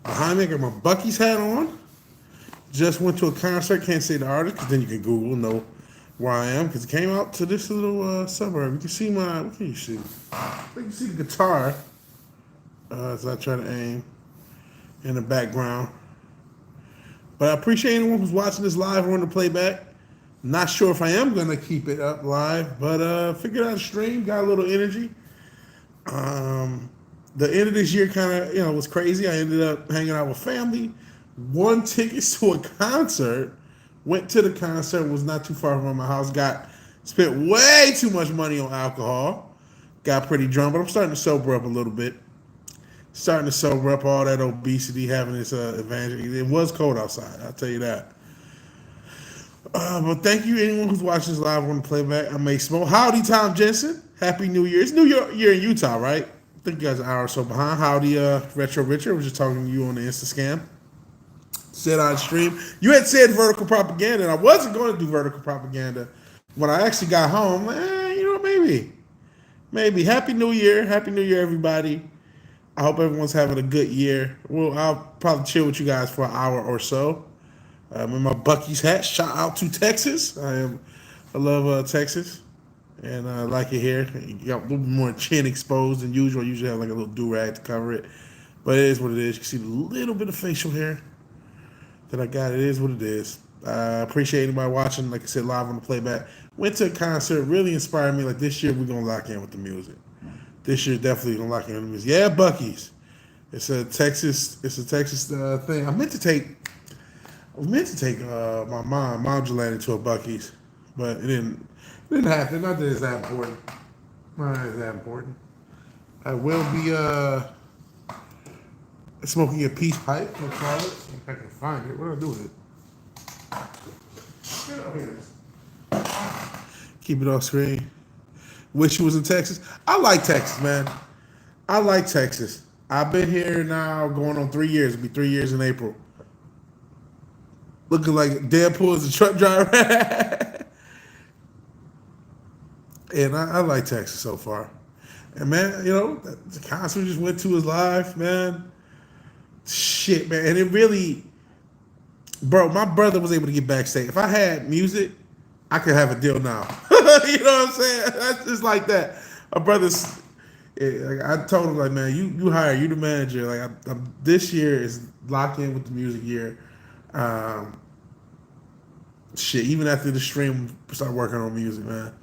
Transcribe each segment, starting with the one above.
Behind me, I got my Bucky's hat on. Just went to a concert. Can't say the artist because then you can Google know where I am because it came out to this little suburb. You can see my. What can you see? You can see the guitar as I try to aim in the background. But I appreciate anyone who's watching this live or on the playback. Not sure if I am gonna keep it up live, but figured out a stream, got a little energy. Um, the end of this year kind of was crazy. I ended up hanging out with family, won tickets to a concert, went to the concert, was not too far from my house, got spent way too much money on alcohol, got pretty drunk, but I'm starting to sober up a little bit. Starting to sober up all that obesity, having this advantage. It was cold outside, I'll tell you that. But thank you anyone who's watching this live on the playback. I may smoke. Howdy, Tom Jensen. Happy New Year. It's New Year in Utah, right? I think you guys are an hour or so behind. Howdy, Retro Richard. I was just talking to you on the Insta scam. Said on stream. You had said vertical propaganda, and I wasn't going to do vertical propaganda. When I actually got home, maybe. Maybe. Happy New Year. Happy New Year, everybody. I hope everyone's having a good year. Well, I'll probably chill with you guys for an hour or so. I'm in my Bucky's hat. Shout out to Texas. I love Texas, and I like it here. You got a little bit more chin exposed than usual. I usually have like a little do rag to cover it, but it is what it is. You can see the little bit of facial hair that I got. It is what it is. I appreciate anybody watching. Like I said, live on the playback. Went to a concert. Really inspired me. Like this year, we're gonna lock in with the music. This year, definitely gonna lock in with the music. Yeah, Bucky's. It's a Texas. It's a Texas thing. I was meant to take my mom Jelani to a Bucky's, but it didn't happen. Not that it's that important. Not that it's that important. I will be smoking a peace pipe. We'll call it. If I can find it. What do I do with it? Oh, here it is. Keep it off screen. Wish you was in Texas. I like Texas, man. I like Texas. I've been here now going on 3 years. It'll be 3 years in April. Looking like Deadpool as a truck driver. And I like Texas so far. And man, the concert we just went to is live, man. Shit, man. And it really, bro, my brother was able to get backstage. If I had music, I could have a deal now. You know what I'm saying? That's just like that. My brother's, I told him, like, man, you hire, you the manager. Like, this year is locked in with the music year. Shit, even after the stream, start working on music, man.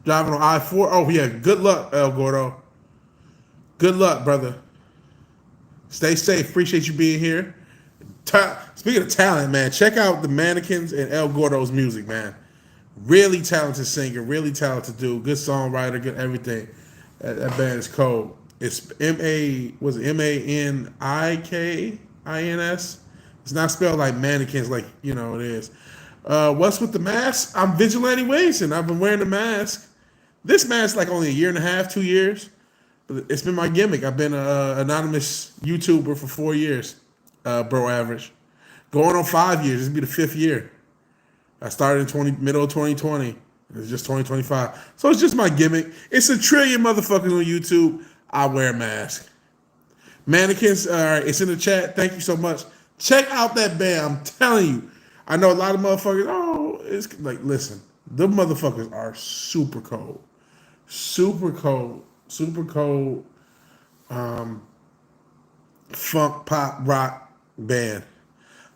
Driving on I-4. Oh, yeah. Good luck, El Gordo. Good luck, brother. Stay safe. Appreciate you being here. Speaking of talent, man, check out the Mannequins and El Gordo's music, man. Really talented singer, really talented dude, good songwriter, good everything. That band is cold. It's Manikins. It's not spelled like mannequins, like it is. What's with the mask? I'm Vigilante Williamson. I've been wearing the mask. This mask like only a year and a half, 2 years. But it's been my gimmick. I've been an anonymous YouTuber for 4 years, bro average. Going on 5 years. This will be the fifth year. I started in middle of 2020. It's just 2025. So it's just my gimmick. It's a trillion motherfuckers on YouTube. I wear a mask. Mannequins, all right, it's in the chat. Thank you so much. Check out that band. I'm telling you. I know a lot of motherfuckers, it's like, listen, the motherfuckers are super cold. Super cold. Super cold. Funk, pop, rock band.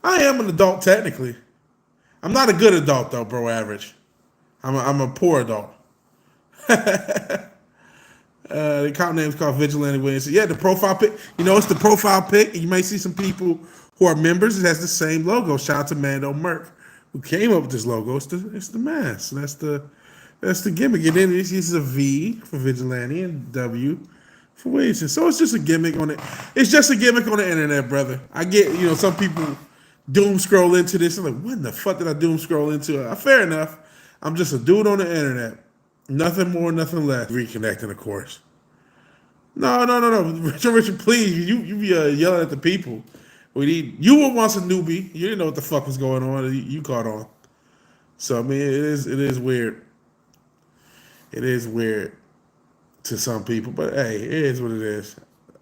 I am an adult technically. I'm not a good adult though, bro average. I'm a poor adult. The account name's called Vigilante Williams. Yeah, the profile pic. It's the profile pic. You might see some people who are members. It has the same logo. Shout out to Mando Murph, who came up with this logo. It's the mask. That's the gimmick. And then it uses a V for Vigilante and W for Williamson. So it's just a gimmick on it. It's just a gimmick on the internet, brother. I get, some people doom scroll into this. I'm like, what the fuck did I doom scroll into? Fair enough. I'm just a dude on the internet. Nothing more, nothing less. Reconnecting, of course. No. Richard, please. You be yelling at the people. You were once a newbie. You didn't know what the fuck was going on. You caught on. So, I mean, it is weird. It is weird. to some people. But hey, it is what it is.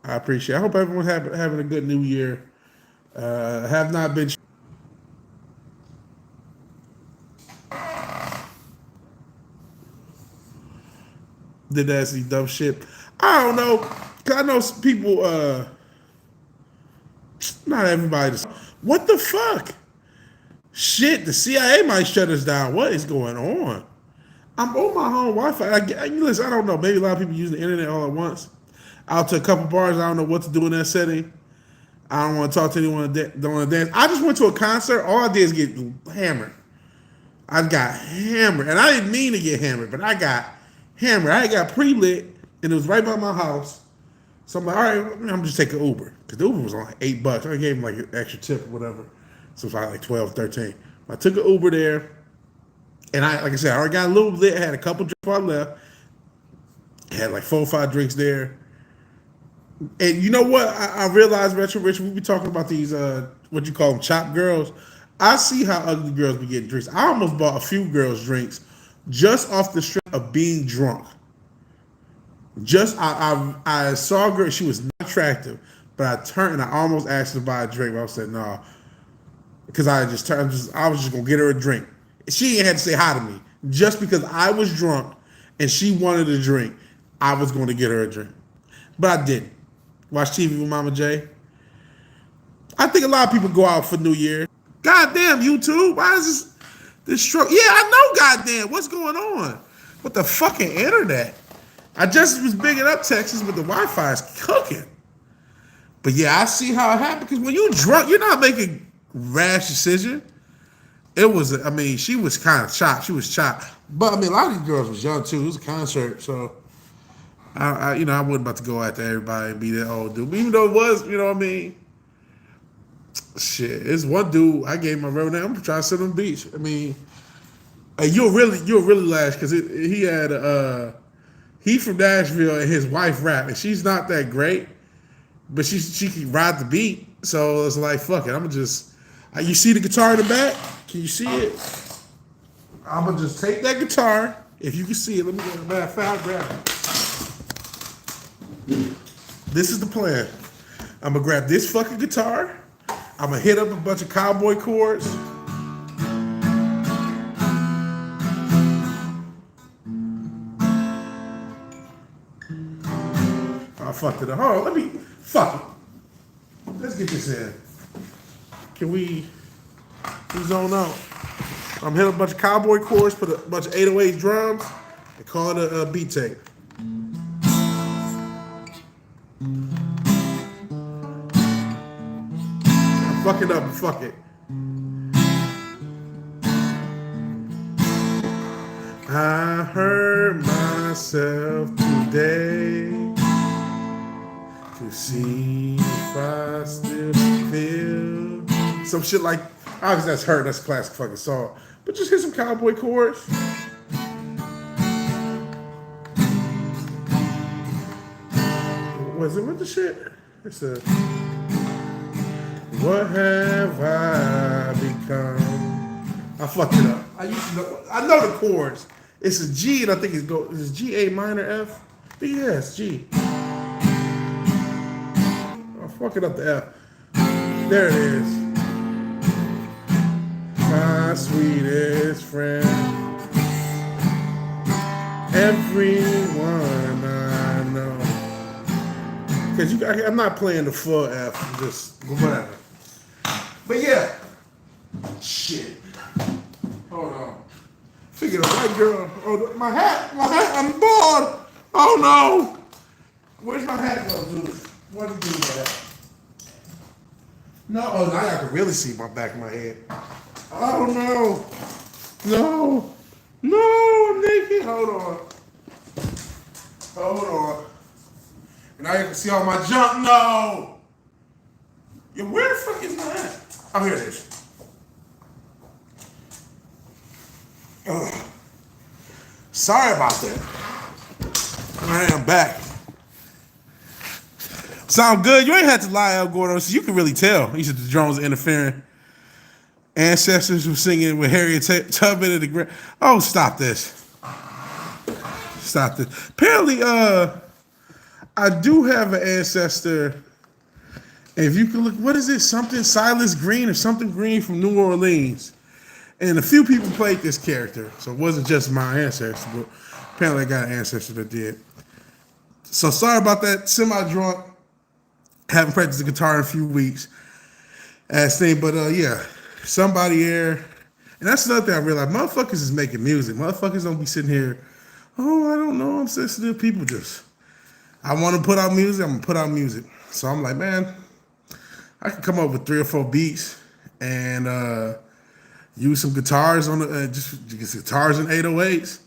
I appreciate it. I hope everyone's having a good new year. Have not been did that some dumb shit. I don't know. 'Cause I know some people, not everybody. What the fuck? Shit, the CIA might shut us down. What is going on? I'm on my home Wi-Fi. Listen, I don't know. Maybe a lot of people use the internet all at once. Out to a couple bars. I don't know what to do in that setting. I don't want to talk to anyone that don't want to dance. I just went to a concert. All I did is get hammered. I got hammered. And I didn't mean to get hammered, but I got hammered. I got pre-lit, and it was right by my house. So I'm like, all right, I'm going to just take an Uber. Because the Uber was like $8. I gave him like an extra tip or whatever. So it was like 12, 13. I took an Uber there. And like I said, I already got a little lit. I had a couple drinks before I left. I had like 4 or 5 drinks there. And you know what? I realized, Retro Rich, we be talking about these, what you call them, chop girls. I see how ugly girls be getting drinks. I almost bought a few girls drinks just off the strength of being drunk. I saw a girl, she was not attractive, but I turned and I almost asked her to buy a drink, but I said no. Because I was just going to get her a drink. She ain't had to say hi to me. Just because I was drunk and she wanted a drink, I was going to get her a drink. But I didn't. Watch TV with Mama J. I think a lot of people go out for New Year. Goddamn, YouTube. Why is this stroke? Yeah, I know, goddamn. What's going on? With the fucking internet. I just was bigging up Texas, but the Wi-Fi is cooking. But yeah, I see how it happened. Because when you're drunk, you're not making rash decision. It was, I mean, she was kind of chopped. She was chopped. But, I mean, a lot of these girls was young, too. It was a concert, so I wasn't about to go after everybody and be that old dude. Even though it was, you know what I mean? Shit, it's one dude, I gave my real name. I'm trying to sit on the beach. I mean, you'll really laugh because he had, he from Nashville and his wife rap, and she's not that great, but she can ride the beat. So it's like, fuck it. I'm going to just, you see the guitar in the back? Can you see it? I'm going to just take that guitar. If you can see it, let me get a bad foul grab it. This is the plan. I'm going to grab this fucking guitar. I'm going to hit up a bunch of cowboy chords. I fucked it up. Hold on, fuck it. Let's get this in. Can we zone out? I'm hitting a bunch of cowboy chords, put a bunch of 808 drums, and call it a beat tape. I'm fucking up, fuck it. I hurt myself today to see if I still feel some shit like, obviously that's Hurt, that's a classic fucking song, but just hit some cowboy chords. Was it with the shit? It's a, what have I become? I fucked it up. I know the chords. It's a G, and I think it's G, A minor, F. But yeah, it's G. I'm fucking up the F. There it is. My sweetest friend. Everyone I know. Because I'm not playing the full F. Just whatever. But yeah. Shit. Hold on. Figure the white girl. Oh, my hat. I'm bored. Oh no. Where's my hat go, dude? What did you do with that? No. Oh, now I can really see my back of my head. Oh no. No, I'm naked. Hold on. And now you can see all my junk. No. Yeah, where the fuck is my hat? Oh, here it is. Ugh. Sorry about that. All right, I'm back. Sound good? You ain't had to lie, El Gordo, so you can really tell. You said the drones interfering. Ancestors were singing with Harriet Tubman in the ground. Oh, stop this. stop this. Apparently, I do have an ancestor. If you can look, what is it? Something Silas Green or something Green from New Orleans. And a few people played this character, so it wasn't just my ancestor, but apparently I got an ancestor that did. So sorry about that. Semi-drunk. Haven't practiced the guitar in a few weeks. As thing, but yeah, somebody here. And that's another thing I realized. Motherfuckers is making music. Motherfuckers don't be sitting here, oh, I don't know, I'm sensitive. People just, I want to put out music, I'm going to put out music. So I'm like, man, I can come up with 3 or 4 beats and use some guitars on the, just guitars and 808s.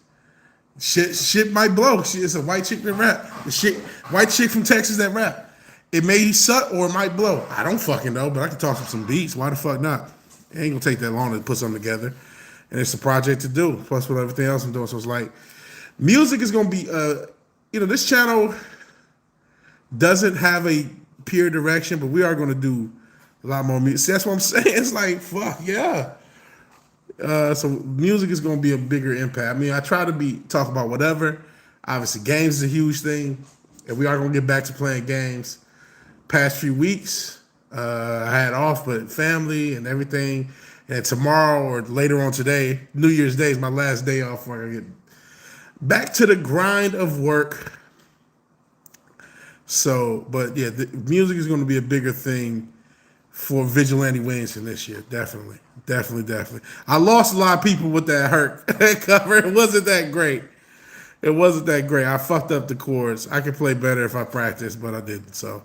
Shit might blow. It's a white chick that rap. White chick from Texas that rap. It may suck or it might blow. I don't fucking know, but I can toss up some beats. Why the fuck not? It ain't gonna take that long to put something together. And it's a project to do, plus with everything else I'm doing. So it's like, music is gonna be, this channel doesn't have a pure direction, but we are gonna do a lot more music. See, that's what I'm saying. It's like, fuck, yeah. So music is gonna be a bigger impact. I mean, I try to talk about whatever. Obviously, games is a huge thing, and we are gonna get back to playing games. Past few weeks, I had off, but family and everything. And tomorrow or later on today, New Year's Day is my last day off. Where I get back to the grind of work. So, but yeah, the music is going to be a bigger thing for Vigilante Williamson this year. Definitely. I lost a lot of people with that hurt cover. It wasn't that great. I fucked up the chords. I could play better if I practiced, but I didn't. So.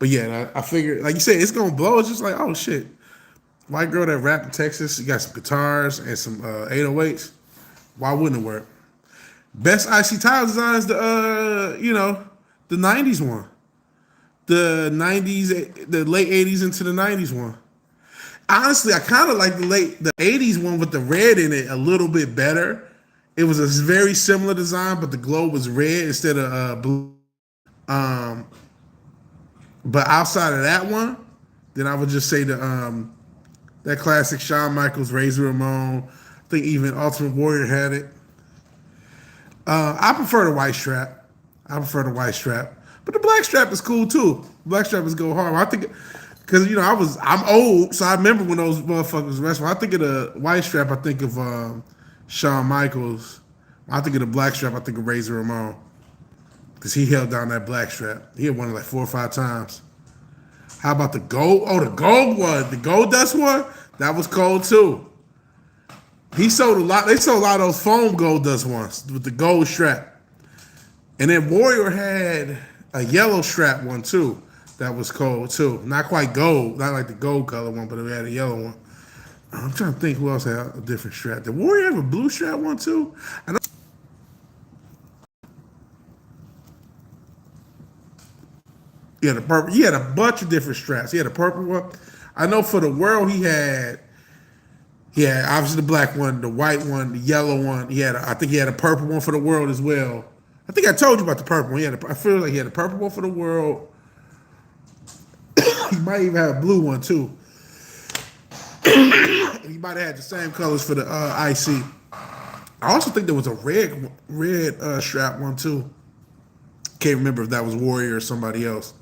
But yeah, I figured, like you said, it's gonna blow. It's just like, oh shit, white girl that rap in Texas, you got some guitars and some 808s. Why wouldn't it work? Best IC tile design is the '90s one, the '90s, the late '80s into the '90s one. Honestly, I kind of like the '80s one with the red in it a little bit better. It was a very similar design, but the glow was red instead of blue. But outside of that one, then I would just say that classic Shawn Michaels, Razor Ramon. I think even Ultimate Warrior had it. I prefer the white strap. But the black strap is cool too. Black strap is go hard. I think because I'm old, so I remember when those motherfuckers wrestled. When I think of the white strap, I think of Shawn Michaels. When I think of the black strap, I think of Razor Ramon. Because he held down that black strap. He had won it like 4 or 5 times. How about the gold? Oh, the gold one. The gold dust one? That was cold too. He sold a lot. They sold a lot of those foam gold dust ones with the gold strap. And then Warrior had a yellow strap one too. That was cold too. Not quite gold. Not like the gold color one, but it had a yellow one. I'm trying to think who else had a different strap. Did Warrior have a blue strap one too? I know. He had a purple. He had a bunch of different straps. He had a purple one. I know for the world he had obviously the black one, the white one, the yellow one. I think he had a purple one for the world as well. I think I told you about the purple one. I feel like he had a purple one for the world. He might even have a blue one too. He might have had the same colors for the IC. I also think there was a red strap one too. Can't remember if that was Warrior or somebody else.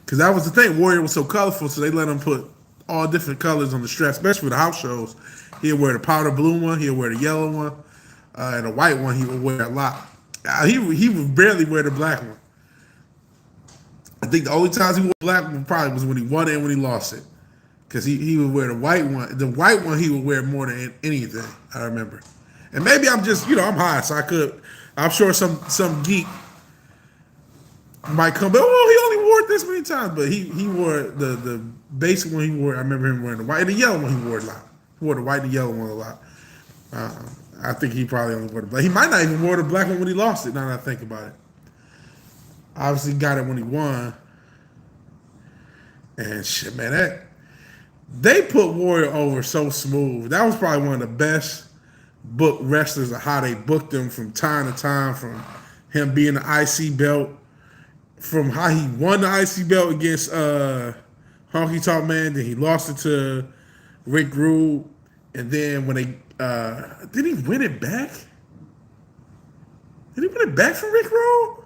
Because that was the thing. Warrior was so colorful, so they let him put all different colors on the strap, especially for the house shows. He'd wear the powder blue one, he'd wear the yellow one, and the white one he would wear a lot. He would barely wear the black one. I think the only times he wore the black one probably was when he won it and when he lost it. Because he would wear the white one. The white one he would wear more than anything, I remember. And maybe I'm just, I'm high, so I'm sure some geek might come, but he only wore it this many times. But he wore the basic one he wore. I remember him wearing the white and the yellow one he wore a lot. He wore the white and the yellow one a lot. I think he probably only wore the black. He might not even wore the black one when he lost it, now that I think about it. Obviously got it when he won. And shit, man, they put Warrior over so smooth. That was probably one of the best booked wrestlers of how they booked him from time to time, from him being the IC belt, from how he won the IC belt against Honky Tonk Man, then he lost it to Rick Rude, and then when they did he win it back? Did he put it back from Rick Roll?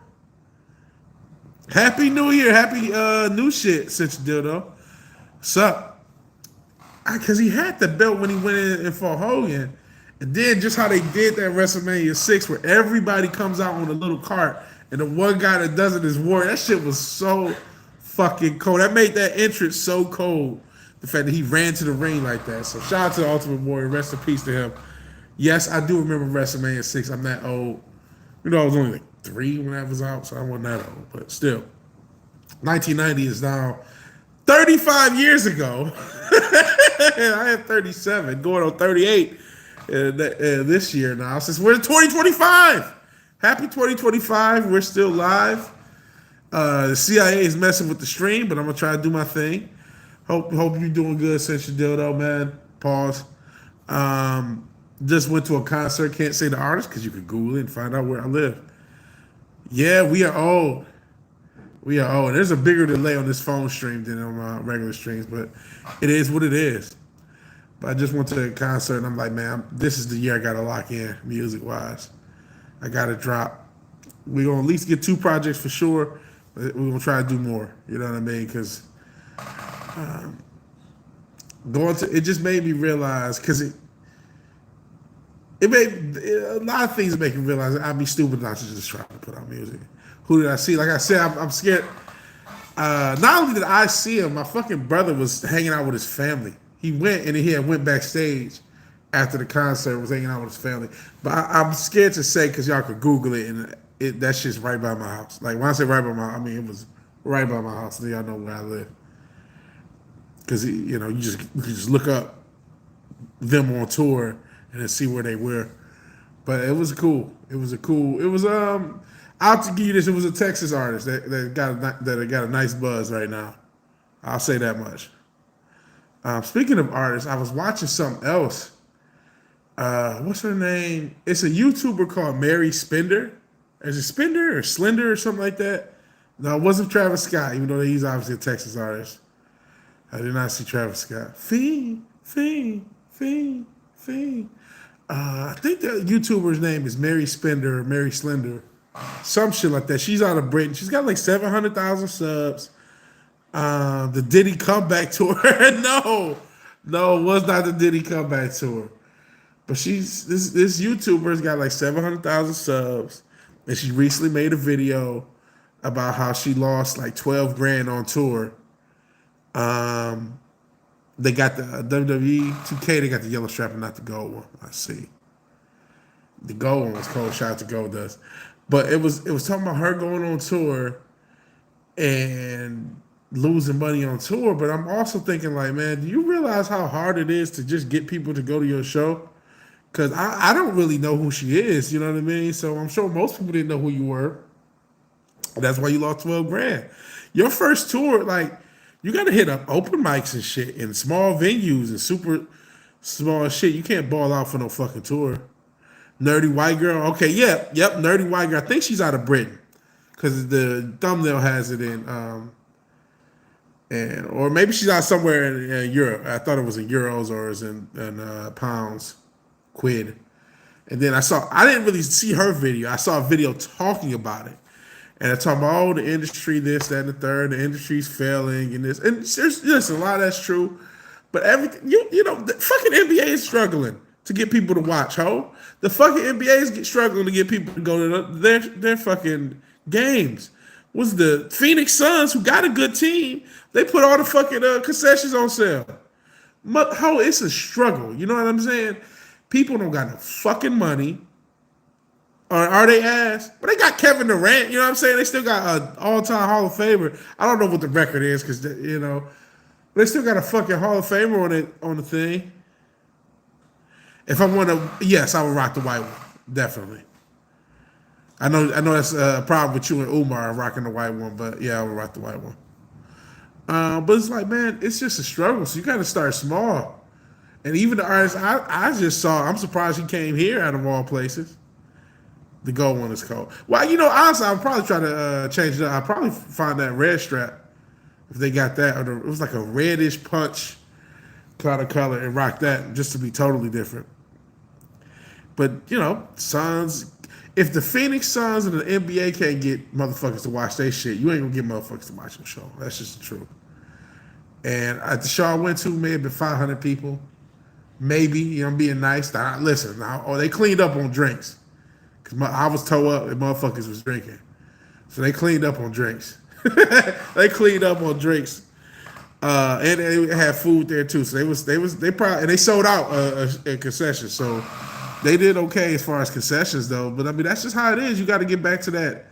Happy New Year. Happy new shit, since dildo. Sup? Because he had the belt when he went in and fought Hogan. And then just how they did that WrestleMania 6 where everybody comes out on a little cart and the one guy that does it is Warrior. That shit was so fucking cold. That made that entrance so cold. The fact that he ran to the ring like that. So shout out to the Ultimate Warrior. Rest in peace to him. Yes, I do remember WrestleMania 6. I'm that old. You know, I was only like 3 when that was out, so I wasn't that old. But still, 1990 is now 35 years ago. I am 37, going on 38 this year now. Since we're in 2025. Happy 2025. We're still live. The CIA is messing with the stream, but I'm going to try to do my thing. Hope you're doing good since you dildo, man. Pause. Just went to a concert. Can't say the artist because you can Google it and find out where I live. Yeah, we are old. We are old. There's a bigger delay on this phone stream than on my regular streams, but it is what it is. But I just went to a concert and I'm like, man, this is the year I got to lock in music-wise. I got to drop. We're going to at least get 2 projects for sure. But we're going to try to do more. You know what I mean? Because it just made me realize, because it made a lot of things make me realize I'd be stupid not to just try to put out music. Who did I see? Like I said, I'm scared. Not only did I see him, my fucking brother was hanging out with his family. He went and he went backstage after the concert, was hanging out with his family. But I'm scared to say because y'all could Google it and that shit's right by my house. Like when I say right by my, I mean it was right by my house. So y'all know where I live. Because you just look up them on tour and then see where they were. But it was cool. It was I'll give you this. It was a Texas artist that got a nice buzz right now. I'll say that much. Speaking of artists, I was watching something else. What's her name? It's a YouTuber called Mary Spender. Is it Spender or Slender or something like that? No, it wasn't Travis Scott, even though he's obviously a Texas artist. I did not see Travis Scott. Fiend. I think the YouTuber's name is Mary Spender or Mary Slender. Some shit like that. She's out of Britain. She's got like 700,000 subs. The Diddy comeback tour. No, it was not the Diddy comeback tour. But this YouTuber's got like 700,000 subs. And she recently made a video about how she lost like 12 grand on tour. They got the WWE 2K, they got the yellow strap and not the gold one. I see. The gold one was cold. Shout out to Goldust. But it was talking about her going on tour and losing money on tour. But I'm also thinking like, man, do you realize how hard it is to just get people to go to your show? Because I don't really know who she is, you know what I mean? So I'm sure most people didn't know who you were. That's why you lost 12 grand. Your first tour, like, you got to hit up open mics and shit in small venues and super small shit. You can't ball out for no fucking tour. Nerdy White Girl. Okay, yep, Nerdy White Girl. I think she's out of Britain because the thumbnail has it in, or maybe she's out somewhere in Europe. I thought it was in euros or it was in pounds, quid. And then I didn't really see her video. I saw a video talking about it. And they're talking about, oh, the industry, this, that, and the third. The industry's failing and this. And there's a lot of that's true. But everything, the fucking NBA is struggling to get people to watch, ho. The fucking NBA is struggling to get people to go to their fucking games. Was the Phoenix Suns, who got a good team, they put all the fucking concessions on sale. Ho, it's a struggle. You know what I'm saying? People don't got no fucking money. Or are they ass? But they got Kevin Durant, you know what I'm saying? They still got an all-time Hall of Famer. I don't know what the record is because, they still got a fucking Hall of Famer on the thing. If I want to, yes, I would rock the white one. Definitely. I know that's a problem with you and Umar rocking the white one, but yeah, I would rock the white one. But it's like, man, it's just a struggle. So you got to start small. And even the artist I just saw, I'm surprised he came here out of all places. The gold one is cold. Well, honestly, I'll probably try to change it up. I'll probably find that red strap if they got that. Or it was like a reddish punch kind of color and rock that just to be totally different. But, Suns, If the Phoenix Suns and the NBA can't get motherfuckers to watch their shit, you ain't gonna get motherfuckers to watch your show. That's just the truth. And at the show I went to, may have been 500 people. Maybe, you know, I'm being nice. Listen, they cleaned up on drinks. Because I was towed up and motherfuckers was drinking. So they cleaned up on drinks. They cleaned up on drinks. And they had food there too. So they probably, and they sold out a concession. So they did okay as far as concessions though. But I mean, that's just how it is. You got to get back to that.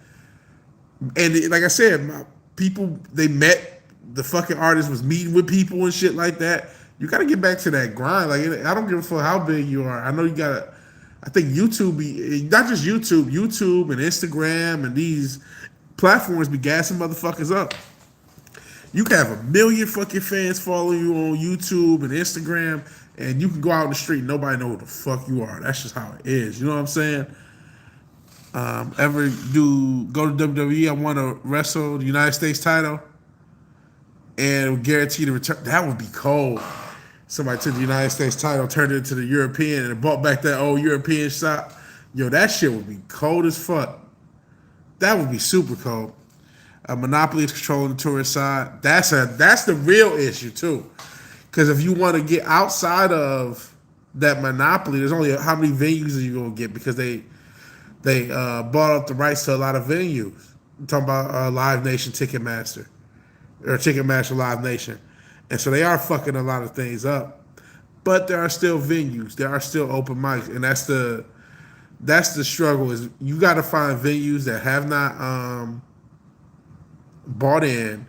And like I said, people, they met, the fucking artist was meeting with people and shit like that. You got to get back to that grind. Like, I don't give a fuck how big you are. I know you got to, I think YouTube not just YouTube and Instagram and these platforms be gassing motherfuckers up. You can have 1 million fucking fans following you on YouTube and Instagram, and you can go out in the street and nobody know who the fuck you are. That's just how it is. You know what I'm saying? Go to WWE, I want to wrestle the United States title and guarantee the return. That would be cold. Somebody took the United States title, turned it into the European, and brought back that old European shot. Yo, that shit would be cold as fuck. That would be super cold. Monopoly is controlling the tourist side. That's the real issue too. Because if you want to get outside of that monopoly, there's only how many venues are you gonna get? Because they bought up the rights to a lot of venues. I'm talking about Live Nation, Ticketmaster, or Ticketmaster Live Nation, and so they are fucking a lot of things up. But there are still venues. There are still open mics, and that's the struggle. Is you got to find venues that have not bought in,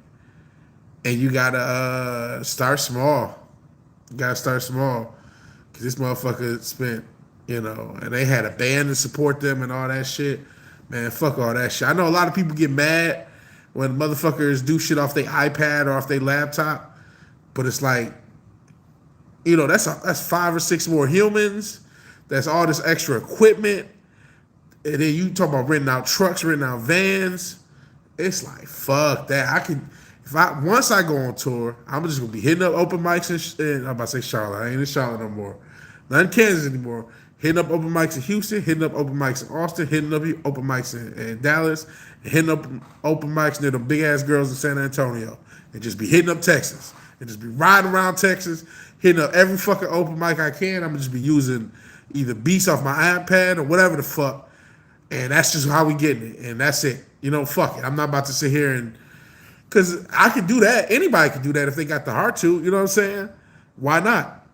and you gotta start small. You gotta start small, cause this motherfucker spent, and they had a band to support them and all that shit. Man, fuck all that shit. I know a lot of people get mad when motherfuckers do shit off their iPad or off their laptop, but it's like, that's 5 or 6 more humans. That's all this extra equipment, and then you talk about renting out trucks, renting out vans. It's like, fuck that. Once I go on tour, I'm just gonna be hitting up open mics and I'm about to say Charlotte. I ain't in Charlotte no more. Not in Kansas anymore. Hitting up open mics in Houston, hitting up open mics in Austin, hitting up open mics in Dallas, and hitting up open mics near the big ass girls in San Antonio. And just be hitting up Texas. And just be riding around Texas, hitting up every fucking open mic I can. I'm gonna just be using either beats off my iPad or whatever the fuck. And that's just how we getting it. And that's it. Fuck it. I'm not about to sit here and, because I could do that. Anybody could do that if they got the heart to. You know what I'm saying? Why not?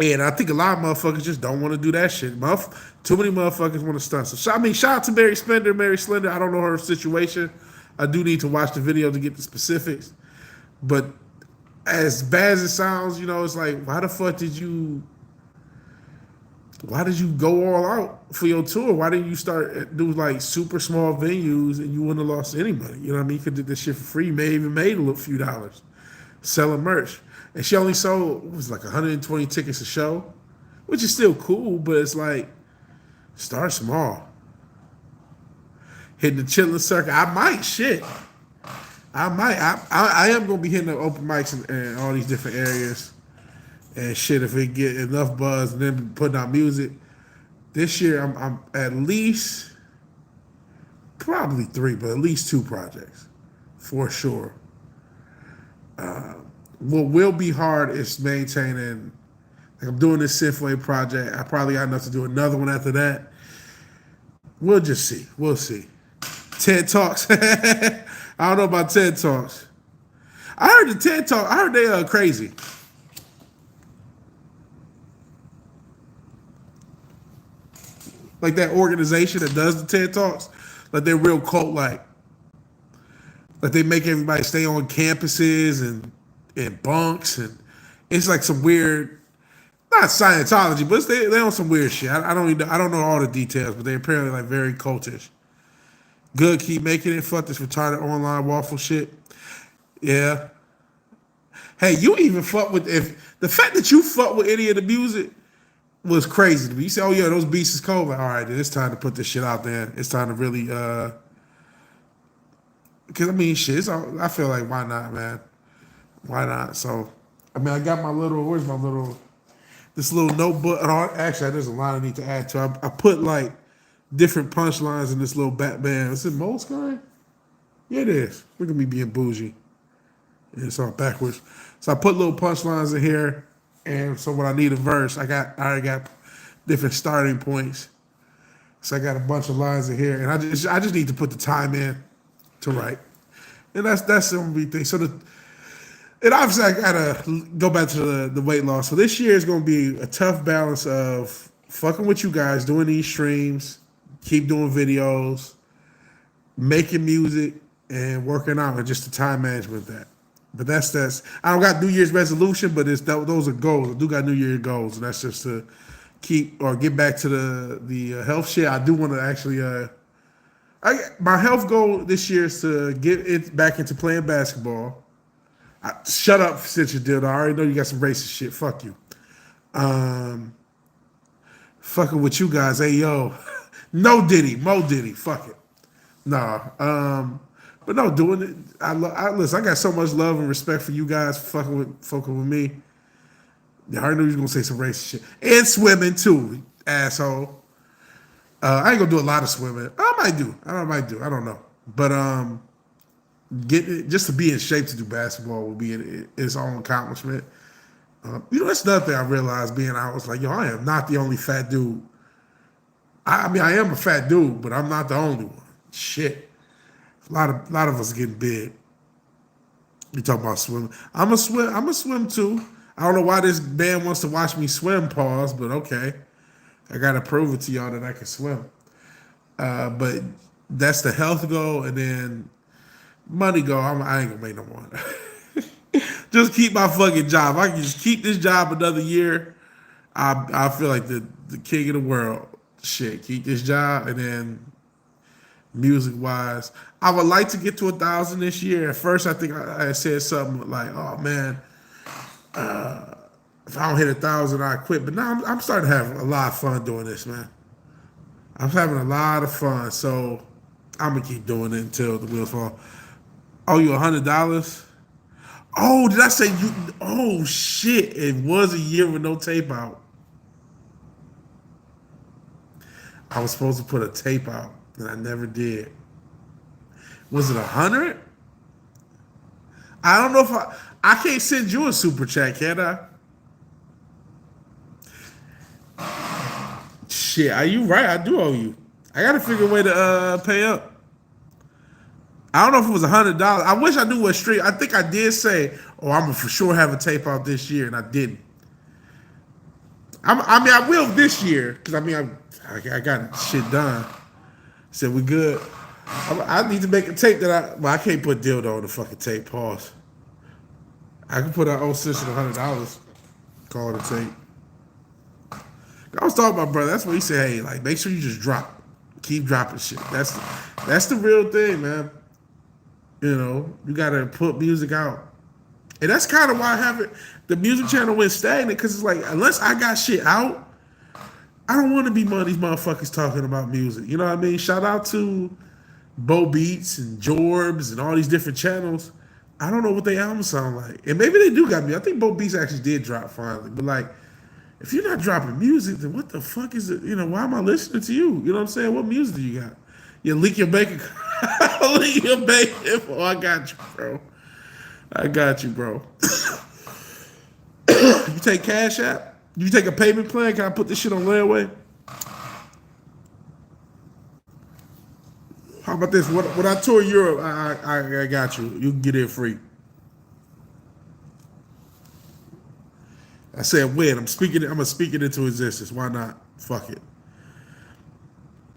And I think a lot of motherfuckers just don't want to do that shit. Too many motherfuckers want to stunt. So, shout out to Mary Slender. I don't know her situation. I do need to watch the video to get the specifics. But as bad as it sounds, it's like, why the fuck did you go all out for your tour? Why didn't you start do like super small venues and you wouldn't have lost any money? You know what I mean? You could do this shit for free. You may even made a few dollars selling merch. And she only sold, it was like 120 tickets a show, which is still cool, but it's like, start small. Hitting the chilling circuit. I am going to be hitting up open mics in all these different areas. And shit, if it get enough buzz and then putting out music, this year I'm at least probably 3, but at least 2 projects for sure. What will be hard is maintaining. Like, I'm doing this Synthwave project. I probably got enough to do another one after that. We'll just see. We'll see. TED Talks. I don't know about TED Talks. I heard the TED Talk. I heard they are crazy. Like that organization that does the TED Talks, like they're real cult-like. Like they make everybody stay on campuses and bunks, and it's like some weird, not Scientology, but they on some weird shit. I don't know all the details, but they're apparently like very cultish. Good, keep making it. Fuck this retarded online waffle shit. Yeah. Hey, you even fuck with, if the fact that you fuck with any of the music was crazy to me. You say, oh yeah, those beats is cold. Like, all right, then it's time to put this shit out there. It's time to really, because I mean, shit, I feel like, why not, man? Why not? So, I mean, I got this little notebook. And actually, there's a lot I need to add to. I put like different punchlines in this little Batman. Is it Moleskine? Yeah, it is. Look at me being bougie. And it's all backwards. So I put little punchlines in here, and so when I need a verse, I already got different starting points. So I got a bunch of lines in here, and I just need to put the time in to write, and that's the only thing. So and obviously I gotta go back to the weight loss. So this year is gonna be a tough balance of fucking with you guys, doing these streams, keep doing videos, making music, and working out, and just the time management of that. But that's I don't got New Year's resolution, but those are goals. I do got New Year's goals, and that's just to keep or get back to the health shit. I do want to actually my health goal this year is to get it back into playing basketball. Shut up, since you did. I already know you got some racist shit. Fuck you. Fucking with you guys. Hey yo, no Diddy, Mo Diddy. Fuck it. Nah. But no, doing it. Listen. I got so much love and respect for you guys fucking with me. I already knew you was gonna say some racist shit and swimming too, asshole. I ain't gonna do a lot of swimming. I might do. I don't know. But just to be in shape to do basketball would be its own accomplishment. That's another thing I realized being out. I was like, yo, I am not the only fat dude. I mean, I am a fat dude, but I'm not the only one. Shit, a lot of us getting big. You talk about swimming. I'm a swim too. I don't know why this man wants to watch me swim, pause, but okay. I got to prove it to y'all that I can swim. But that's the health goal, and then money goal. I ain't going to make no more. Just keep my fucking job. I can just keep this job another year. I feel like the king of the world. Shit, keep this job, and then music-wise, I would like to get to 1,000 this year. At first, I think I said something like, oh, man, if I don't hit 1,000, I quit. But now I'm starting to have a lot of fun doing this, man. I'm having a lot of fun, so I'm gonna keep doing it until the wheels fall. Oh, you $100? Oh, did I say you? Oh shit! It was a year with no tape out. I was supposed to put a tape out, and I never did. Was it 100? I don't know if I can't send you a super chat, can I? Shit, are you right? I do owe you. I gotta figure a way to pay up. I don't know if it was $100. I wish I knew what street. I think I did say, "Oh, I'm gonna for sure have a tape out this year," and I didn't. I will this year because I got shit done. Said we good. I need to make a tape that I can't put dildo on the fucking tape. Pause. I can put our old sister $100. Call it a tape. I was talking about, brother. That's what he said. Hey, like, make sure you just drop, keep dropping shit. That's the real thing, man. You gotta put music out, and that's kind of why I haven't. The music channel went stagnant because it's like, unless I got shit out, I don't want to be one of these motherfuckers talking about music. You know what I mean? Shout out to Bo Beats and Jorbs and all these different channels. I don't know what their albums sound like, and maybe they do got me. I think Bo Beats actually did drop finally, but like, if you're not dropping music, then what the fuck is it? Why am I listening to you? You know what I'm saying? What music do you got? You leak your bank account. Leak your bank info. I got you, bro. I got you, bro. You take Cash App? You take a payment plan? Can I put this shit on layaway? How about this? When I tour Europe, I got you. You can get in free. I said when. I'm gonna speak it into existence. Why not? Fuck it.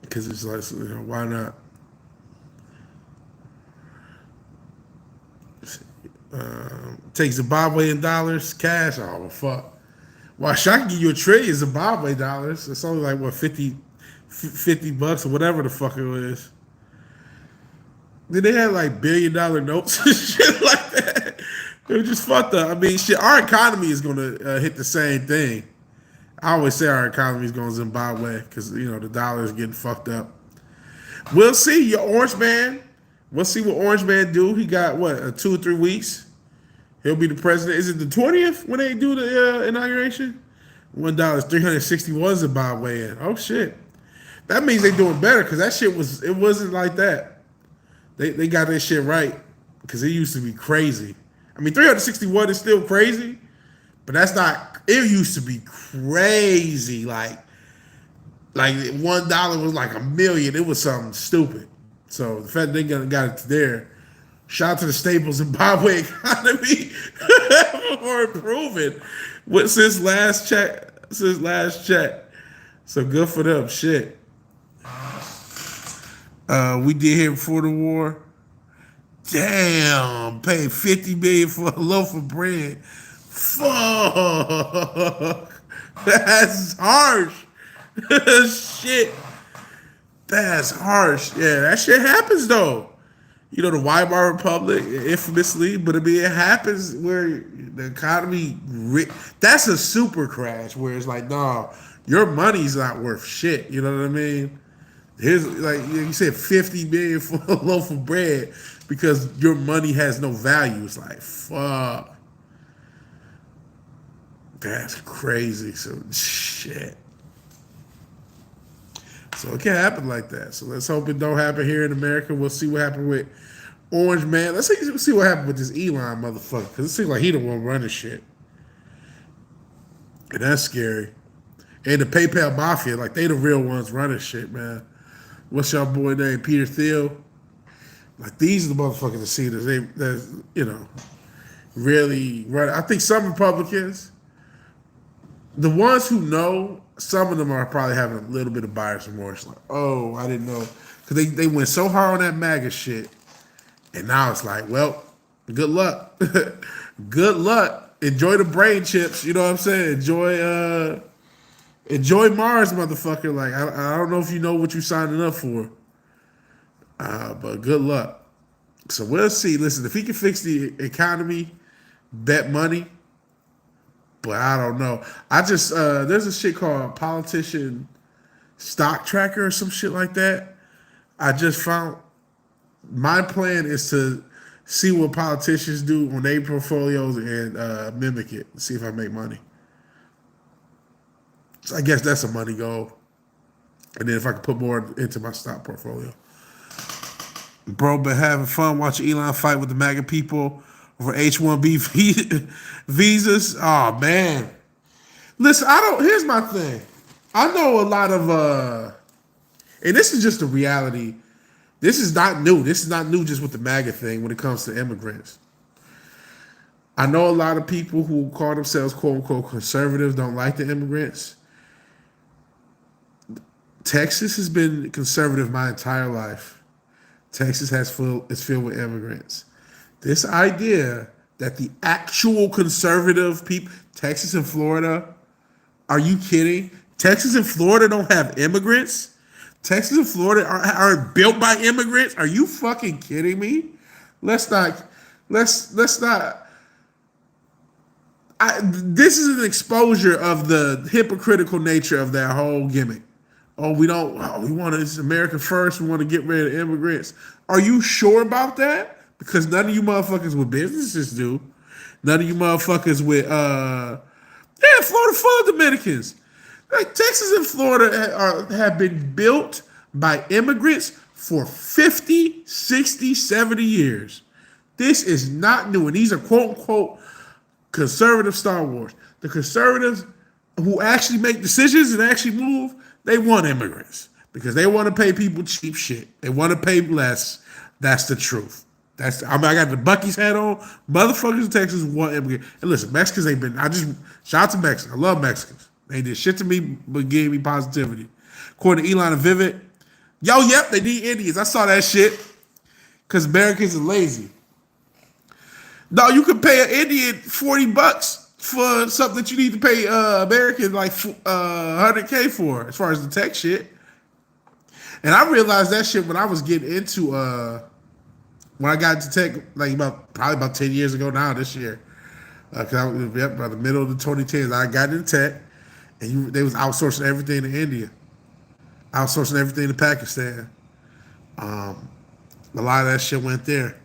Because it's like, why not? Take Zimbabwean dollars, cash. Oh, well, fuck. Well, I can give you $1 trillion Zimbabwe dollars. It's only like, what, 50 bucks or whatever the fuck it is. Then they had like $1 billion notes and shit like that. It was just fucked up. I mean, shit, our economy is going to hit the same thing. I always say our economy is going to Zimbabwe because, the dollar is getting fucked up. We'll see. Your Orange Man. We'll see what Orange Man do. He got, 2 or 3 weeks? He'll be the president. Is it the 20th when they do the inauguration? $1 361 Zimbabwean. Oh, shit. That means they doing better because that shit it wasn't like that. They got that shit right because it used to be crazy. I mean, 361 is still crazy, but that's not. It used to be crazy. Like $1 was like a million. It was something stupid. So the fact they got it there. Shout out to the Staples Zimbabwe economy for improving since last check. So good for them. Shit. We did here before the war. Damn, paid $50 million for a loaf of bread. Fuck, that's harsh. Shit, that's harsh. Yeah, that shit happens though. You know, the Weimar Republic, infamously, but I mean, it happens where the economy, that's a super crash where it's like, no, your money's not worth shit. You know what I mean? Here's, like you said, $50 million for a loaf of bread because your money has no value. It's like, fuck. That's crazy. So, shit. So it can happen like that. So let's hope it don't happen here in America. We'll see what happened with Orange Man. Let's see what happened with this Elon motherfucker. Because it seems like he the one running shit. And that's scary. And the PayPal Mafia, like they the real ones running shit, man. What's y'all boy name? Peter Thiel? Like these are the motherfuckers that see this. That's, you know, really run. I think some Republicans, the ones who know, some of them are probably having a little bit of buyer's remorse. Like, oh, I didn't know. Because they went so hard on that MAGA shit. And now it's like, well, good luck. Good luck. Enjoy the brain chips. You know what I'm saying? Enjoy Mars, motherfucker. Like, I don't know if you know what you're signing up for. But good luck. So we'll see. Listen, if he can fix the economy, bet money. But I don't know. I just there's a shit called Politician Stock Tracker or some shit like that. I just found my plan is to see what politicians do on their portfolios and mimic it. See if I make money. So I guess that's a money goal. And then if I can put more into my stock portfolio. Bro, been having fun watching Elon fight with the MAGA people over H-1B visas. Oh, man. Listen, here's my thing. I know a lot of, and this is just a reality. This is not new. This is not new just with the MAGA thing when it comes to immigrants. I know a lot of people who call themselves quote unquote conservatives don't like the immigrants. Texas has been conservative my entire life. Texas is filled with immigrants. This idea that the actual conservative people, Texas and Florida, are you kidding? Texas and Florida don't have immigrants? Texas and Florida aren't built by immigrants? Are you fucking kidding me? Let's not. This is an exposure of the hypocritical nature of that whole gimmick. We want it's America first. We want to get rid of immigrants. Are you sure about that? Because none of you motherfuckers with businesses do. None of you motherfuckers with, Florida full of Dominicans. Like Texas and Florida have been built by immigrants for 50, 60, 70 years. This is not new. And these are quote unquote conservative Star Wars. The conservatives who actually make decisions and actually move, they want immigrants because they want to pay people cheap shit. They want to pay less. That's the truth. I got the Buc-ee's hat on. Motherfuckers in Texas want immigrants. And listen, Mexicans ain't been. Shout out to Mexicans. I love Mexicans. They did shit to me, but gave me positivity. According to Elon and Vivek, yep, they need Indians. I saw that shit because Americans are lazy. No, you can pay an Indian $40 for something that you need to pay Americans like $100K for, as far as the tech shit. And I realized that shit when I was getting into when I got into tech, like probably about 10 years ago now, this year. Because I was by the middle of the 2010s, I got into tech, and they was outsourcing everything to India, outsourcing everything to Pakistan. A lot of that shit went there.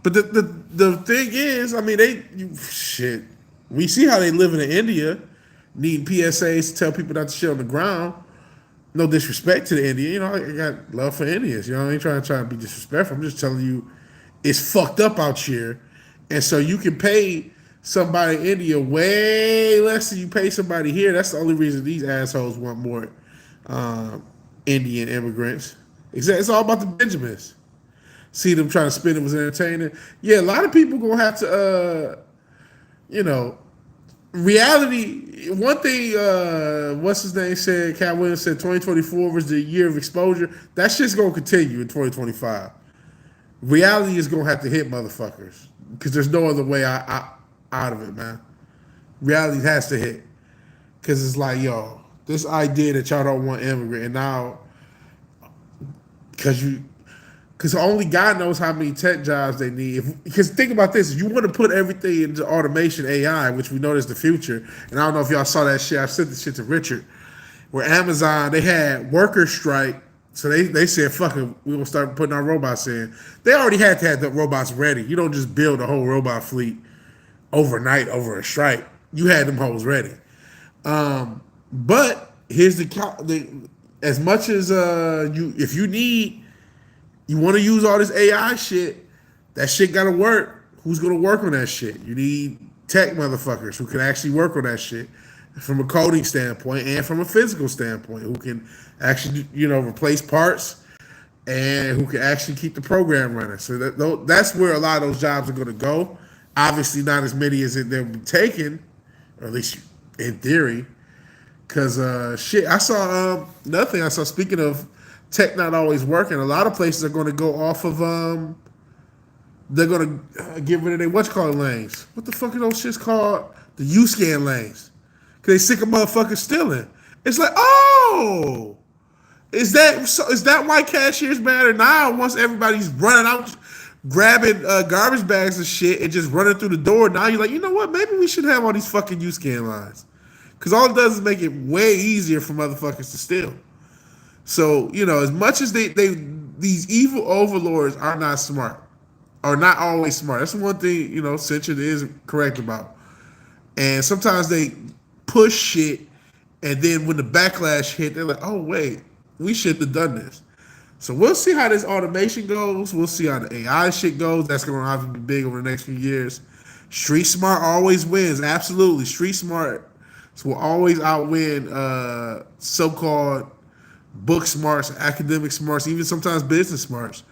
But the thing is, I mean, shit. We see how they living in India, needing PSAs to tell people not to shit on the ground. No disrespect to the Indian. You know, I got love for Indians. You know, I ain't trying to be disrespectful. I'm just telling you, it's fucked up out here, and so you can pay somebody in India way less than you pay somebody here. That's the only reason these assholes want more Indian immigrants. It's all about the Benjamins. See them trying to spin it was entertaining. Yeah, a lot of people gonna have to, you know, reality. One thing, what's his name said, Cat Williams said, 2024 was the year of exposure. That shit's gonna continue in 2025. Reality is gonna have to hit motherfuckers because there's no other way out of it, man. Reality has to hit because it's like, yo, this idea that y'all don't want immigrant, and now because only God knows how many tech jobs they need. Because think about this: if you want to put everything into automation, AI, which we know is the future, and I don't know if y'all saw that shit. I sent this shit to Richard, where Amazon they had workers strike, so they said, "Fuck it, we gonna start putting our robots in." They already had to have the robots ready. You don't just build a whole robot fleet overnight over a strike. You had them hoes ready. But here's the as much as if you want to use all this AI shit, that shit gotta work. Who's gonna work on that shit? You need tech motherfuckers who can actually work on that shit from a coding standpoint and from a physical standpoint, who can actually, replace parts and who can actually keep the program running. So that's where a lot of those jobs are gonna go. Obviously, not as many as they'll be taken, or at least in theory. Cause shit, I saw another thing I saw. Speaking of tech not always working, a lot of places are going to go off of they're going to get rid of their lanes. What the fuck are those shits called? The U-scan lanes. Cause they sick of motherfuckers stealing. It's like, oh, is that why cashiers matter now? Once everybody's running out, grabbing garbage bags and shit and just running through the door, now you're like, you know what? Maybe we should have all these fucking U-scan lines. Because all it does is make it way easier for motherfuckers to steal. So, as much as these evil overlords are not smart, are not always smart. That's the one thing, Century is correct about. And sometimes they push shit, and then when the backlash hit, they're like, oh, wait, we shouldn't have done this. So we'll see how this automation goes. We'll see how the AI shit goes. That's going to have to be big over the next few years. Street smart always wins. Absolutely. Street smart will always outwin so-called book smarts, academic smarts, even sometimes business smarts.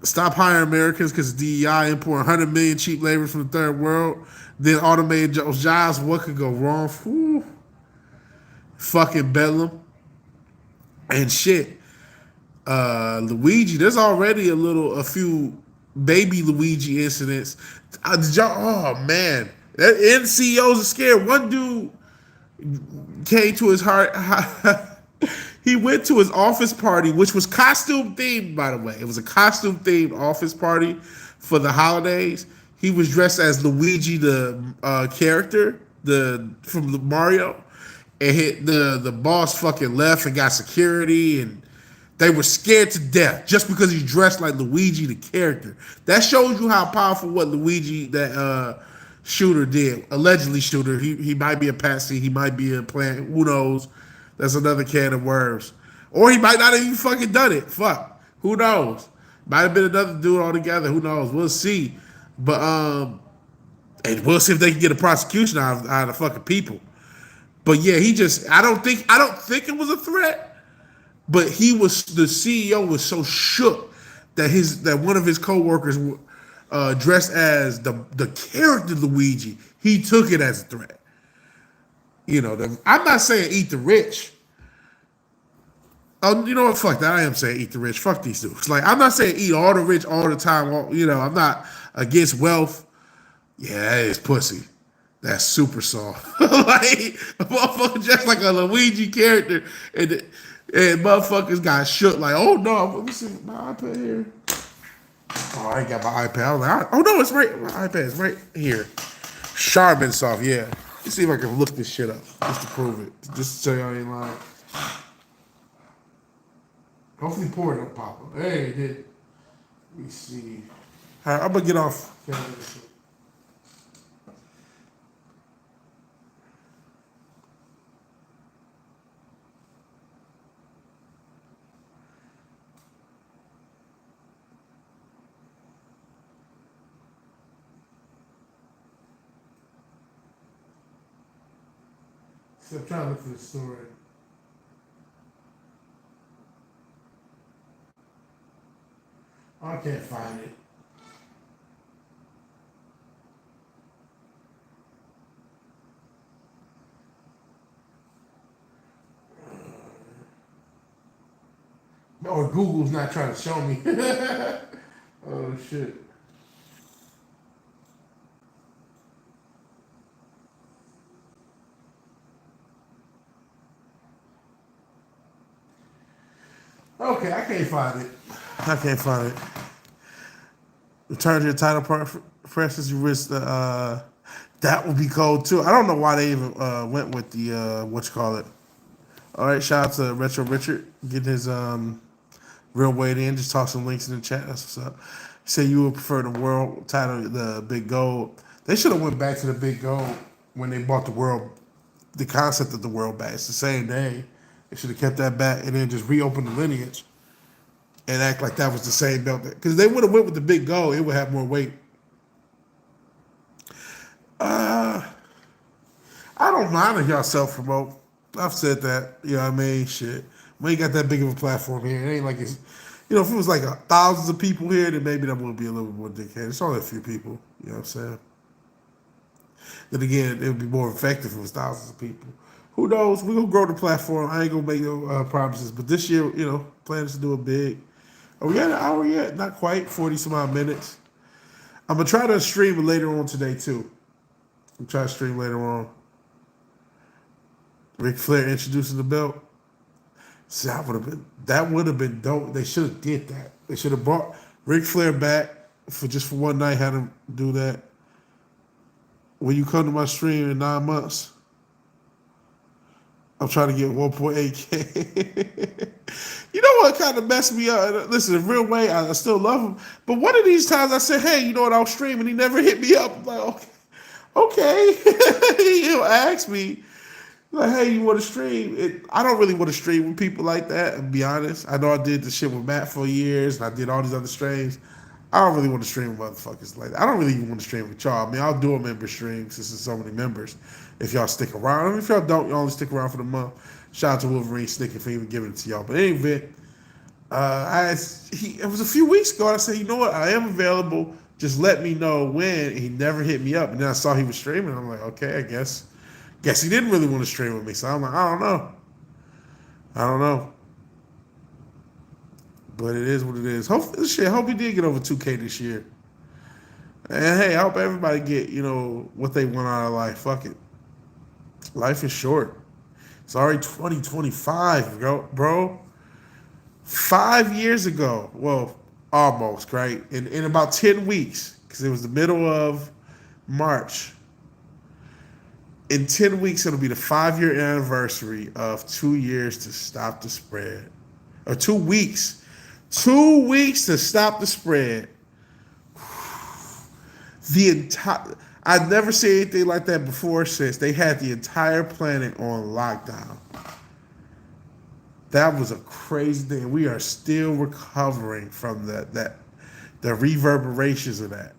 Stop hiring Americans because DEI import 100 million cheap labor from the third world, then automate those jobs. What could go wrong? Whew. Fucking Bedlam and shit. Luigi, there's already a few baby Luigi incidents. Oh man, that NCOs are scared. One dude came to his heart. He went to his office party, which was costume themed, by the way. It was a costume themed office party for the holidays. He was dressed as Luigi, the character, from the Mario, and the boss fucking left and got security, and they were scared to death just because he dressed like Luigi, the character. That shows you how powerful what Luigi, that shooter, did. Allegedly shooter. He might be a patsy. He might be a plant. Who knows? That's another can of worms. Or he might not have even fucking done it. Fuck. Who knows? Might have been another dude altogether. Who knows? We'll see. But and we'll see if they can get a prosecution out of the fucking people. But yeah, I don't think it was a threat. But the CEO was so shook that one of his coworkers dressed as the character Luigi, he took it as a threat. I'm not saying eat the rich. Oh, you know what? Fuck that. I am saying eat the rich. Fuck these dudes. Like, I'm not saying eat all the rich all the time. I'm not against wealth. Yeah, that is pussy. That's super soft. Like, a motherfucker just like a Luigi character, and motherfuckers got shook. Like, oh no, let me see my iPad here. Oh, I ain't got my iPad. I was like, oh no, it's right. My iPad is right here. Sharp and soft. Yeah. Let's see if I can look this shit up just to prove it. Just to tell you I ain't lying. Hopefully pour don't pop up. Hey, it did. Let me see. All right, I'm gonna get off. So I'm trying to look for the story. Oh, I can't find it. Or Google's not trying to show me. Oh shit. Okay, I can't find it. I can't find it. Return to your title preferences. You risk the. That would be cold too. I don't know why they even went with the what you call it. All right, shout out to Retro Richard getting his real weight in. Just toss some links in the chat. That's what's up. He said you would prefer the world title, the big gold. They should have went back to the big gold when they bought the world, the concept of the world back. It's the same day. They should have kept that back and then just reopened the lineage and act like that was the same belt. Because they would have went with the big gold, it would have more weight. Uh, I don't mind if y'all self promote. I've said that. You know what I mean? Shit. We ain't got that big of a platform here. It ain't like it's, if it was like thousands of people here, then maybe that would be a little bit more dickhead. It's only a few people. You know what I'm saying? Then again, it would be more effective if it was thousands of people. Who knows? We're going to grow the platform. I ain't going to make no promises. But this year, plans to do it big. Are we at an hour yet? Not quite. 40 some odd minutes. I'm going to try to stream later on today, too. I'm trying to stream later on. Ric Flair introducing the belt. See, that would have been dope. They should have did that. They should have brought Ric Flair back for one night, had him do that. When you come to my stream in 9 months, I'm trying to get 1.8K. You know what kind of messed me up? Listen, in real way, I still love him. But one of these times I said, hey, you know what, I'll stream, and he never hit me up. I'm like, okay. He'll ask me, like, hey, you want to stream? I don't really want to stream with people like that, and be honest. I know I did the shit with Matt for years, and I did all these other streams. I don't really want to stream with motherfuckers like that. I don't really even want to stream with y'all. I mean, I'll do a member stream since there's so many members. If y'all stick around. I mean, if y'all don't, you only stick around for the month. Shout out to Wolverine Snicker for even giving it to y'all. But anyway, it was a few weeks ago. I said, you know what? I am available. Just let me know when. And he never hit me up. And then I saw he was streaming. I'm like, okay, I guess he didn't really want to stream with me. So I'm like, I don't know. But it is what it is. Hope he did get over 2K this year. And hey, I hope everybody get, what they want out of life. Fuck it. Life is short. It's already 2025, bro. 5 years ago. Well, almost, right? In about 10 weeks, because it was the middle of March. In 10 weeks, it'll be the 5-year anniversary of 2 years to stop the spread. Or 2 weeks. 2 weeks to stop the spread. I've never seen anything like that before since they had the entire planet on lockdown. That was a crazy thing. We are still recovering from the reverberations of that.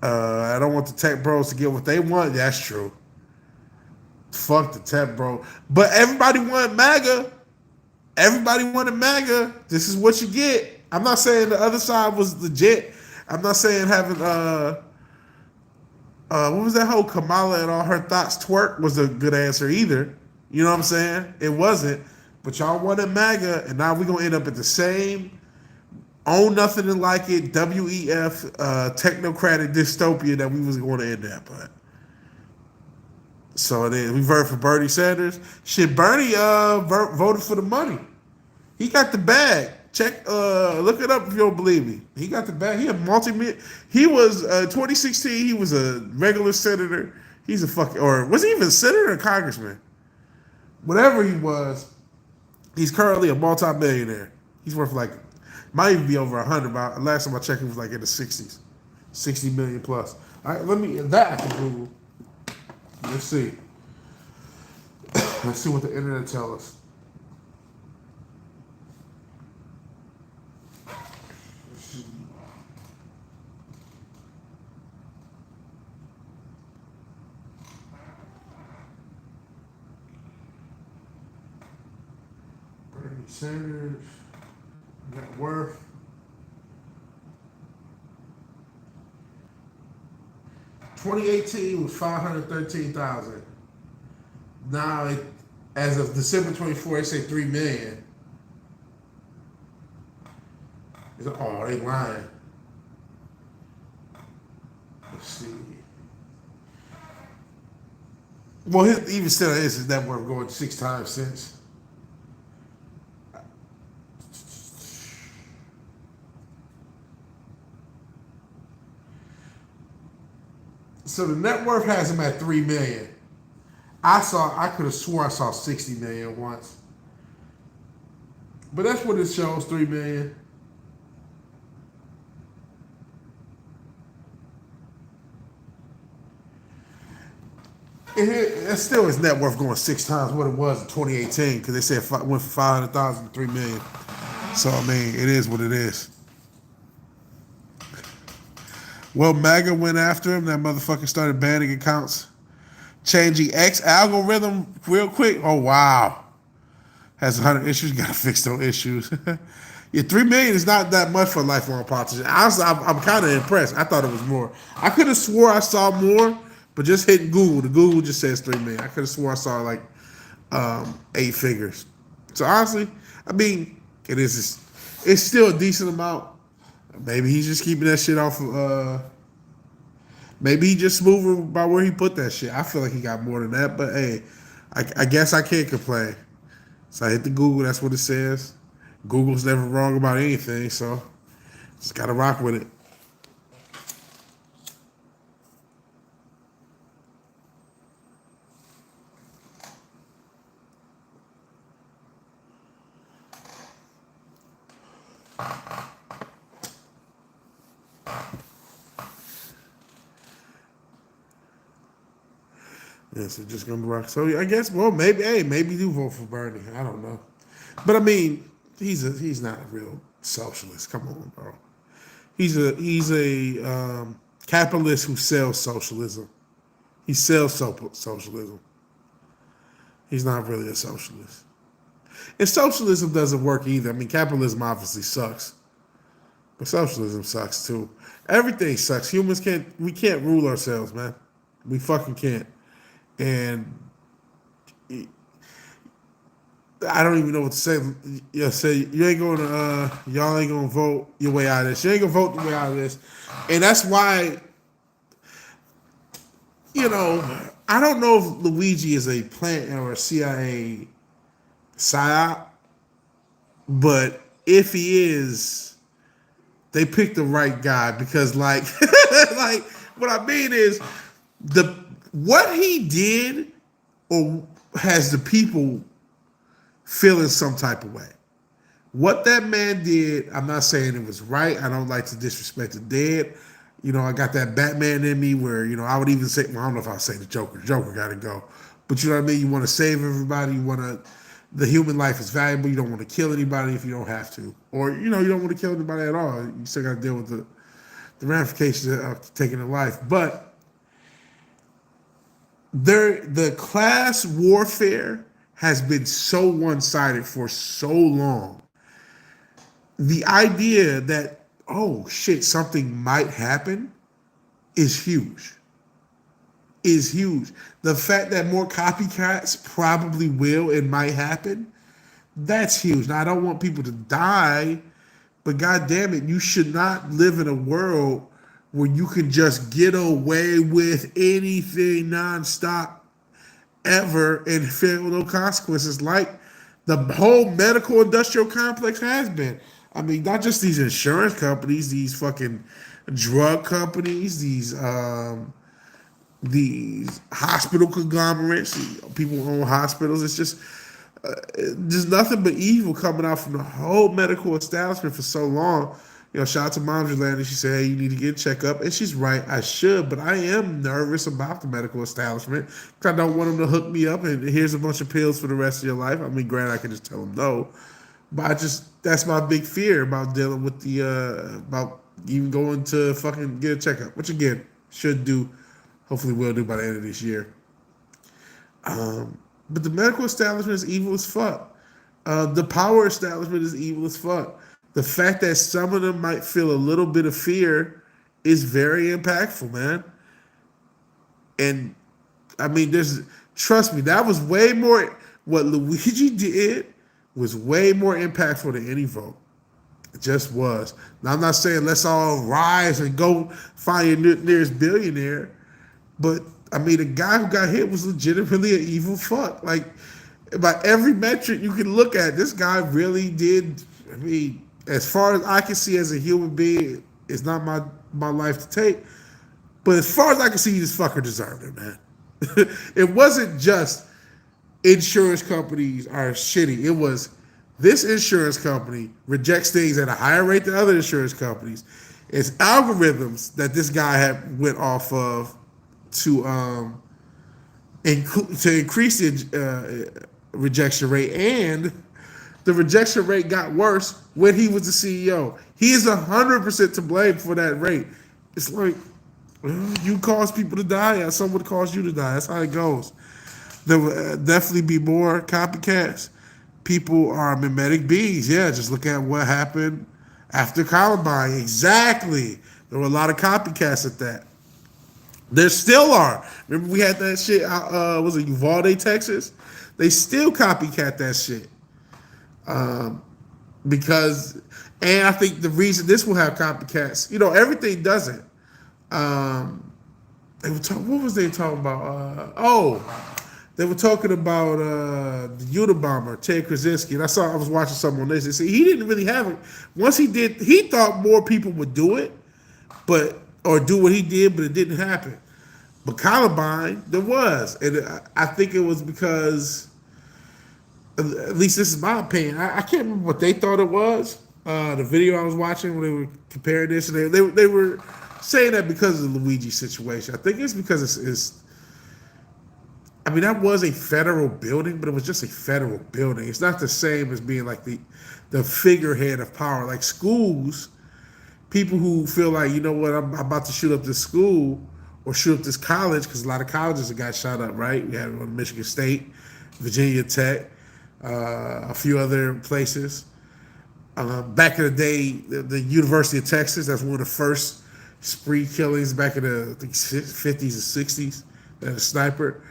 I don't want the tech bros to get what they want. That's true. Fuck the tech bro. But everybody wanted MAGA. Everybody wanted MAGA. This is what you get. I'm not saying the other side was legit. I'm not saying having what was that whole Kamala and all her thoughts twerk was a good answer either. You know what I'm saying? It wasn't. But y'all wanted MAGA, and now we're gonna end up at the same own nothing and like it WEF technocratic dystopia that we was going to end up at. So then we voted for Bernie Sanders. Shit, Bernie voted for the money. He got the bag. Check, look it up if you don't believe me. He got the bag. He a He was 2016. He was a regular senator. He's a fucking, or was he even a senator or congressman? Whatever he was, he's currently a multi-millionaire. He's worth might even be over 100. But last time I checked, he was in the 60s, 60 million plus. All right, that I can Google. Let's see. Let's see what the internet tells us. Sanders, net worth. 2018 was 513,000. Now, as of December 24, they say 3 million. Oh, they lying. Let's see. Well, even still, his net worth going 6 times since. So the net worth has him at 3 million. I could have swore I saw 60 million once. But that's what it shows, 3 million. It's still his net worth going 6 times what it was in 2018 because they said it went from 500,000 to 3 million. So I mean, it is what it is. Well, MAGA went after him. That motherfucker started banning accounts, changing X algorithm real quick. Oh wow, has 100 issues. You gotta fix those issues. Yeah, 3 million is not that much for a lifelong politician. Honestly, I'm kind of impressed. I thought it was more. I could have swore I saw more, but just hitting Google, the Google just says 3 million. I could have swore I saw like 8 figures. So honestly, I mean, it's still a decent amount. Maybe he's just keeping that shit off of, maybe he just moving by where he put that shit. I feel like he got more than that, but hey, I guess I can't complain. So I hit the Google, that's what it says. Google's never wrong about anything, so just gotta rock with it. Yeah, so just gonna rock. So I guess, well, maybe do vote for Bernie. I don't know, but I mean, he's not a real socialist. Come on, bro. He's a capitalist who sells socialism. He sells socialism. He's not really a socialist. And socialism doesn't work either. I mean, capitalism obviously sucks, but socialism sucks too. Everything sucks. We can't rule ourselves, man. We fucking can't. And I don't even know what to say. Say you ain't going to, y'all ain't gonna vote your way out of this. You ain't gonna vote your way out of this, and that's why, I don't know if Luigi is a plant or a CIA psyop, but if he is, they picked the right guy because, like, like what I mean is what he did, or has the people feeling some type of way. What that man did, I'm not saying it was right. I don't like to disrespect the dead. I got that Batman in me where, I would even say, well, I don't know if I'll say the Joker. The Joker got to go. But you know what I mean? You want to save everybody. The human life is valuable. You don't want to kill anybody if you don't have to. Or, you don't want to kill anybody at all. You still got to deal with the ramifications of taking a life. But the class warfare has been so one-sided for so long. The idea that, oh shit, something might happen is huge. The fact that more copycats probably will and might happen, that's huge. Now, I don't want people to die, but god damn it, you should not live in a world where you can just get away with anything nonstop ever and feel no consequences, like the whole medical industrial complex has been. I mean, not just these insurance companies, these fucking drug companies, these hospital conglomerates, people who own hospitals. It's just nothing but evil coming out from the whole medical establishment for so long. Shout out to Mom Jelani. She said, hey, you need to get a checkup. And she's right, I should, but I am nervous about the medical establishment because I don't want them to hook me up and here's a bunch of pills for the rest of your life. I mean, granted, I can just tell them no, but that's my big fear about dealing with about even going to fucking get a checkup, which again, should do, hopefully will do by the end of this year. But the medical establishment is evil as fuck. The power establishment is evil as fuck. The fact that some of them might feel a little bit of fear is very impactful, man. And I mean, there's trust me, that was way more. What Luigi did was way more impactful than any vote. It just was. Now I'm not saying let's all rise and go find your nearest billionaire, but I mean, the guy who got hit was legitimately an evil fuck. Like by every metric you can look at, this guy really did. I mean, as far as I can see as a human being, it's not my life to take. But as far as I can see, this fucker deserved it, man. It wasn't just insurance companies are shitty. It was this insurance company rejects things at a higher rate than other insurance companies. It's algorithms that this guy had went off of to increase the rejection rate, and the rejection rate got worse when he was the CEO. He is 100% to blame for that rate. It's like you cause people to die, or someone caused you to die. That's how it goes. There will definitely be more copycats. People are mimetic beings. Yeah, just look at what happened after Columbine. Exactly. There were a lot of copycats at that. There still are. Remember we had that shit out, was it Uvalde, Texas? They still copycat that shit. Because, and I think the reason this will have copycats, everything doesn't. What was they talking about? They were talking about the Unabomber, Ted Krasinski. And I was watching something on this. They said he didn't really have it. Once he did, he thought more people would do it, or do what he did, but it didn't happen. But Columbine, there was. And I think it was because, at least this is my opinion, I can't remember what they thought it was. The video I was watching when they were comparing this, and they were saying that because of the Luigi situation. I think it's because it's I mean, that was a federal building, but it was just a federal building. It's not the same as being like the figurehead of power. Like schools, people who feel like, you know what, I'm about to shoot up this school or shoot up this college, because a lot of colleges have got shot up, right? We had one in Michigan State, Virginia Tech, a few other places. Back in the day, the University of Texas, that's one of the first spree killings back in the 50s and 60s, a sniper.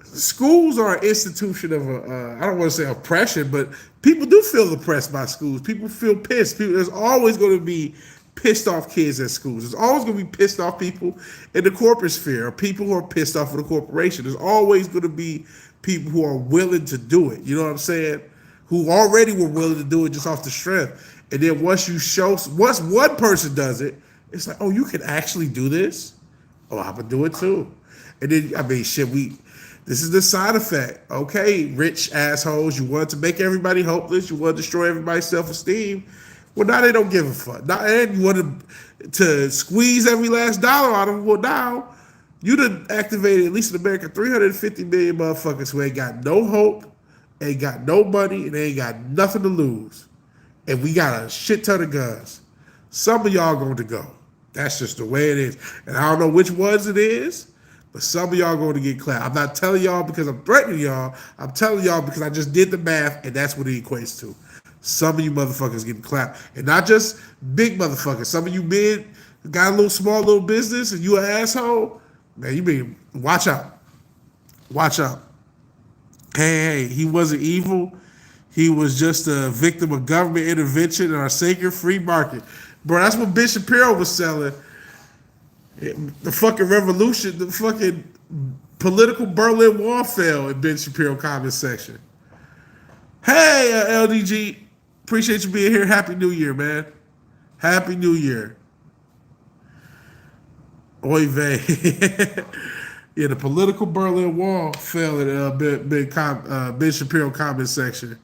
Schools are an institution of I don't want to say oppression, but people do feel oppressed by schools. People feel pissed. There's always going to be pissed off kids at schools. There's always going to be pissed off people in the corporate sphere, or people who are pissed off with the corporation. There's always going to be people who are willing to do it. You know what I'm saying? Who already were willing to do it just off the strength. And then once one person does it, it's like, oh, you can actually do this? Oh, I'm going to do it too. And then, I mean, shit, this is the side effect. Okay, rich assholes, you wanted to make everybody hopeless. You want to destroy everybody's self-esteem. Well, now they don't give a fuck. And you want to squeeze every last dollar out of them. Well, now you done activated, at least in America, 350 million motherfuckers who ain't got no hope, ain't got no money, and they ain't got nothing to lose. And we got a shit ton of guns. Some of y'all going to go. That's just the way it is. And I don't know which ones it is, but some of y'all going to get clapped. I'm not telling y'all because I'm threatening y'all. I'm telling y'all because I just did the math, and that's what it equates to. Some of you motherfuckers getting clapped. And not just big motherfuckers. Some of you men got a little small little business and you an asshole. Man, you mean, watch out. Watch out. Hey, he wasn't evil. He was just a victim of government intervention in our sacred free market. Bro, that's what Ben Shapiro was selling. The fucking revolution, the fucking political Berlin Wall fell in Ben Shapiro comment section. Hey, LDG, appreciate you being here. Happy New Year, man. Happy New Year. Oy vey. Yeah, the political Berlin Wall fell in Ben Shapiro comment section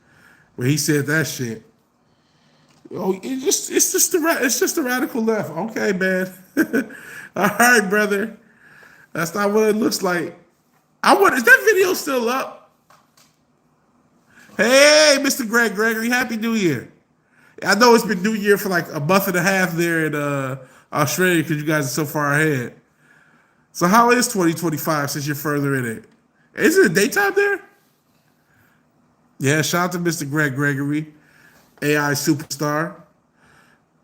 where he said that shit. Oh, it's just the radical left. Okay, man. All right, brother. That's not what it looks like. Is that video still up? Hey, Mr. Gregory, Happy New Year. I know it's been New Year for like a month and a half there in Australia because you guys are so far ahead. So how is 2025 since you're further in it? Is it a daytime there? Yeah, shout out to Mr. Greg Gregory, AI superstar.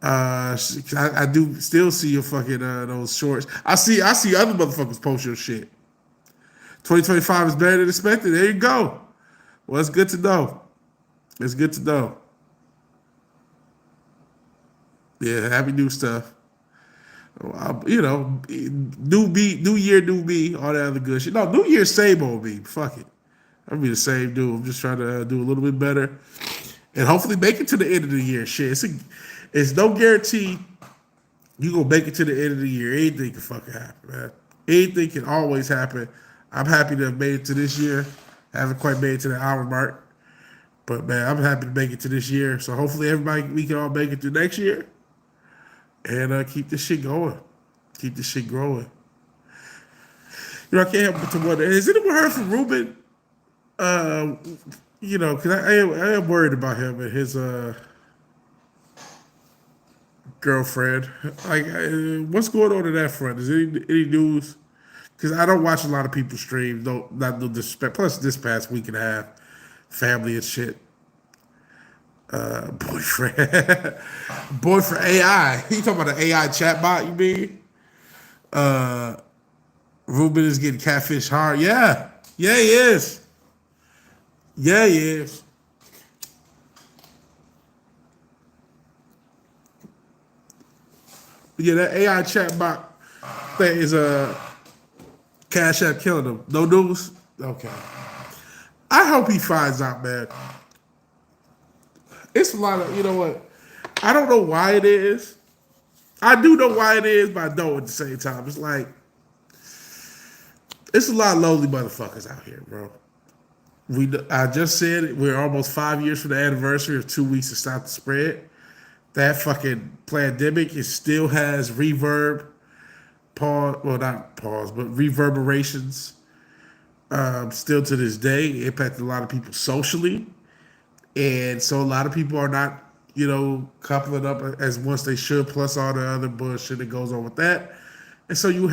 I do still see your fucking those shorts. I see other motherfuckers post your shit. 2025 is better than expected. There you go. Well, it's good to know. It's good to know. Yeah, happy new stuff. New beat, new year, new me, all that other good shit. No, new year, same old me. Fuck it. I'll be the same dude. I'm just trying to do a little bit better and hopefully make it to the end of the year. Shit, it's no guarantee you gonna make it to the end of the year. Anything can fucking happen, man. Anything can always happen. I'm happy to have made it to this year. I haven't quite made it to the hour mark, but man, I'm happy to make it to this year. So hopefully everybody we can all make it to next year and keep this shit going, keep this shit growing. I can't help but to wonder: has anyone heard from Ruben? Because I am worried about him and his girlfriend. Like, what's going on in that front? Is any news? Because I don't watch a lot of people stream. Not no disrespect. Plus, this past week and a half, family and shit. Boyfriend, boyfriend AI. You talking about the AI chatbot? You mean? Ruben is getting catfish hard. Yeah, he is. Yeah, he is. Yeah, that AI chatbot thing is a Cash App killing him. No news? Okay. I hope he finds out, man. It's a lot of, you know what? I don't know why it is. I do know why it is, but I don't at the same time. It's like, it's a lot of lonely motherfuckers out here, bro. I just said it, we're almost 5 years from the anniversary of 2 weeks to stop the spread. That fucking pandemic, it still has reverb, not pause, but reverberations still to this day. It impacted a lot of people socially. And so a lot of people are not, coupling up as once they should, plus all the other bullshit that goes on with that. And so you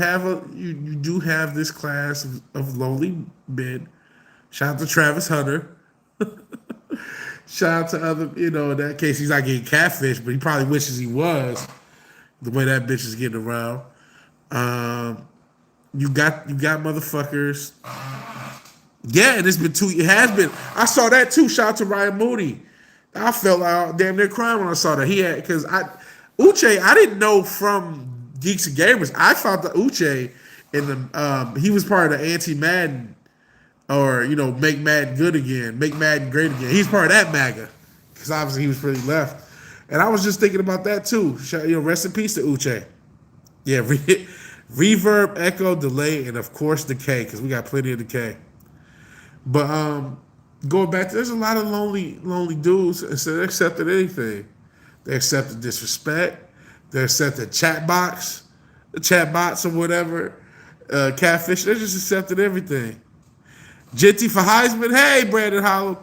do have this class of lonely men. Shout out to Travis Hunter. Shout out to other, in that case, he's not getting catfish, but he probably wishes he was, the way that bitch is getting around. You got motherfuckers. Yeah, and it has been. I saw that too. Shout out to Ryan Mooney. I felt like damn near crying when I saw that. Uche, I didn't know from Geeks and Gamers. I thought that Uche he was part of the anti-Madden or, make Madden good again, make Madden great again. He's part of that MAGA because obviously he was pretty left. And I was just thinking about that too. Rest in peace to Uche. Yeah, reverb, echo, delay, and of course decay because we got plenty of decay. But going back, there's a lot of lonely dudes, and so they accepted anything. They accepted disrespect. They accepted chatbots or whatever, catfish. They just accepted everything. Genty for Heisman. Hey, Brandon Hollow.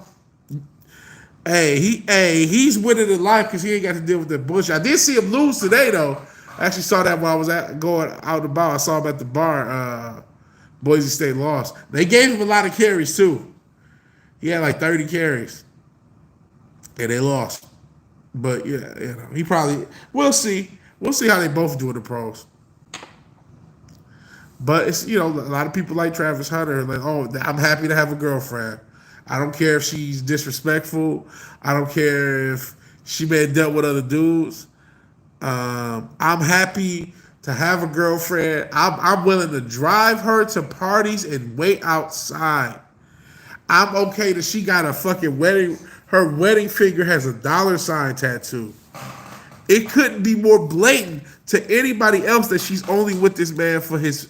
He's winning in life because he ain't got to deal with that bullshit. I did see him lose today, though. I actually saw that while I was going out about. I saw him at the bar. Boise State lost. They gave him a lot of carries, too. He had like 30 carries. And they lost. But, yeah, he probably... We'll see. We'll see how they both do in the pros. But, it's a lot of people like Travis Hunter. Like, I'm happy to have a girlfriend. I don't care if she's disrespectful. I don't care if she may have dealt with other dudes. I'm happy to have a girlfriend. I'm willing to drive her to parties and wait outside. I'm okay that she got a fucking wedding. Her wedding finger has a $sign tattoo. It couldn't be more blatant to anybody else that she's only with this man for his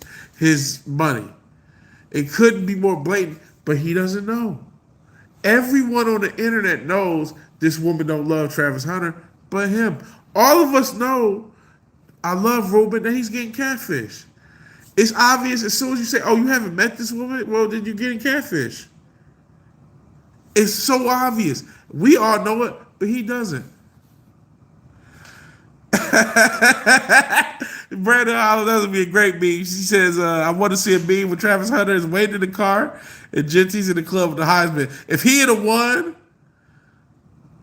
money. It couldn't be more blatant, but he doesn't know. Everyone on the internet knows this woman don't love Travis Hunter, but him. All of us know I love Ruben and he's getting catfish. It's obvious as soon as you say, you haven't met this woman? Well, then you're getting catfish. It's so obvious. We all know it, but he doesn't. Brandon Hollow, that would be a great meme. She says, I want to see a meme with Travis Hunter is waiting in the car and Genty's in the club with the Heisman. If he had won,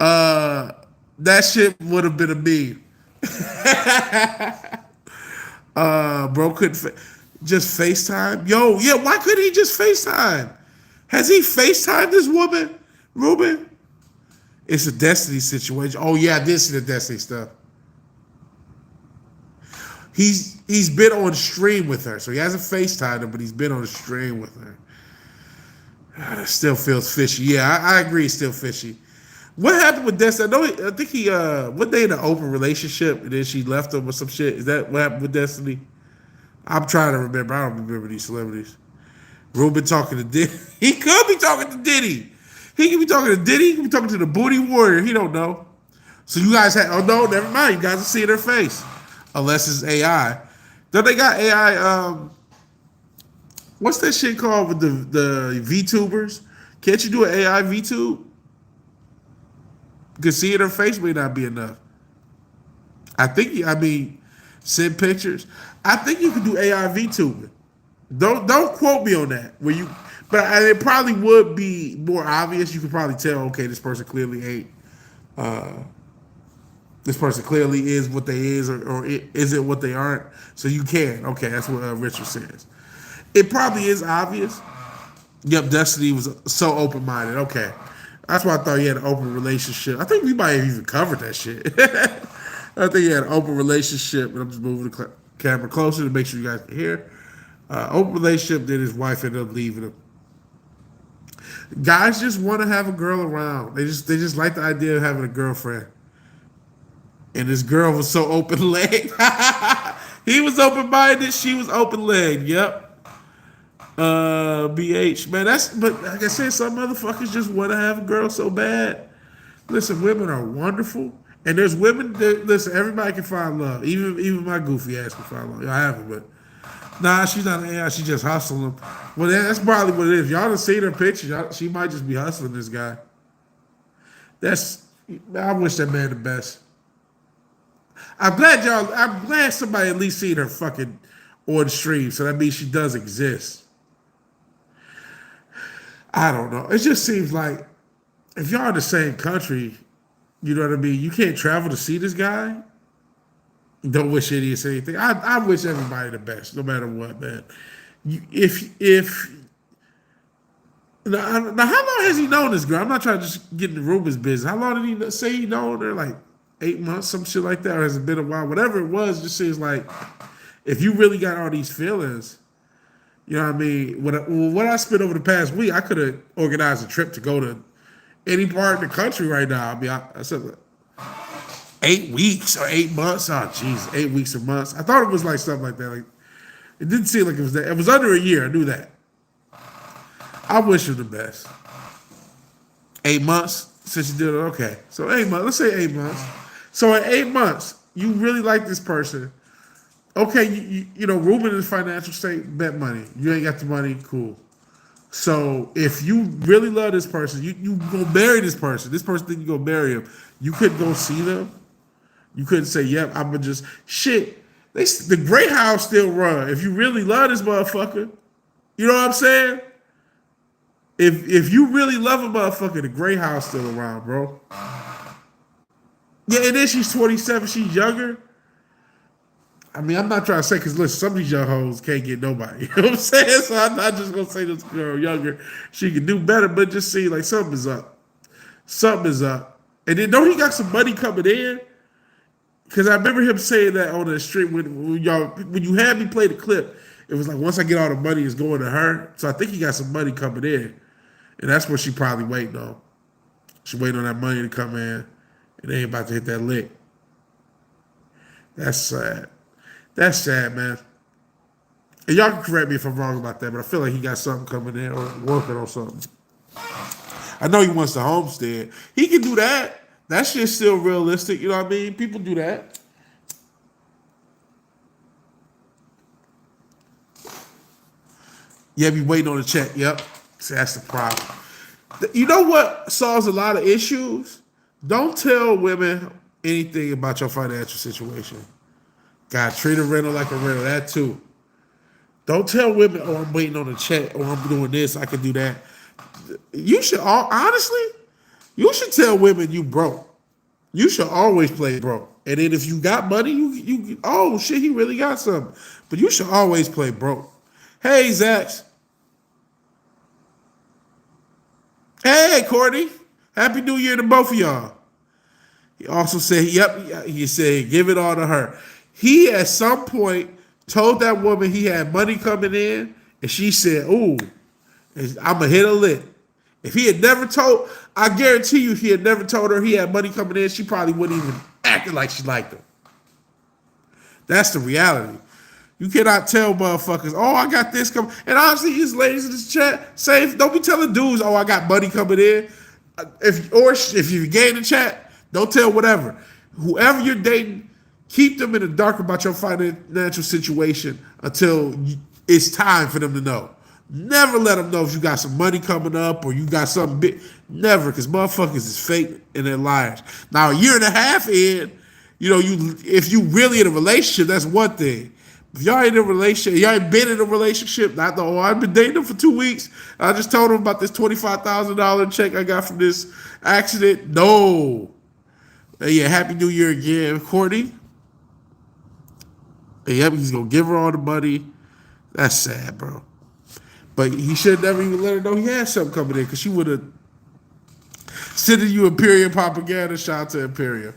That shit would have been a meme. Bro couldn't just FaceTime. Yo, yeah, why couldn't he just FaceTime? Has he FaceTimed this woman, Ruben? It's a Destiny situation. Oh yeah, I did see the Destiny stuff. He's been on stream with her, so he hasn't FaceTimed her, but he's been on a stream with her. It still feels fishy. Yeah, I agree. It's still fishy. What happened with Destiny? I think he one day in an open relationship and then she left him or some shit. Is that what happened with Destiny? I'm trying to remember. I don't remember these celebrities. Ruben talking to Diddy. He could be talking to Diddy. He could be talking to Diddy. He could be talking to the booty warrior. He don't know. So you guys had, oh no, never mind. You guys will see their face. Unless it's AI. Don't they got AI, what's that shit called with the VTubers? Can't you do an AI VTube? Because seeing her face may not be enough. Send pictures. I think you could do AI VTubing. Don't quote me on that. But it probably would be more obvious. You could probably tell, okay, this person clearly ain't. This person clearly is what they is, or isn't what they aren't. So you can. Okay, that's what Richard says. It probably is obvious. Yep, Destiny was so open-minded. Okay. That's why I thought he had an open relationship. I think we might have even covered that shit. I think he had an open relationship, and I'm just moving the camera closer to make sure you guys can hear. Open relationship, then his wife ended up leaving him. Guys just want to have a girl around. They just like the idea of having a girlfriend. And this girl was so open-legged. He was open-minded. She was open-legged. Yep. BH, man, but like I said, some motherfuckers just want to have a girl so bad. Listen, women are wonderful, and there's women that, listen, everybody can find love. Even my goofy ass can find love. I haven't, but nah, she's not an AI. She just hustling them. Well, that's probably what it is. Y'all done seen her pictures. She might just be hustling this guy. I wish that man the best. I'm glad somebody at least seen her fucking on the stream, so that means she does exist. I don't know. It just seems like if y'all in the same country, you know what I mean, you can't travel to see this guy. Don't wish idiots anything. I wish everybody the best, no matter what, man. Now, how long has he known this girl? I'm not trying to just get into Ruben's business. How long did he say he known her? Like 8 months, some shit like that, or has it been a while? Whatever it was, just seems like if you really got all these feelings, you know what I mean? What I spent over the past week, I could have organized a trip to go to any part of the country right now. I mean, I said 8 weeks or 8 months. Oh, jeez, 8 weeks or months. I thought it was like something like that. Like, it didn't seem like it was that. It was under a year. I knew that. I wish her the best. 8 months since you did it. Okay, so 8 months. Let's say 8 months. So in 8 months, you really like this person. Okay, you know, Ruben is financial state, bet money. You ain't got the money, cool. So if you really love this person, you go marry this person. This person think you go marry him. You couldn't go see them. You couldn't say, yep, I'm gonna just shit. The Great House still run. If you really love this motherfucker, you know what I'm saying? If you really love a motherfucker, the Great House still around, bro. Yeah, and then she's 27, she's younger. I mean, I'm not trying to say, because listen, some of these young hoes can't get nobody. You know what I'm saying? So I'm not just going to say this girl younger, she can do better, but just see, like, something is up. Something is up. And then, don't he got some money coming in? Because I remember him saying that on the street when you had me play the clip, it was like, once I get all the money, it's going to her. So I think he got some money coming in. And that's what she probably waiting on. She waiting on that money to come in, and they ain't about to hit that lick. That's sad. That's sad, man. And y'all can correct me if I'm wrong about that, but I feel like he got something coming in or working on something. I know he wants the homestead. He can do that. That shit's still realistic. You know what I mean? People do that. Yeah, be waiting on the check. Yep. See, that's the problem. You know what solves a lot of issues? Don't tell women anything about your financial situation. God, treat a rental like a rental. That too. Don't tell women, oh, I'm waiting on a check, or I'm doing this, I can do that. You should honestly, You should tell women you broke. You should always play broke. And then if you got money, you oh shit, he really got something. But you should always play broke. Hey, Zach. Hey, Courtney. Happy New Year to both of y'all. He also said, yep, he said, give it all to her. He, at some point, told that woman he had money coming in, and she said, ooh, I'm going to hit a lick. If he had never told, I guarantee you, if he had never told her he had money coming in, she probably wouldn't even act like she liked him. That's the reality. You cannot tell motherfuckers, oh, I got this coming. And honestly, these ladies in this chat, say, don't be telling dudes, oh, I got money coming in. If you get in the chat, don't tell whatever. Whoever you're dating, keep them in the dark about your financial situation until it's time for them to know. Never let them know if you got some money coming up or you got something big. Never, because motherfuckers is fake and they're liars. Now, a year and a half in, if you really in a relationship, that's one thing. If y'all ain't in a relationship, y'all ain't been in a relationship, not the, oh, I've been dating him for 2 weeks. I just told him about this $25,000 check I got from this accident. No. Hey, yeah, Happy New Year again, Courtney. Hey, he's going to give her all the money. That's sad, bro. But he should never even let her know he had something coming in because she would have sent you Imperial propaganda. Shout out to Imperial.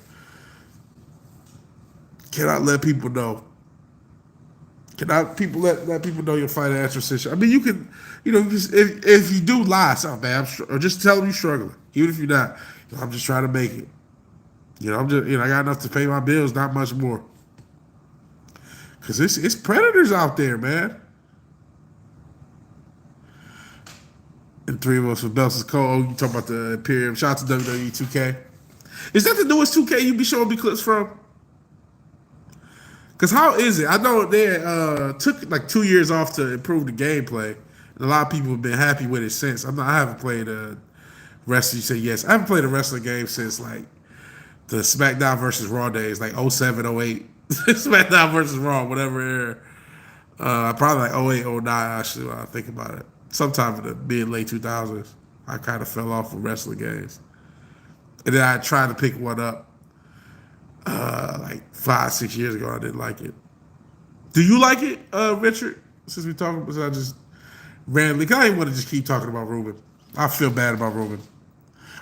Cannot let people know. Cannot people let people know your financial situation? I mean, you can, if you do lie, something, man, or just tell them you're struggling, even if you're not. I'm just trying to make it. I'm just, I got enough to pay my bills, not much more. Because it's predators out there, man. And three of us with Bells' Cole. Oh, you talking about the Imperium. Shout out to WWE 2K. Is that the newest 2K you be showing me clips from? Because how is it? I know they took like 2 years off to improve the gameplay. And a lot of people have been happy with it since. I haven't played a wrestling. You say yes. I haven't played a wrestling game since like the SmackDown versus Raw days, like 07, 08. SmackDown versus Raw, whatever era. Probably like 08, 09, actually, when I think about it. Sometime in the mid-late 2000s, I kind of fell off with wrestling games. And then I tried to pick one up like 5-6 years ago. I didn't like it. Do you like it, Richard? Since we talking, I just randomly, because I didn't want to just keep talking about Ruben. I feel bad about Ruben.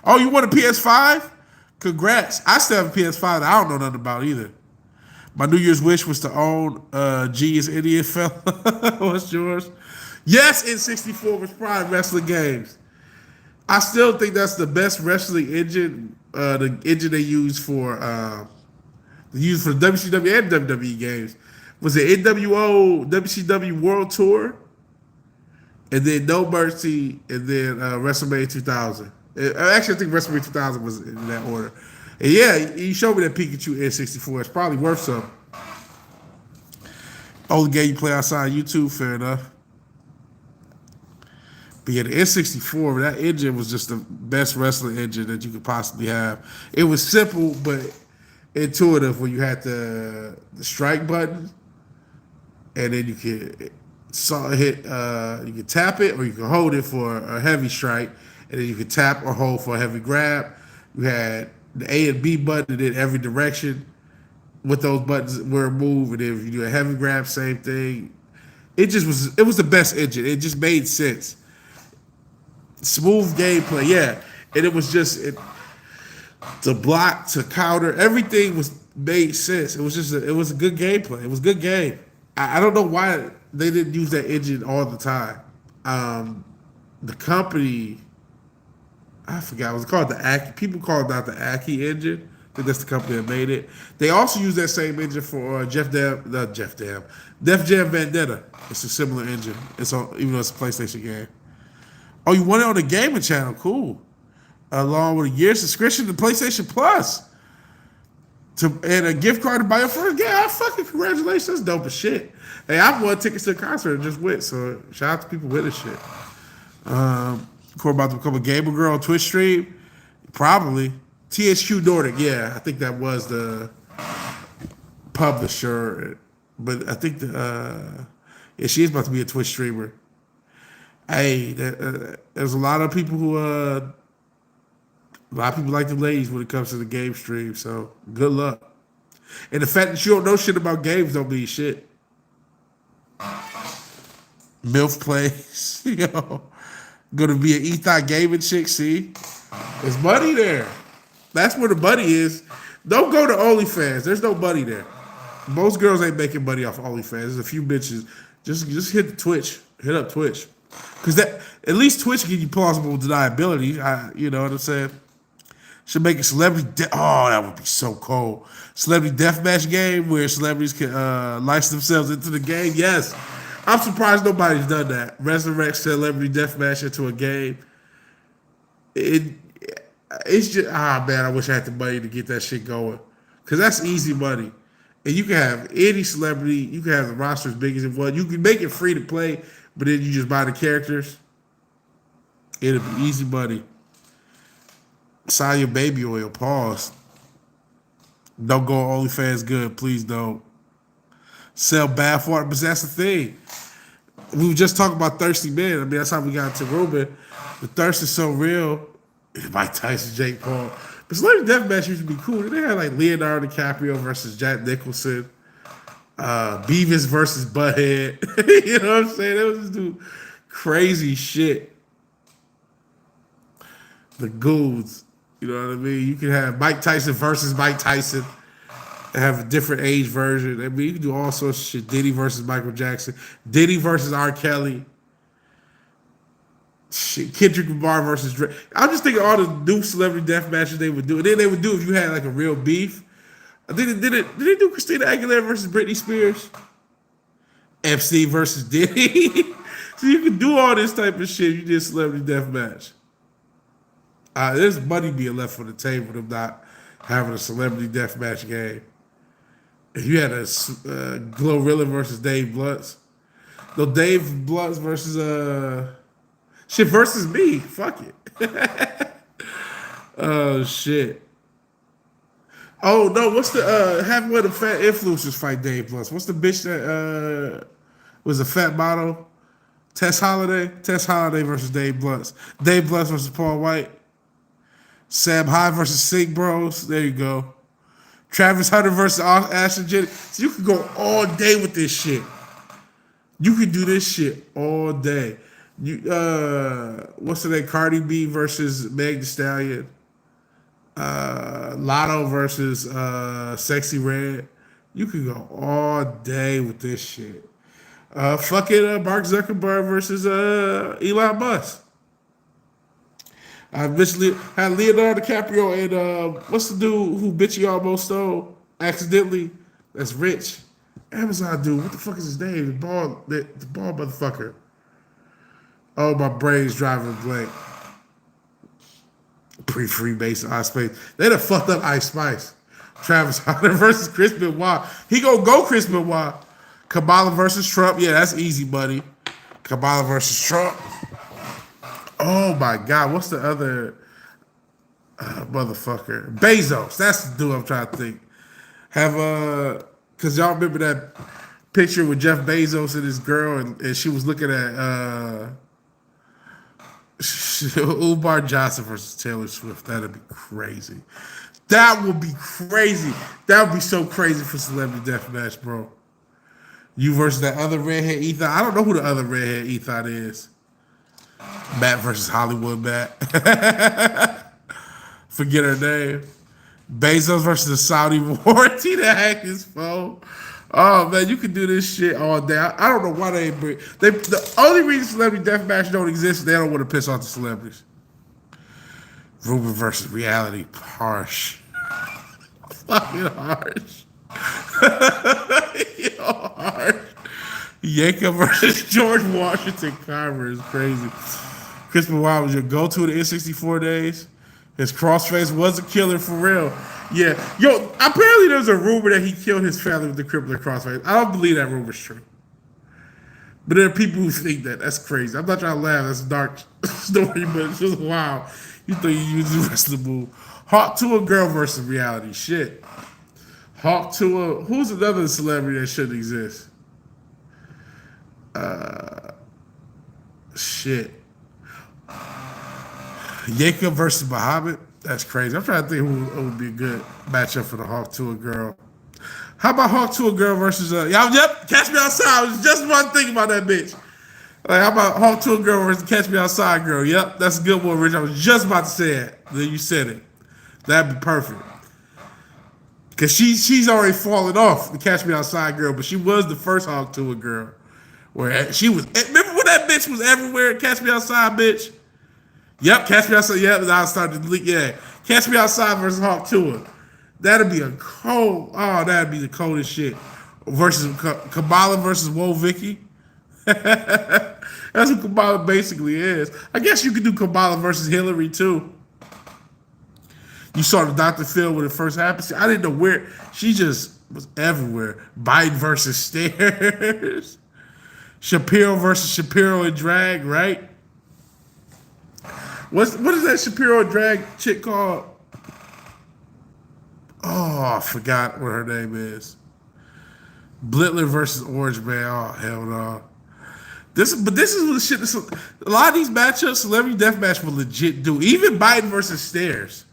Oh, you want a PS5? Congrats. I still have a PS5 that I don't know nothing about either. My New Year's wish was to own Genius Idiot fella. What's yours? Yes, N64 was prime wrestling games. I still think that's the best wrestling engine. The engine they use for the WCW and WWE games was the NWO WCW World Tour, and then No Mercy, and then WrestleMania 2000. Actually, I think WrestleMania 2000 was in that order. And yeah, you showed me that Pikachu N64. It's probably worth some. Only game you play outside YouTube, fair enough. But yeah, the N64, that engine was just the best wrestling engine that you could possibly have. It was simple but intuitive when you had the strike button, and then you could you could tap it or you could hold it for a heavy strike, and then you could tap or hold for a heavy grab. You had the A and B button in every direction with those buttons were moved, and then if you do a heavy grab, same thing. It was the best engine. It just made sense. Smooth gameplay, yeah. And it was just to block, to counter, everything made sense. It was a good gameplay. It was a good game. I don't know why they didn't use that engine all the time. The company, I forgot, it was called the Aki. People call it not the Aki engine. I think that's the company that made it. They also use that same engine for Def Jam Vendetta. It's a similar engine. Even though it's a PlayStation game. Oh, you want it on the gaming channel? Cool. Along with a year subscription to PlayStation Plus. And a gift card to buy your first game. Fucking congratulations. That's dope as shit. Hey, I've won tickets to a concert and just went, so shout out to people with this shit. Corey about to become a gamer girl on Twitch stream? Probably. THQ Nordic, yeah. I think that was the publisher. But I think she is about to be a Twitch streamer. Hey, there's a lot of people who A lot of people like the ladies when it comes to the game stream, so good luck. And the fact that you don't know shit about games don't mean shit. MILF plays, gonna be an Ethot gaming chick, see? There's money there. That's where the money is. Don't go to OnlyFans. There's no money there. Most girls ain't making money off OnlyFans. There's a few bitches. Just hit the Twitch. Hit up Twitch. Cause that at least Twitch give you plausible deniability. You know what I'm saying? Should make a oh, that would be so cool. Celebrity deathmatch game where celebrities can license themselves into the game. Yes. I'm surprised nobody's done that. Resurrect celebrity deathmatch into a game. It's just man, I wish I had the money to get that shit going. Cause that's easy money. And you can have any celebrity, you can have the roster as big as it was. You can make it free to play, but then you just buy the characters. It'll be easy money. Sign your baby oil. Pause. Don't go OnlyFans good. Please don't. Sell bath water, but that's the thing. We were just talking about thirsty men. I mean, that's how we got to Ruben. The thirst is so real. Mike Tyson, Jake Paul. But Celebrity Deathmatch used to be cool. They had like Leonardo DiCaprio versus Jack Nicholson. Beavis versus Butthead. You know what I'm saying? They would just do crazy shit. The Goons. You know what I mean? You can have Mike Tyson versus Mike Tyson and have a different age version. I mean, you can do all sorts of shit. Diddy versus Michael Jackson. Diddy versus R. Kelly. Shit, Kendrick Lamar versus Drake. I'm just thinking all the new celebrity death matches they would do. And then they would do if you had like a real beef. I think did they do Christina Aguilera versus Britney Spears? Epstein versus Diddy. So you can do all this type of shit. You did celebrity death match. There's money being left on the table of not having a celebrity death match game. If you had a Glorilla versus Dave Blutz. No, Dave Blutz versus shit versus me. Fuck it. Oh shit. Oh no, what's the have one of the fat influencers fight Dave Blutz? What's the bitch that was a fat model? Tess Holiday? Tess Holiday versus Dave Blutz. Dave Blutz versus Paul White. Sam Hyde versus Sig Bros. There you go. Travis Hunter versus Ashton Jennings. So you can go all day with this shit. You can do this shit all day. You what's the name? Cardi B versus Meg Thee Stallion. Lotto versus Sexy Red. You can go all day with this shit. Fucking Mark Zuckerberg versus Elon Musk. I eventually had Leonardo DiCaprio and what's the dude who bitchy almost stole accidentally? That's rich. Amazon dude. What the fuck is his name? The bald motherfucker. Oh, my brain's driving blank. Pre-Freemason Ice Spice. They done fucked up Ice Spice. Travis Hunter versus Chris Benoit. He gonna go Chris Benoit. Kamala versus Trump. Yeah, that's easy, buddy. Kamala versus Trump. Oh my God, what's the other motherfucker? Bezos. That's the dude I'm trying to think. Cause y'all remember that picture with Jeff Bezos and his girl, and she was looking at Umar Johnson versus Taylor Swift. That'd be crazy. That would be crazy. That would be so crazy for Celebrity Deathmatch, bro. You versus that other redhead Ethot. I don't know who the other redhead Ethot is. Matt versus Hollywood Matt. Forget her name. Bezos versus the Saudi warranty to hack his phone. Oh man, you can do this shit all day. I don't know why they bring. The only reason Celebrity Deathmatch don't exist is they don't want to piss off the celebrities. Ruben versus reality, harsh. Fucking harsh. Yo, harsh. Yanka versus George Washington Carver is crazy. Chris Benoit was your go-to the N64 days. His crossface was a killer for real. Yeah. Yo, apparently there's a rumor that he killed his family with the crippling crossface. I don't believe that rumor's true. But there are people who think that. That's crazy. I'm not trying to laugh. That's a dark story, but it's just wild. You think you use the rest of the move. Hawk to a girl versus reality. Shit. Hawk to a... Who's another celebrity that shouldn't exist? Shit. Yanka versus Muhammad. That's crazy. I'm trying to think who would be a good matchup for the Hawk to a girl. How about Hawk to a girl versus y'all? Yep, Catch Me Outside. I was just about to think about that bitch. Like, how about Hawk to a girl versus Catch Me Outside girl? Yep, that's a good one, Rich. I was just about to say it. Then you said it. That'd be perfect. Cause she's already fallen off the Catch Me Outside girl, but she was the first Hawk to a girl. Where she was. Remember when that bitch was everywhere? Catch Me Outside, bitch. Yep, Catch Me Outside. Yep, and I started to leak. Yeah, Catch Me Outside versus Hawk Tuah. That'd be a cold. Oh, that'd be the coldest shit. Versus Kamala versus Woe Vicky. That's what Kamala basically is. I guess you could do Kamala versus Hillary too. You saw the Dr. Phil when it first happened. See, I didn't know where. She just was everywhere. Biden versus Stairs. Shapiro versus Shapiro and drag, right? What is that Shapiro drag chick called? Oh, I forgot what her name is. Blitler versus Orange Man. Oh, hell no. This is what the shit. A lot of these matchups, Celebrity Deathmatch will legit do. Even Biden versus Stairs.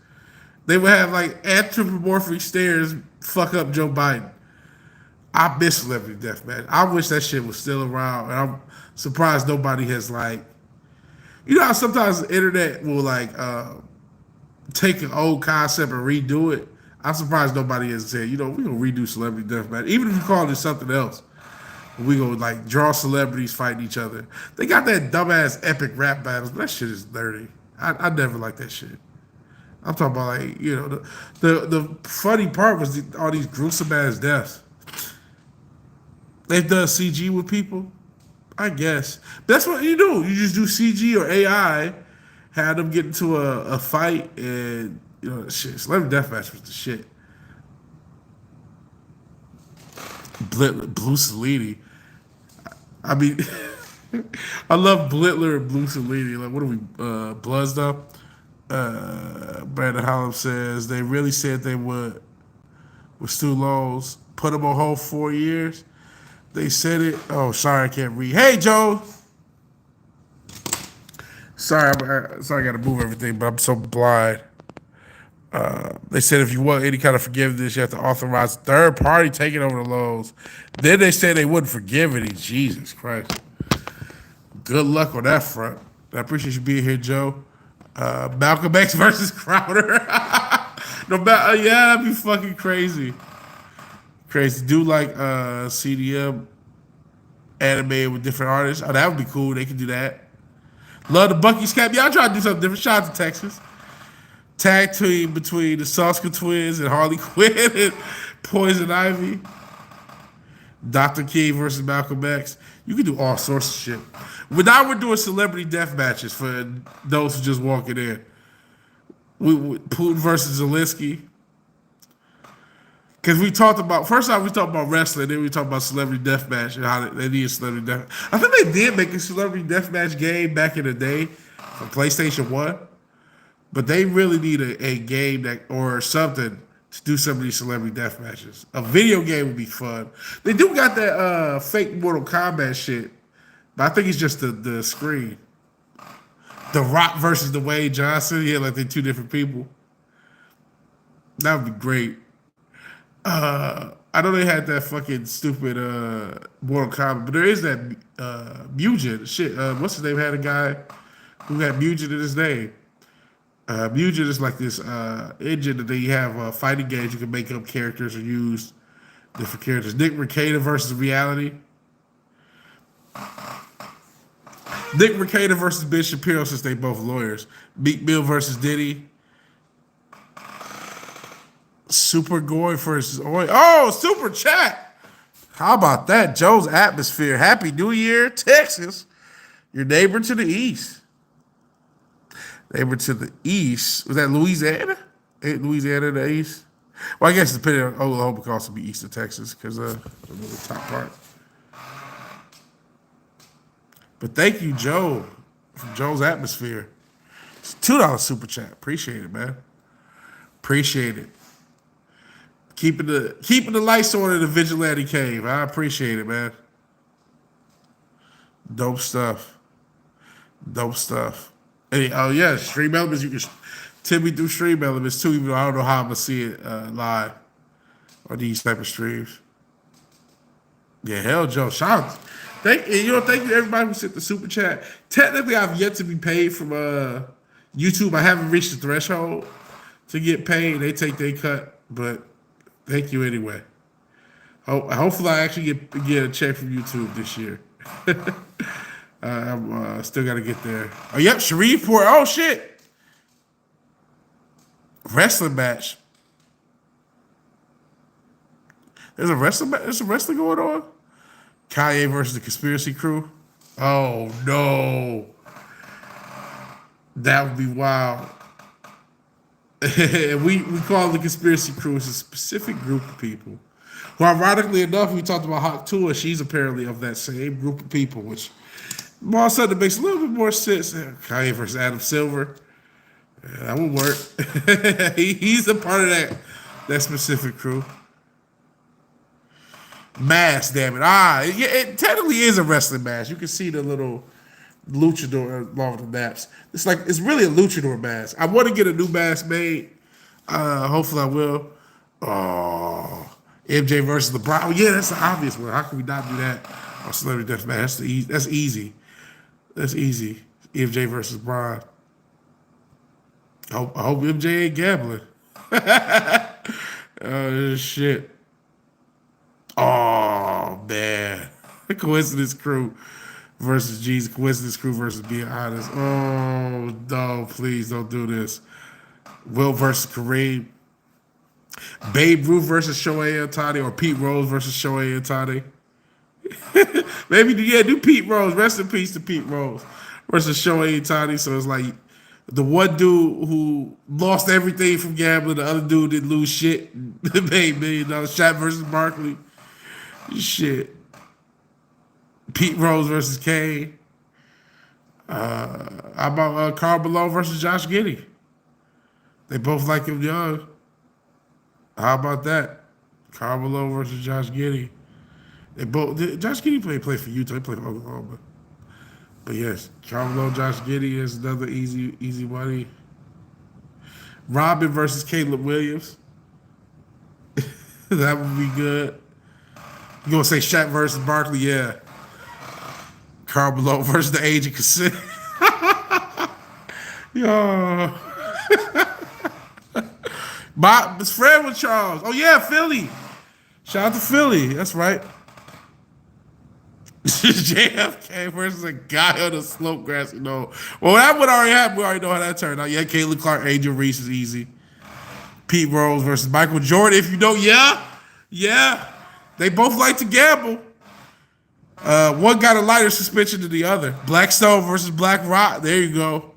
They would have like anthropomorphic Stairs fuck up Joe Biden. I miss Celebrity Deathmatch. I wish that shit was still around. And I'm surprised nobody has like, you know how sometimes the internet will like take an old concept and redo it. I'm surprised nobody has said, you know, we're gonna redo Celebrity Deathmatch. Even if you call it something else, we gonna like draw celebrities fighting each other. They got that dumbass epic rap battles, but that shit is dirty. I never liked that shit. I'm talking about like, you know, the funny part was all these gruesome ass deaths. They've done CG with people, I guess. That's what you do. You just do CG or AI, have them get into a fight, and you know, shit. Celebrity Deathmatch was the shit. Blue Salini. I mean, I love Blitler and Blue Salini. Like, what are we, Bloods though? Brandon Hollum says they really said they would with Stu Lowe's put him on hold 4 years. They said it. Oh, sorry, I can't read. Hey, Joe. Sorry, I got to move everything, but I'm so blind. They said if you want any kind of forgiveness, you have to authorize a third party taking over the loans. Then they said they wouldn't forgive any. Jesus Christ. Good luck on that front. I appreciate you being here, Joe. Malcolm X versus Crowder. Yeah, that'd be fucking crazy. Crazy. Do like CDM animated with different artists. Oh, that would be cool. They could do that. Love the Bucky's cap. Y'all try to do something different. Shout out to Texas. Tag team between the Soska twins and Harley Quinn and Poison Ivy. Dr. King versus Malcolm X. You can do all sorts of shit. But now we're doing celebrity death matches for those who just walking in. Putin versus Zelensky. Because we talked about, first off, we talked about wrestling, then we talked about celebrity deathmatch and how they need a celebrity death. I think they did make a celebrity deathmatch game back in the day for PlayStation 1, but they really need a game that or something to do some of these celebrity death matches. A video game would be fun. They do got that fake Mortal Kombat shit, but I think it's just the screen. The Rock versus Dwayne Johnson, yeah, like they're two different people. That would be great. I know they had that fucking stupid Mortal Kombat, but there is that Mugen shit. What's his name? Had a guy who had Mugen in his name. Mugen is like this engine that they have fighting games. You can make up characters or use different characters. Nick Rekieta versus Reality. Nick Rekieta versus Ben Shapiro, since they both lawyers. Meek Mill versus Diddy. Super Goy versus Oi. Oh, super chat. How about that? Joe's Atmosphere. Happy New Year, Texas. Your neighbor to the east. Neighbor to the east. Was that Louisiana? Ain't Louisiana the east? Well, I guess depending on Oklahoma could also be east of Texas because the top part. But thank you, Joe, from Joe's Atmosphere. It's $2 super chat. Appreciate it, man. Appreciate it. Keeping the lights on in the Vigilante Cave. I appreciate it, man. Dope stuff. Dope stuff. Hey, oh yeah, Stream Elements. You can tip me through stream elements too, even though I don't know how I'm gonna see it live or these type of streams. Yeah, hell, Joe. Shout out. Thank you to everybody who sent the super chat. Technically, I've yet to be paid from YouTube. I haven't reached the threshold to get paid. They take their cut, but thank you anyway. Hopefully, I actually get a check from YouTube this year. I'm still got to get there. Oh, yep, Shreveport. Oh, shit. Wrestling match. There's a wrestling going on? Kanye versus the Conspiracy Crew? Oh, no. That would be wild. we call the Conspiracy Crew as a specific group of people. Who, ironically enough, we talked about Hawk Tua. She's apparently of that same group of people, which all of a sudden makes a little bit more sense. Kanye versus Adam Silver. Yeah, that would work. He's a part of that specific crew. Mask, damn it. It technically is a wrestling mask. You can see the little luchador along with the maps. It's really a luchador mask. I want to get a new mask made. Hopefully I will. Oh, MJ versus LeBron. Yeah, that's the obvious one. How can we not do that on Celebrity Deathmatch? That's easy. That's easy. MJ versus LeBron. I hope MJ ain't gambling. Oh, shit. Oh, man. Coincidence Crew versus Jesus. Coincidence Crew versus Being Honest. Oh, no, please don't do this. Will versus Kareem. Babe Ruth versus Shohei Ohtani, or Pete Rose versus Shohei Ohtani. Maybe, do Pete Rose. Rest in peace to Pete Rose versus Shohei Ohtani. So it's like the one dude who lost everything from gambling, the other dude didn't lose shit. Made $1 million. Shaq versus Barkley. Shit. Pete Rose versus Kane. How about Carl Malone versus Josh Giddey? They both like him young. How about that? Carl Malone versus Josh Giddey. Josh Giddey played for Utah. He played for Oklahoma. But yes, Carl Malone, Josh Giddey is another easy money. Robin versus Caleb Williams. That would be good. You gonna say Shaq versus Barkley? Yeah. Carl Malone versus the Age of Consent. Yo. His friend with Charles. Oh yeah, Philly. Shout out to Philly. That's right. JFK versus a guy on the slope grassy knoll. Well, that would already happen. We already know how that turned out. Yeah, Caitlin Clark, Angel Reese is easy. Pete Rose versus Michael Jordan. If you don't, yeah. They both like to gamble. One got a lighter suspension than the other. Blackstone versus Black Rock. There you go.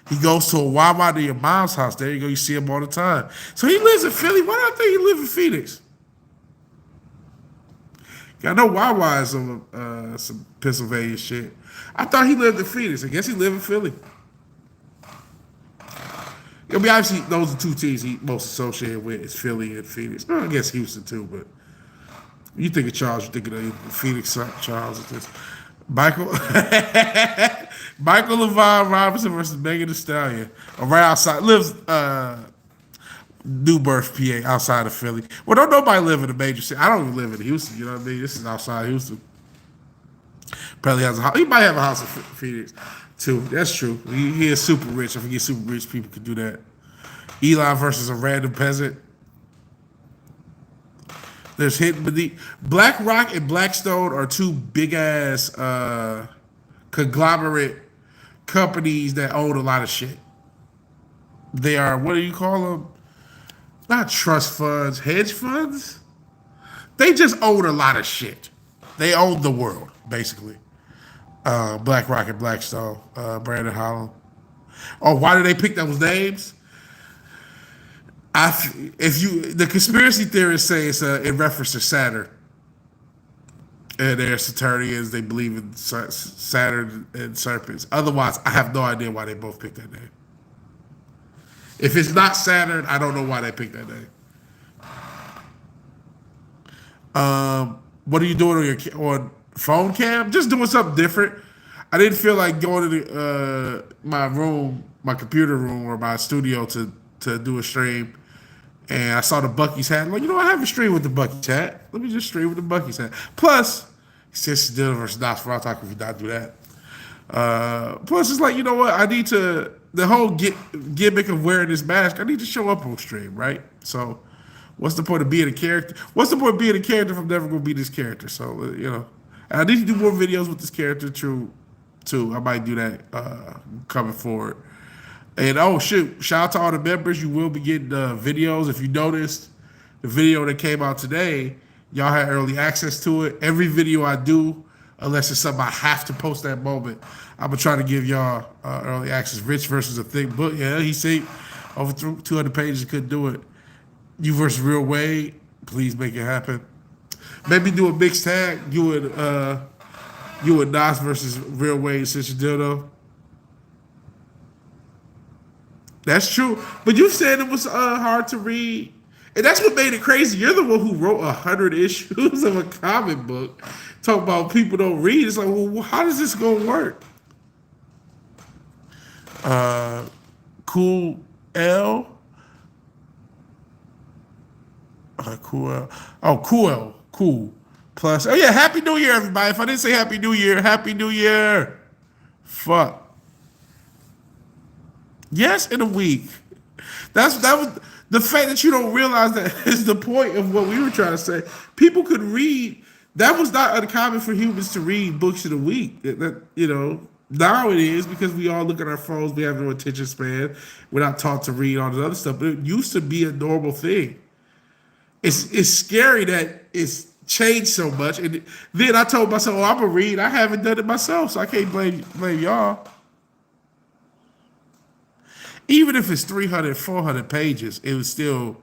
He goes to a Wawa to your mom's house. There you go. You see him all the time. So he lives in Philly. Why do I think he lives in Phoenix? I know Wawa is some Pennsylvania shit. I thought he lived in Phoenix. I guess he lived in Philly. I mean, obviously, those are two teams he most associated with is Philly and Phoenix. I guess Houston too, but you think of Charles, you think of Phoenix Charles. Michael Levon Robinson versus Megan Thee Stallion. Right outside, lives New Birth, PA, outside of Philly. Well, don't nobody live in a major city. I don't even live in Houston, you know what I mean? This is outside Houston. Probably has a house. He might have a house in Phoenix, too. That's true. He is super rich. I forget super rich people could do that. Eli versus a random peasant. There's Hidden Beneath. Black Rock and Blackstone are two big-ass conglomerate companies that own a lot of shit. They are, what do you call them? Not trust funds, hedge funds? They just own a lot of shit. They own the world, basically. Black Rock and Blackstone, Brandon Holland. Oh, why did they pick those names? The conspiracy theorists say it's in reference to Saturn. And their Saturnians, they believe in Saturn and serpents. Otherwise, I have no idea why they both picked that name. If it's not Saturn, I don't know why they picked that name. What are you doing on phone cam? Just doing something different. I didn't feel like going to my room my computer room or my studio to do a stream, and I saw the Bucky's hat. I'm like, I have a stream with the Bucky's hat. Let me just stream with the Bucky's hat. Plus, since Dillon versus Nosferatu, I could not do that. Plus, it's like, you know what? I need to, the whole gimmick of wearing this mask, I need to show up on stream, right? So, what's the point of being a character? What's the point of being a character if I'm never going to be this character? So, and I need to do more videos with this character, too. I might do that coming forward. And oh shoot, shout out to all the members. You will be getting videos. If you noticed, the video that came out today, y'all had early access to it. Every video I do, unless it's something I have to post that moment, I'm going to try to give y'all early access. Rich versus a thick book. Yeah, he said over 200 pages, he couldn't do it. You versus Real Wade, please make it happen. Maybe do a mixed tag. You and Nas versus Real Wade since you did though. That's true. But you said it was hard to read. And that's what made it crazy. You're the one who wrote 100 issues of a comic book. Talk about people don't read. It's like, well, how does this going to work? Cool L. Cool L. Oh, Cool L. Cool. Plus, oh yeah, Happy New Year, everybody. If I didn't say Happy New Year, Happy New Year. Fuck. Yes, in a week. That was the fact that you don't realize that is the point of what we were trying to say. People could read. That was not uncommon for humans to read books in a week. Now it is because we all look at our phones. We have no attention span. We're not taught to read all this other stuff. But it used to be a normal thing. It's scary that it's changed so much. And then I told myself, I'm gonna read. I haven't done it myself, so I can't blame y'all. Even if it's 300, 400 pages, it was still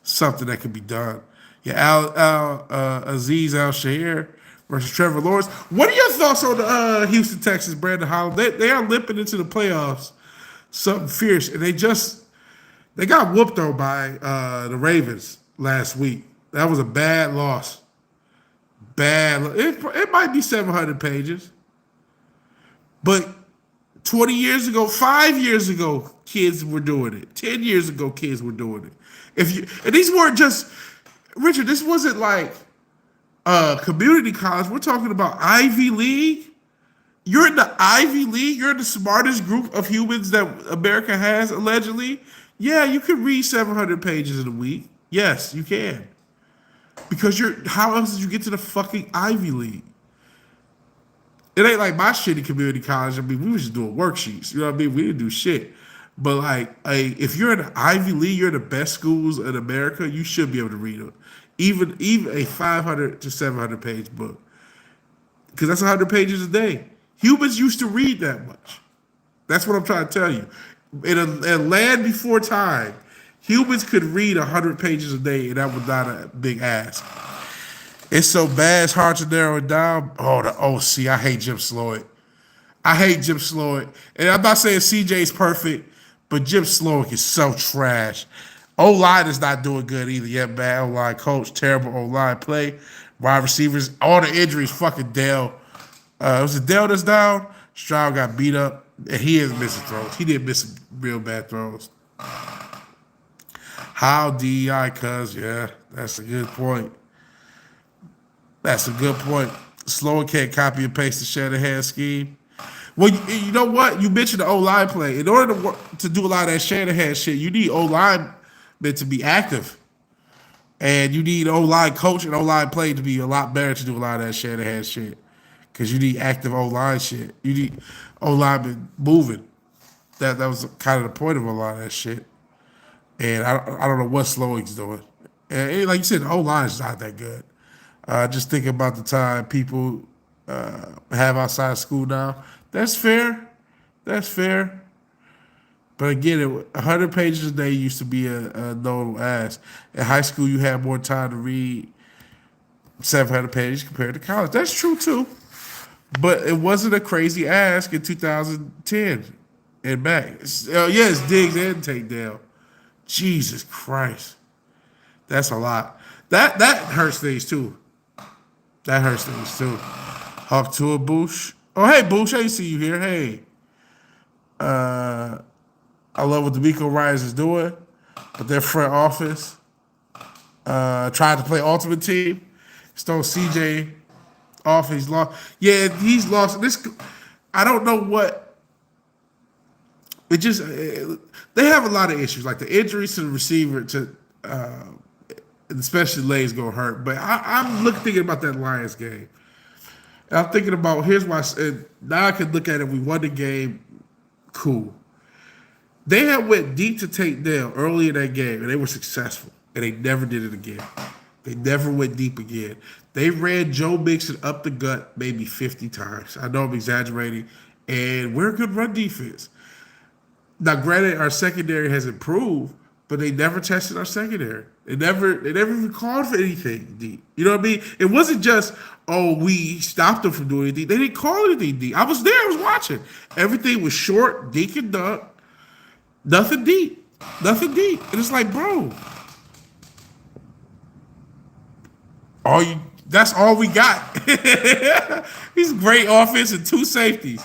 something that could be done. Yeah, Aziz Al-Shahir versus Trevor Lawrence. What are your thoughts on the Houston Texans, Brandon Holland? They are limping into the playoffs, something fierce, and they got whooped on by the Ravens last week. That was a bad loss. It might be 700 pages, but 20 years ago, 5 years ago, kids were doing it. 10 years ago, kids were doing it. And these weren't just, Richard, this wasn't like community college. We're talking about Ivy League. You're in the Ivy League. You're in the smartest group of humans that America has, allegedly. Yeah, you can read 700 pages in a week. Yes, you can. Because how else did you get to the fucking Ivy League? It ain't like my shitty community college. I mean, we was just doing worksheets. You know what I mean? We didn't do shit. But like, if you're in the Ivy League, you're in the best schools in America, you should be able to read it. Even a 500 to 700 page book. Because that's 100 pages a day. Humans used to read that much. That's what I'm trying to tell you. In a land before time, humans could read 100 pages a day, and that was not a big ask. It's so bad, it's hard to narrow it down. Oh, the OC. I hate Jim Sloyd. And I'm not saying CJ's perfect, but Jim Sloyd is so trash. O-line is not doing good either. Yeah, bad O-line coach, terrible O-line play. Wide receivers, all the injuries, fucking Dale. Was it Dale that's down? Stroud got beat up, and he is missing throws. He did miss some real bad throws. How DEI, cuz, yeah, that's a good point. Sloan can't copy and paste the Shanahan scheme. Well, you know what? You mentioned the O-line play. In order to do a lot of that Shanahan shit, you need O-line to be active. And you need O-line coach and O-line play to be a lot better to do a lot of that Shanahan shit. Because you need active O-line shit. You need O-line moving. That was kind of the point of a lot of that shit. And I don't know what Sloan's doing. And like you said, the O-line is not that good. Just thinking about the time people have outside of school now. That's fair. But again, 100 pages a day used to be a notable ask. In high school, you had more time to read 700 pages compared to college. That's true, too. But it wasn't a crazy ask in 2010 and back. Yes, Diggs and Takedale. Jesus Christ. That's a lot. That hurts things, too. Hawk to a Boosh. Oh, hey, Boosh. I see you here. Hey. I love what DeMeco Ryans is doing, but their front office tried to play Ultimate Team, stole CJ off. He's lost. Yeah, he's lost. This, I don't know what. It just they have a lot of issues, like the injuries to the receiver, to especially Lay's gonna hurt. But I'm thinking about that Lions game. And I'm thinking about here's why. And now I can look at it. We won the game. Cool. They had went deep to take down early in that game, and they were successful. And they never did it again. They never went deep again. They ran Joe Mixon up the gut maybe 50 times. I know I'm exaggerating. And we're a good run defense. Now, granted, our secondary has improved, but they never tested our secondary. They never even called for anything deep. You know what I mean? It wasn't just, oh, we stopped them from doing anything. They didn't call anything deep. I was there. I was watching. Everything was short, dink and dunk. Nothing deep. Nothing deep. And it's like, bro, that's all we got. He's great offense and 2 safeties.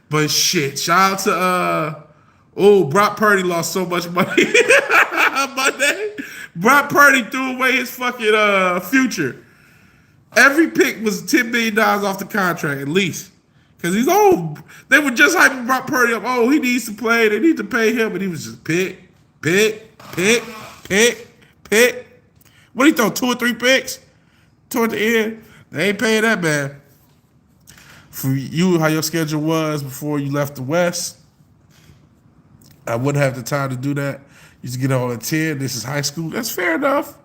But shit, shout out to Brock Purdy lost so much money Monday. Brock Purdy threw away his fucking future. Every pick was $10 million off the contract, at least. Because he's old. They were just hyping Brock Purdy up. Oh, he needs to play. They need to pay him. And he was just pick. What he throw, 2 or 3 picks? Toward the end, they ain't paying that bad. For you, how your schedule was before you left the West, I wouldn't have the time to do that. You just get on at 10. This is high school. That's fair enough.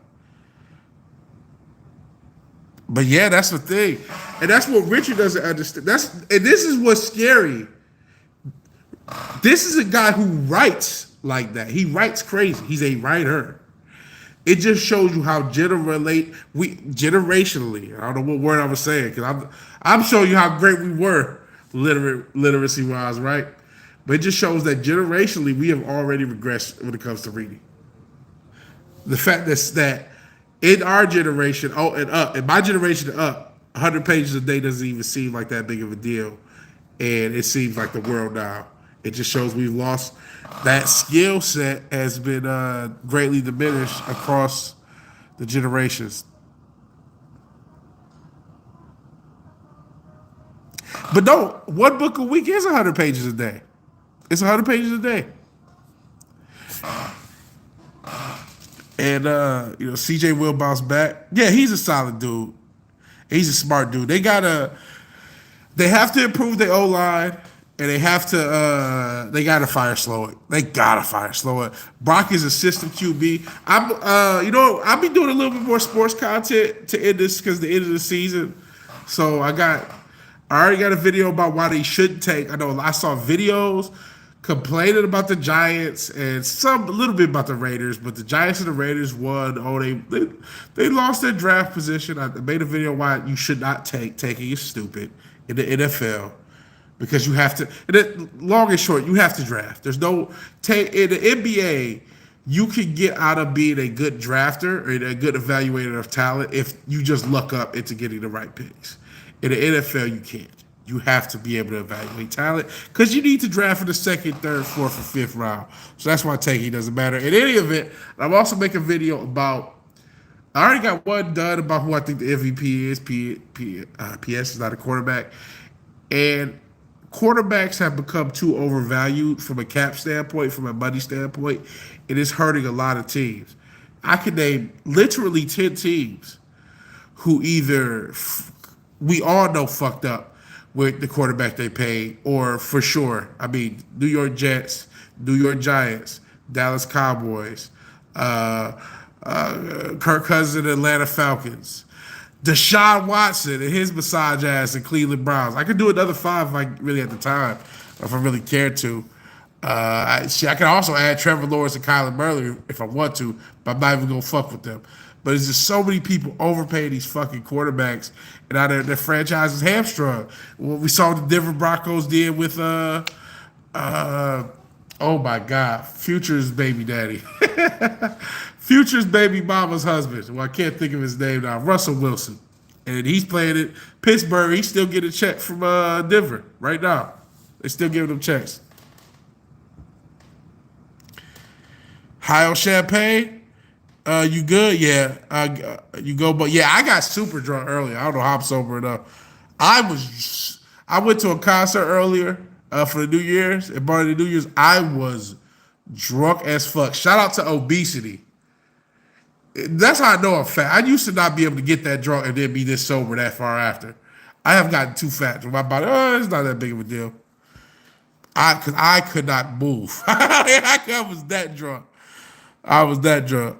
But yeah, that's the thing. And that's what Richard doesn't understand. And this is what's scary. This is a guy who writes like that. He writes crazy. He's a writer. It just shows you how generationally, I don't know what word I was saying, because I'm showing you how great we were literacy-wise, right? But it just shows that generationally, we have already regressed when it comes to reading. The fact that in our generation, in my generation up, 100 pages a day doesn't even seem like that big of a deal. And it seems like the world now. It just shows we've lost. That skill set has been greatly diminished across the generations. But no, one book a week is 100 pages a day. It's 100 pages a day. And, CJ will bounce back. Yeah, he's a solid dude. He's a smart dude. They have to improve their O-line. And they gotta fire Slowick. They gotta fire Slowick. Brock is a system QB. I'll be doing a little bit more sports content to end this because the end of the season. So I already got a video about why they shouldn't take. I know I saw videos complaining about the Giants and a little bit about the Raiders, but the Giants and the Raiders won. Oh, they lost their draft position. I made a video why you should not taking is stupid in the NFL. Because you have to, long and short, you have to draft. There's no, in the NBA, you can get out of being a good drafter or a good evaluator of talent if you just luck up into getting the right picks. In the NFL, you can't. You have to be able to evaluate talent because you need to draft in the 2nd, 3rd, 4th, or 5th round. So that's why taking doesn't matter. In any event, I'm also making a video about, I already got one done about who I think the MVP is. PS is not a quarterback. And quarterbacks have become too overvalued from a cap standpoint, from a money standpoint. It is hurting a lot of teams. I could name literally 10 teams who either we all know fucked up with the quarterback they paid, or for sure, New York Jets, New York Giants, Dallas Cowboys, Kirk Cousins, Atlanta Falcons, Deshaun Watson and his massage ass in Cleveland Browns. I could do another 5 if I really had the time, if I really cared to. I can also add Trevor Lawrence and Kyler Murray if I want to, but I'm not even going to fuck with them. But there's just so many people overpaying these fucking quarterbacks, and now their franchise is hamstrung. What we saw the Denver Broncos did with, oh my God, Future's baby daddy. Future's baby mama's husband. Well, I can't think of his name now. Russell Wilson. And he's playing at Pittsburgh. He's still getting a check from Denver right now. They still giving him checks. High on champagne. You good? Yeah. You go, but yeah, I got super drunk earlier. I don't know how I'm sober enough. I went to a concert earlier for the New Year's. And part of the New Year's, I was drunk as fuck. Shout out to obesity. That's how I know I'm fat. I used to not be able to get that drunk and then be this sober that far after. I have gotten too fat to my body. Oh, it's not that big of a deal. Cause I could not move. I was that drunk. I was that drunk.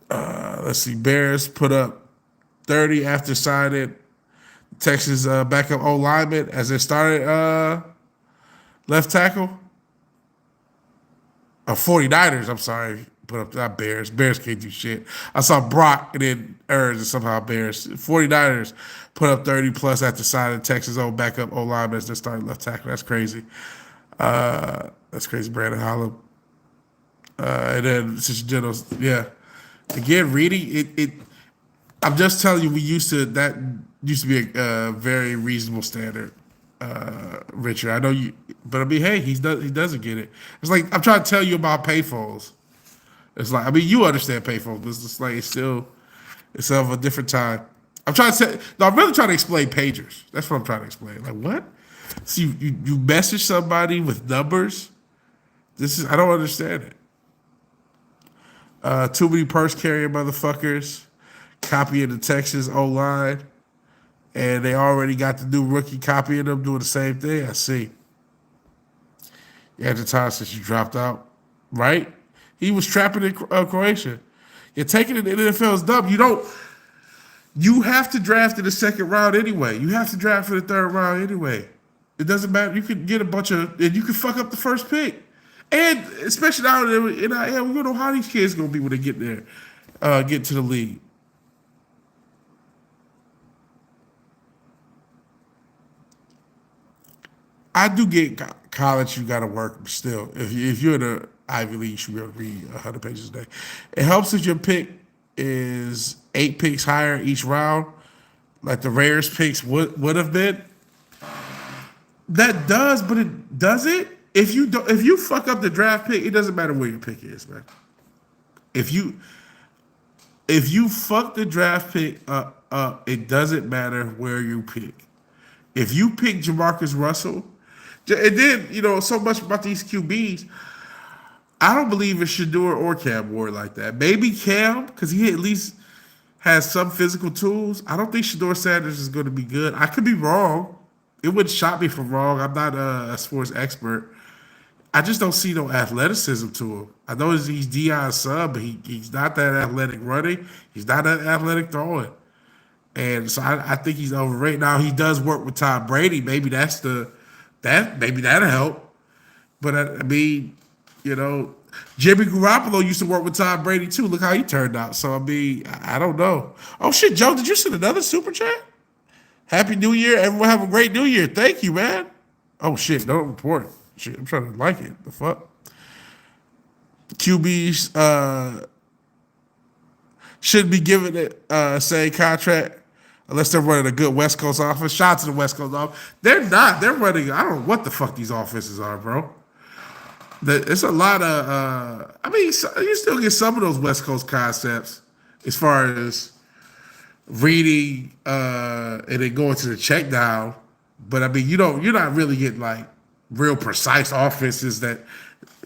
Let's see. Bears put up 30 after signing Texas backup O lineman as they started left tackle. 49ers, I'm sorry. Put up not Bears. Bears can't do shit. I saw Brock and then Ernst and somehow Bears. 49ers put up 30 plus after signing Texas own backup O lineman as they started left tackle. That's crazy. That's crazy, Brandon Holland. And then since Generals, yeah. Again, reading it. I'm just telling you, that used to be a very reasonable standard, Richard. I know you, but I mean, hey, he doesn't get it. It's like I'm trying to tell you about payphones. It's like, I mean, you understand payphones, but it's just like it's of a different time. I'm really trying to explain pagers. That's what I'm trying to explain. Like what? So you message somebody with numbers. I don't understand it. Too many purse carrying motherfuckers copying the Texas O-line, and they already got the new rookie copying them doing the same thing. I see. At the time since you dropped out, right? He was trapping in Croatia. You're taking it in the NFL's dumb. You have to draft in the second round anyway. You have to draft in the third round anyway. It doesn't matter. You can get and you can fuck up the first pick. And especially now in NIL, we don't know how these kids going to be when they get there, get to the league. I do get college, you got to work still. If you're in the Ivy League, you should be able to read 100 pages a day. It helps if your pick is 8 picks higher each round, like the rarest picks would have been. That does, but does it? If you fuck up the draft pick, it doesn't matter where your pick is, man. If you fuck the draft pick up, it doesn't matter where you pick. If you pick Jamarcus Russell, and then so much about these QBs, I don't believe it's Shedeur or Cam Ward like that. Maybe Cam, because he at least has some physical tools. I don't think Shedeur Sanders is going to be good. I could be wrong. It wouldn't shock me if I'm wrong. I'm not a sports expert. I just don't see no athleticism to him. I know he's Deion's son, but he's not that athletic running. He's not that athletic throwing. And so I think he's overrated. Now he does work with Tom Brady. Maybe that'll help. But I mean, Jimmy Garoppolo used to work with Tom Brady too. Look how he turned out. So I mean, I don't know. Oh shit, Joe, did you send another super chat? Happy New Year. Everyone have a great New Year. Thank you, man. Oh shit, don't report it. Shit, I'm trying to like it. The fuck? QBs shouldn't be given the same contract unless they're running a good West Coast offense. Shout out to the West Coast offense. They're not. They're running. I don't know what the fuck these offenses are, bro. It's a lot of. I mean, you still get some of those West Coast concepts as far as reading and then going to the check down. But I mean, you're not really getting like real precise offenses that,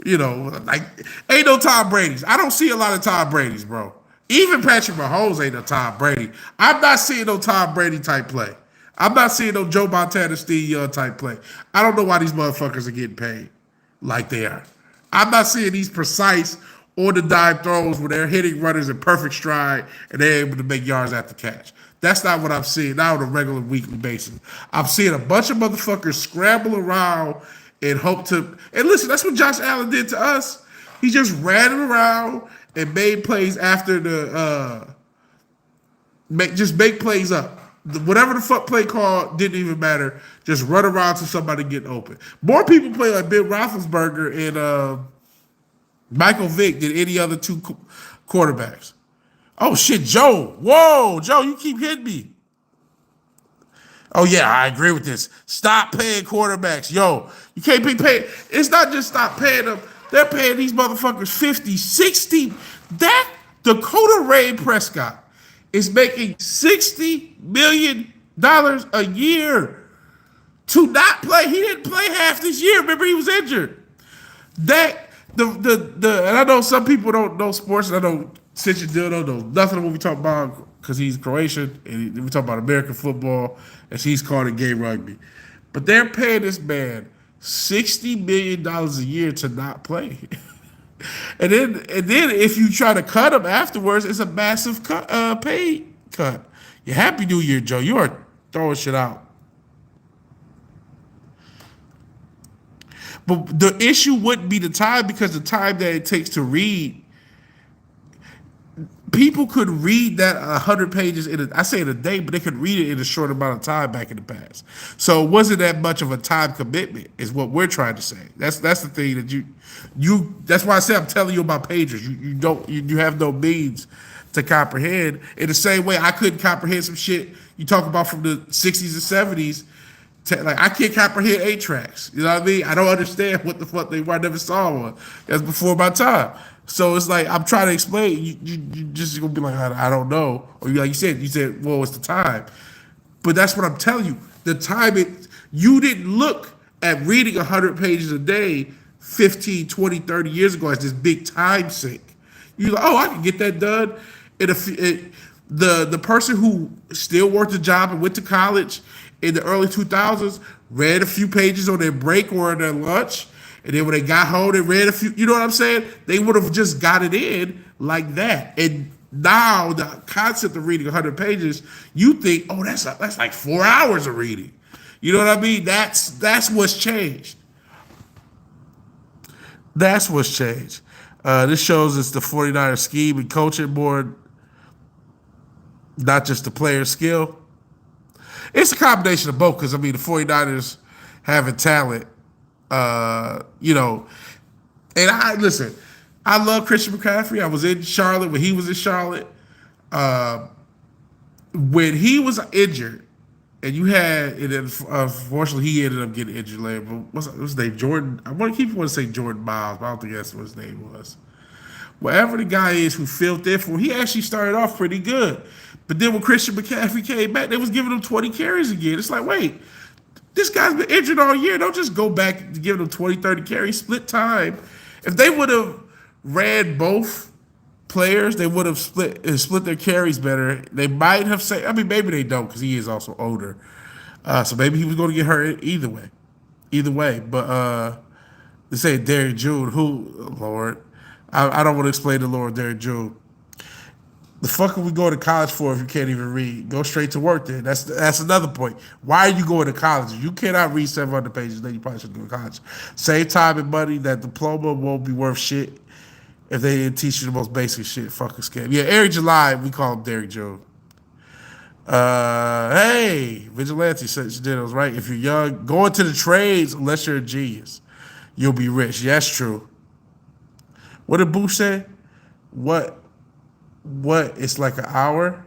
like ain't no Tom Brady's. I don't see a lot of Tom Brady's, bro. Even Patrick Mahomes ain't no Tom Brady. I'm not seeing no Tom Brady type play. I'm not seeing no Joe Montana, Steve Young type play. I don't know why these motherfuckers are getting paid like they are. I'm not seeing these precise on the dime throws where they're hitting runners in perfect stride and they're able to make yards after catch. That's not what I'm seeing now on a regular weekly basis. I'm seeing a bunch of motherfuckers scramble around and hope to. And listen, that's what Josh Allen did to us. He just ran around and made plays after just make plays up. Whatever the fuck play call didn't even matter. Just run around to somebody getting open. More people play like Ben Roethlisberger and Michael Vick than any other two quarterbacks. Oh shit, Joe. Whoa, Joe, you keep hitting me. Oh yeah, I agree with this. Stop paying quarterbacks. Yo, you can't be paying. It's not just stop paying them. They're paying these motherfuckers 50, 60. That Dakota Ray Prescott is making $60 million a year to not play. He didn't play half this year. Remember, he was injured. That and I know some people don't know sports, and I know Sitchin Dildo knows nothing of what we talk about because he's Croatian and we talk about American football, and he's called it gay rugby. But they're paying this man $60 million a year to not play. and then if you try to cut him afterwards, it's a massive pay cut. Yeah, Happy New Year, Joe. You are throwing shit out. But the issue wouldn't be the time, because the time that it takes to read, people could read that 100 pages in a day, but they could read it in a short amount of time back in the past. So it wasn't that much of a time commitment, is what we're trying to say. That's the thing that you. That's why I say I'm telling you about pagers. You have no means to comprehend. In the same way, I couldn't comprehend some shit you talk about from the 60s and 70s. Like, I can't comprehend 8 tracks. You know what I mean? I don't understand what the fuck they were. I never saw one. That's before my time. So it's like, I'm trying to explain. You just gonna be like, I don't know. Or like you said, well, it's the time. But that's what I'm telling you. The time you didn't look at reading 100 pages a day 15, 20, 30 years ago as this big time sink. You're like, oh, I can get that done. The person who still worked a job and went to college in the early 2000s, read a few pages on their break or on their lunch, and then when they got home, they read a few, you know what I'm saying? They would have just got it in like that. And now the concept of reading 100 pages, you think, oh, that's like 4 hours of reading. You know what I mean? That's what's changed. That's what's changed. This shows it's the 49ers scheme and coaching board, not just the player skill. It's a combination of both, because, the 49ers having talent, and I love Christian McCaffrey. I was in Charlotte when he was in Charlotte. When he was injured, and unfortunately he ended up getting injured later, but what's his name? Jordan. I want to say Jordan Miles, but I don't think that's what his name was. Whatever the guy is who filled in for, he actually started off pretty good. But then when Christian McCaffrey came back, they was giving him 20 carries again. It's like, wait, this guy's been injured all year. Don't just go back to giving him 20, 30 carries, split time. If they would have ran both players, they would have split their carries better. They might have said, maybe they don't, because he is also older. So maybe he was going to get hurt either way. But they say Derrick June, Lord, I don't want to explain the Lord Derrick June. The fuck are we going to college for if you can't even read? Go straight to work then. That's another point. Why are you going to college? If you cannot read 700 pages, then you probably should go to college. Save time and money. That diploma won't be worth shit if they didn't teach you the most basic shit. Fucking scam. Yeah, Eric July, we call him Derrick Jones. Hey, Vigilante said Diddles, right? If you're young, go into the trades unless you're a genius. You'll be rich. Yeah, that's true. What did Boo say? What? It's like an hour?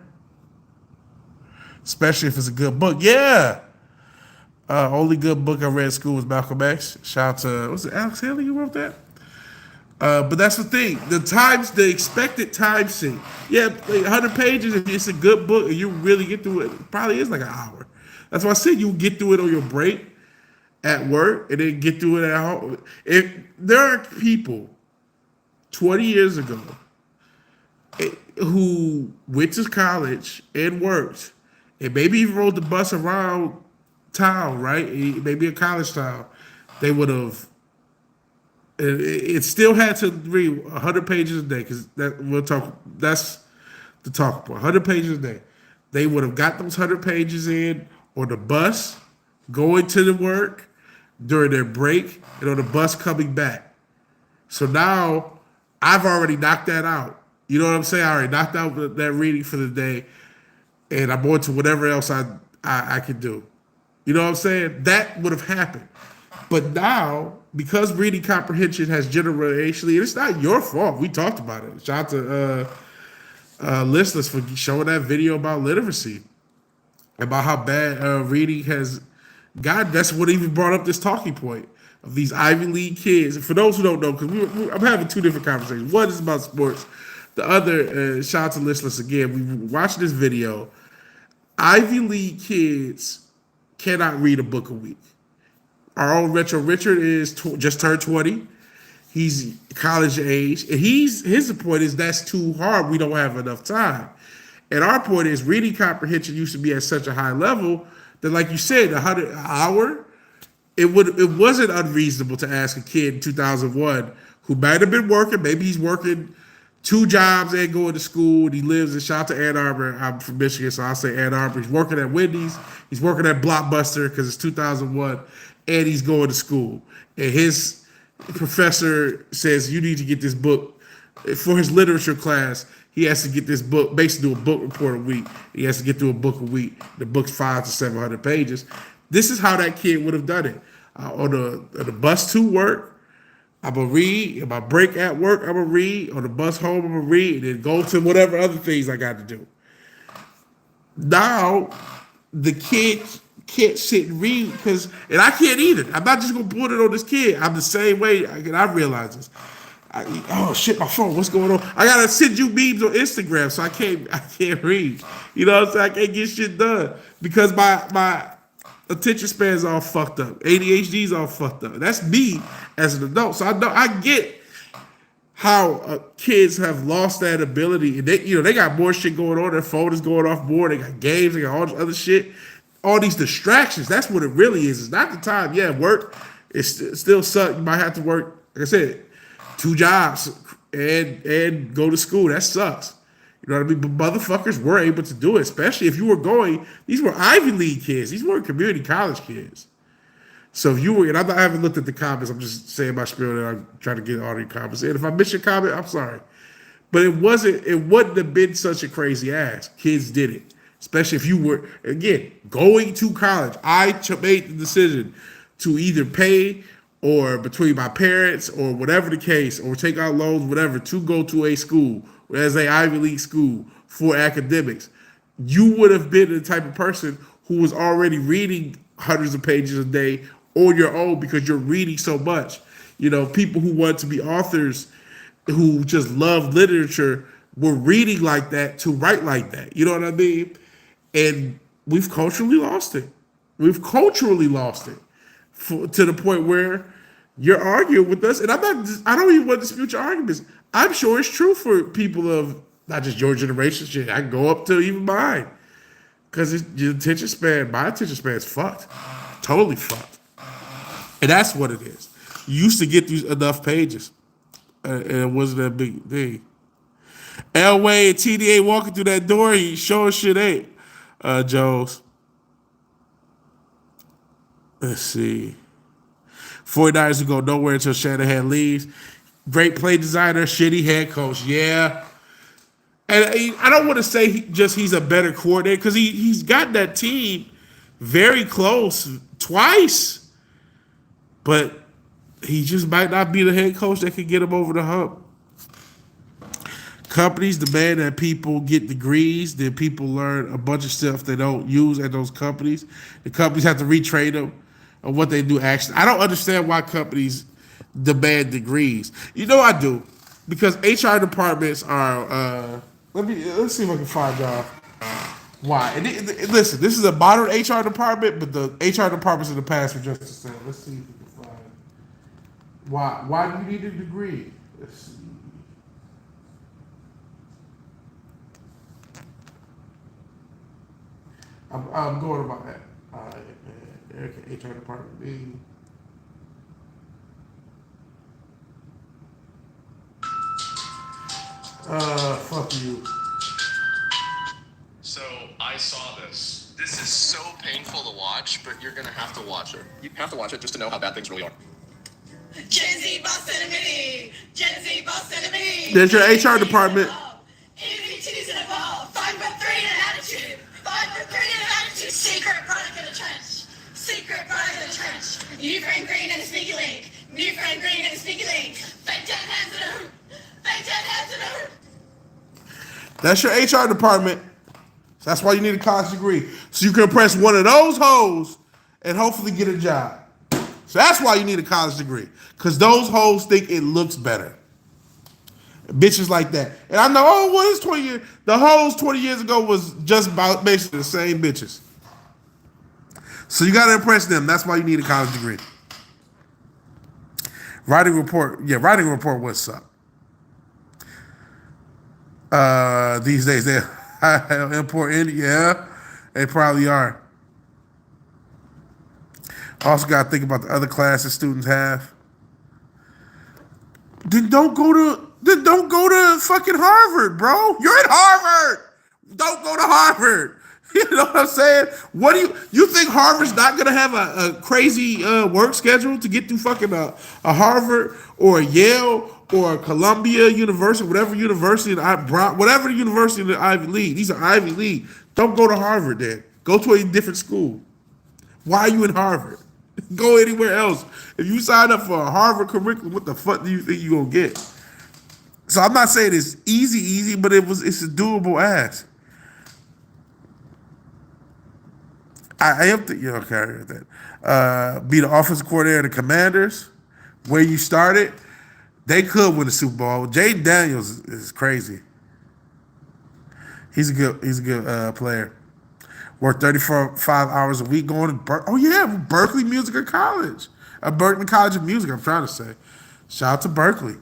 Especially if it's a good book. Yeah. Only good book I read in school was Malcolm X. Shout out to, was it Alex Haley who wrote that? But that's the thing. The expected time sink. Yeah, like 100 pages, if it's a good book and you really get through it probably is like an hour. That's why I said you get through it on your break at work and then get through it at home. There are people 20 years ago who went to college and worked and maybe even rode the bus around town, right? Maybe a college town. They would have, it still had to read 100 pages a day, because that's the talk point. 100 pages a day. They would have got those 100 pages in on the bus, going to the work, during their break, and on the bus coming back. So now I've already knocked that out. You know what I'm saying? I already knocked out that reading for the day, and I'm on to whatever else I could do. You know what I'm saying? That would have happened. But now, because reading comprehension has generationally, and it's not your fault. We talked about it. Shout out to listeners for showing that video about literacy, about how bad reading has gotten. That's what even brought up this talking point of these Ivy League kids. And for those who don't know, because I'm having two different conversations. One is about sports. The other, shout out to listeners again. We watched this video. Ivy League kids cannot read a book a week. Our own Retro Richard is just turned 20. He's college age. And his point is that's too hard. We don't have enough time. And our point is reading comprehension used to be at such a high level that, like you said, 100 an hour, it wasn't unreasonable to ask a kid in 2001 who might have been working, maybe he's working 2 jobs and going to school, and he lives in, shout out to Ann Arbor. I'm from Michigan, so I'll say Ann Arbor. He's working at Wendy's, he's working at Blockbuster because it's 2001, and he's going to school. And his professor says, you need to get this book for his literature class. He has to get this book, basically do a book report a week. He has to get through a book a week. The book's 500 to 700 pages. This is how that kid would have done it. On the bus to work, I'm going to read. In my break at work, I'm going to read. On the bus home, I'm going to read. And then go to whatever other things I got to do. Now, the kid can't sit and read and I can't either. I'm not just going to put it on this kid. I'm the same way. I realize this. Oh shit, my phone, what's going on? I gotta send you memes on Instagram, so I can't read. You know what I'm saying? I can't get shit done because my attention span is all fucked up. ADHD is all fucked up. That's me as an adult. So I get how kids have lost that ability, and they got more shit going on. Their phone is going off more. They got games, they got all this other shit, all these distractions. That's what it really is. It's not the time. Yeah, work. It still sucks. You might have to work. Like I said, 2 jobs and go to school. That sucks. You know what I mean? But motherfuckers were able to do it, especially if you were going. These were Ivy League kids. These weren't community college kids. So if you were, and I haven't looked at the comments. I'm just saying my spiel, and I'm trying to get all the comments. And if I missed your comment, I'm sorry. But it wouldn't have been such a crazy ask. Kids did it, especially if you were, again, going to college. I made the decision to either pay or between my parents or whatever the case, or take out loans, whatever, to go to a school, as a Ivy League school for academics. You would have been the type of person who was already reading hundreds of pages a day on your own because you're reading so much. You know, people who want to be authors, who just love literature, were reading like that to write like that. You know what I mean? And we've culturally lost it. We've culturally lost it to the point where you're arguing with us, and I don't even want to dispute your arguments. I'm sure it's true for people of not just your generation. Shit, I can go up to even mine, because your attention span, my attention span is fucked, totally fucked, and that's what it is. You used to get these enough pages, and it wasn't that big thing. Elway and TDA walking through that door, he sure shit ain't. Joes. Let's see. 49ers will go nowhere until Shanahan leaves. Great play designer, shitty head coach. Yeah. And I don't want to say he's a better coordinator, because he's got that team very close twice. But he just might not be the head coach that can get him over the hump. Companies demand that people get degrees, then people learn a bunch of stuff they don't use at those companies. The companies have to retrain them on what they do actually. I don't understand why companies demand degrees. You know I do, because HR departments are. Let's see if I can find y'all why. And listen, this is a modern HR department, but the HR departments in the past were just the same. Let's see if we can find why. Why do you need a degree? Let's see. I'm going about that. HR department being. Fuck you. So I saw this. This is so painful to watch, but you're gonna have to watch it. You have to watch it just to know how bad things really are. Gen Z boss enemy. Gen Z boss enemy. There's your HR department. Titties and a ball. 5'3" and an attitude. 5'3" and an attitude. Secret product in the trench. Secret product in the trench. New friend green and a sneaky link. New friend green and a sneaky link. Fake 10 hands in a hoop. Fake 10 hands in a hoop. That's your HR department. That's why you need a college degree, so you can impress one of those hoes and hopefully get a job. So that's why you need a college degree. Because those hoes think it looks better. Bitches like that. And I know, oh, well, it's 20 years. The hoes 20 years ago was just about basically the same bitches. So you got to impress them. That's why you need a college degree. Writing report. Yeah, writing report would suck. These days, they import in. Yeah, they probably are. Also got to think about the other classes students have. Then don't go to fucking Harvard, bro. You're at Harvard. Don't go to Harvard. You know what I'm saying? What do you think Harvard's not gonna have a crazy work schedule to get through fucking a Harvard or a Yale or a Columbia University, whatever university whatever university in the Ivy League. These are Ivy League. Don't go to Harvard then. Go to a different school. Why are you in Harvard? Go anywhere else. If you sign up for a Harvard curriculum, what the fuck do you think you gonna get? So I'm not saying it's easy, but it's a doable ask. I am thinking, okay, that. Be the offensive coordinator of the Commanders, where you started. They could win the Super Bowl. Jaden Daniels is crazy. He's a good player. Work 35 hours a week going to Berkeley Music College. Berkeley College of Music, I'm trying to say. Shout out to Berkeley.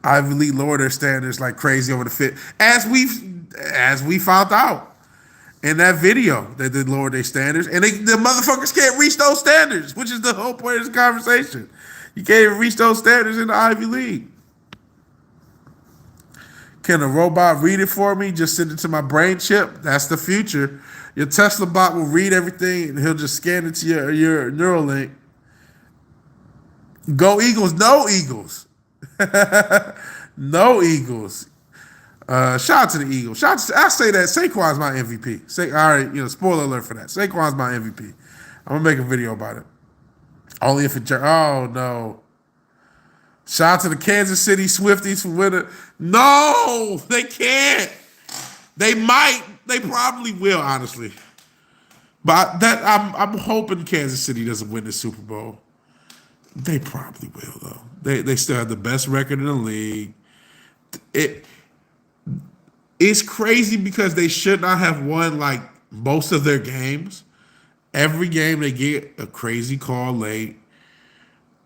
Ivy League lowered their standards like crazy over the fit. As we found out in that video, they did lower their standards. And the motherfuckers can't reach those standards, which is the whole point of this conversation. You can't even reach those standards in the Ivy League. Can a robot read it for me? Just send it to my brain chip? That's the future. Your Tesla bot will read everything and he'll just scan it to your Neuralink. Go Eagles. No Eagles. No Eagles. Shout out to the Eagles. I say that Saquon's my MVP. All right, spoiler alert for that. Saquon's my MVP. I'm gonna make a video about it. Only if it. Oh no. Shout out to the Kansas City Swifties for winning. No, they can't. They might. They probably will, honestly. But I'm hoping Kansas City doesn't win the Super Bowl. They probably will, though. They still have the best record in the league. It's crazy because they should not have won like most of their games. Every game they get a crazy call late.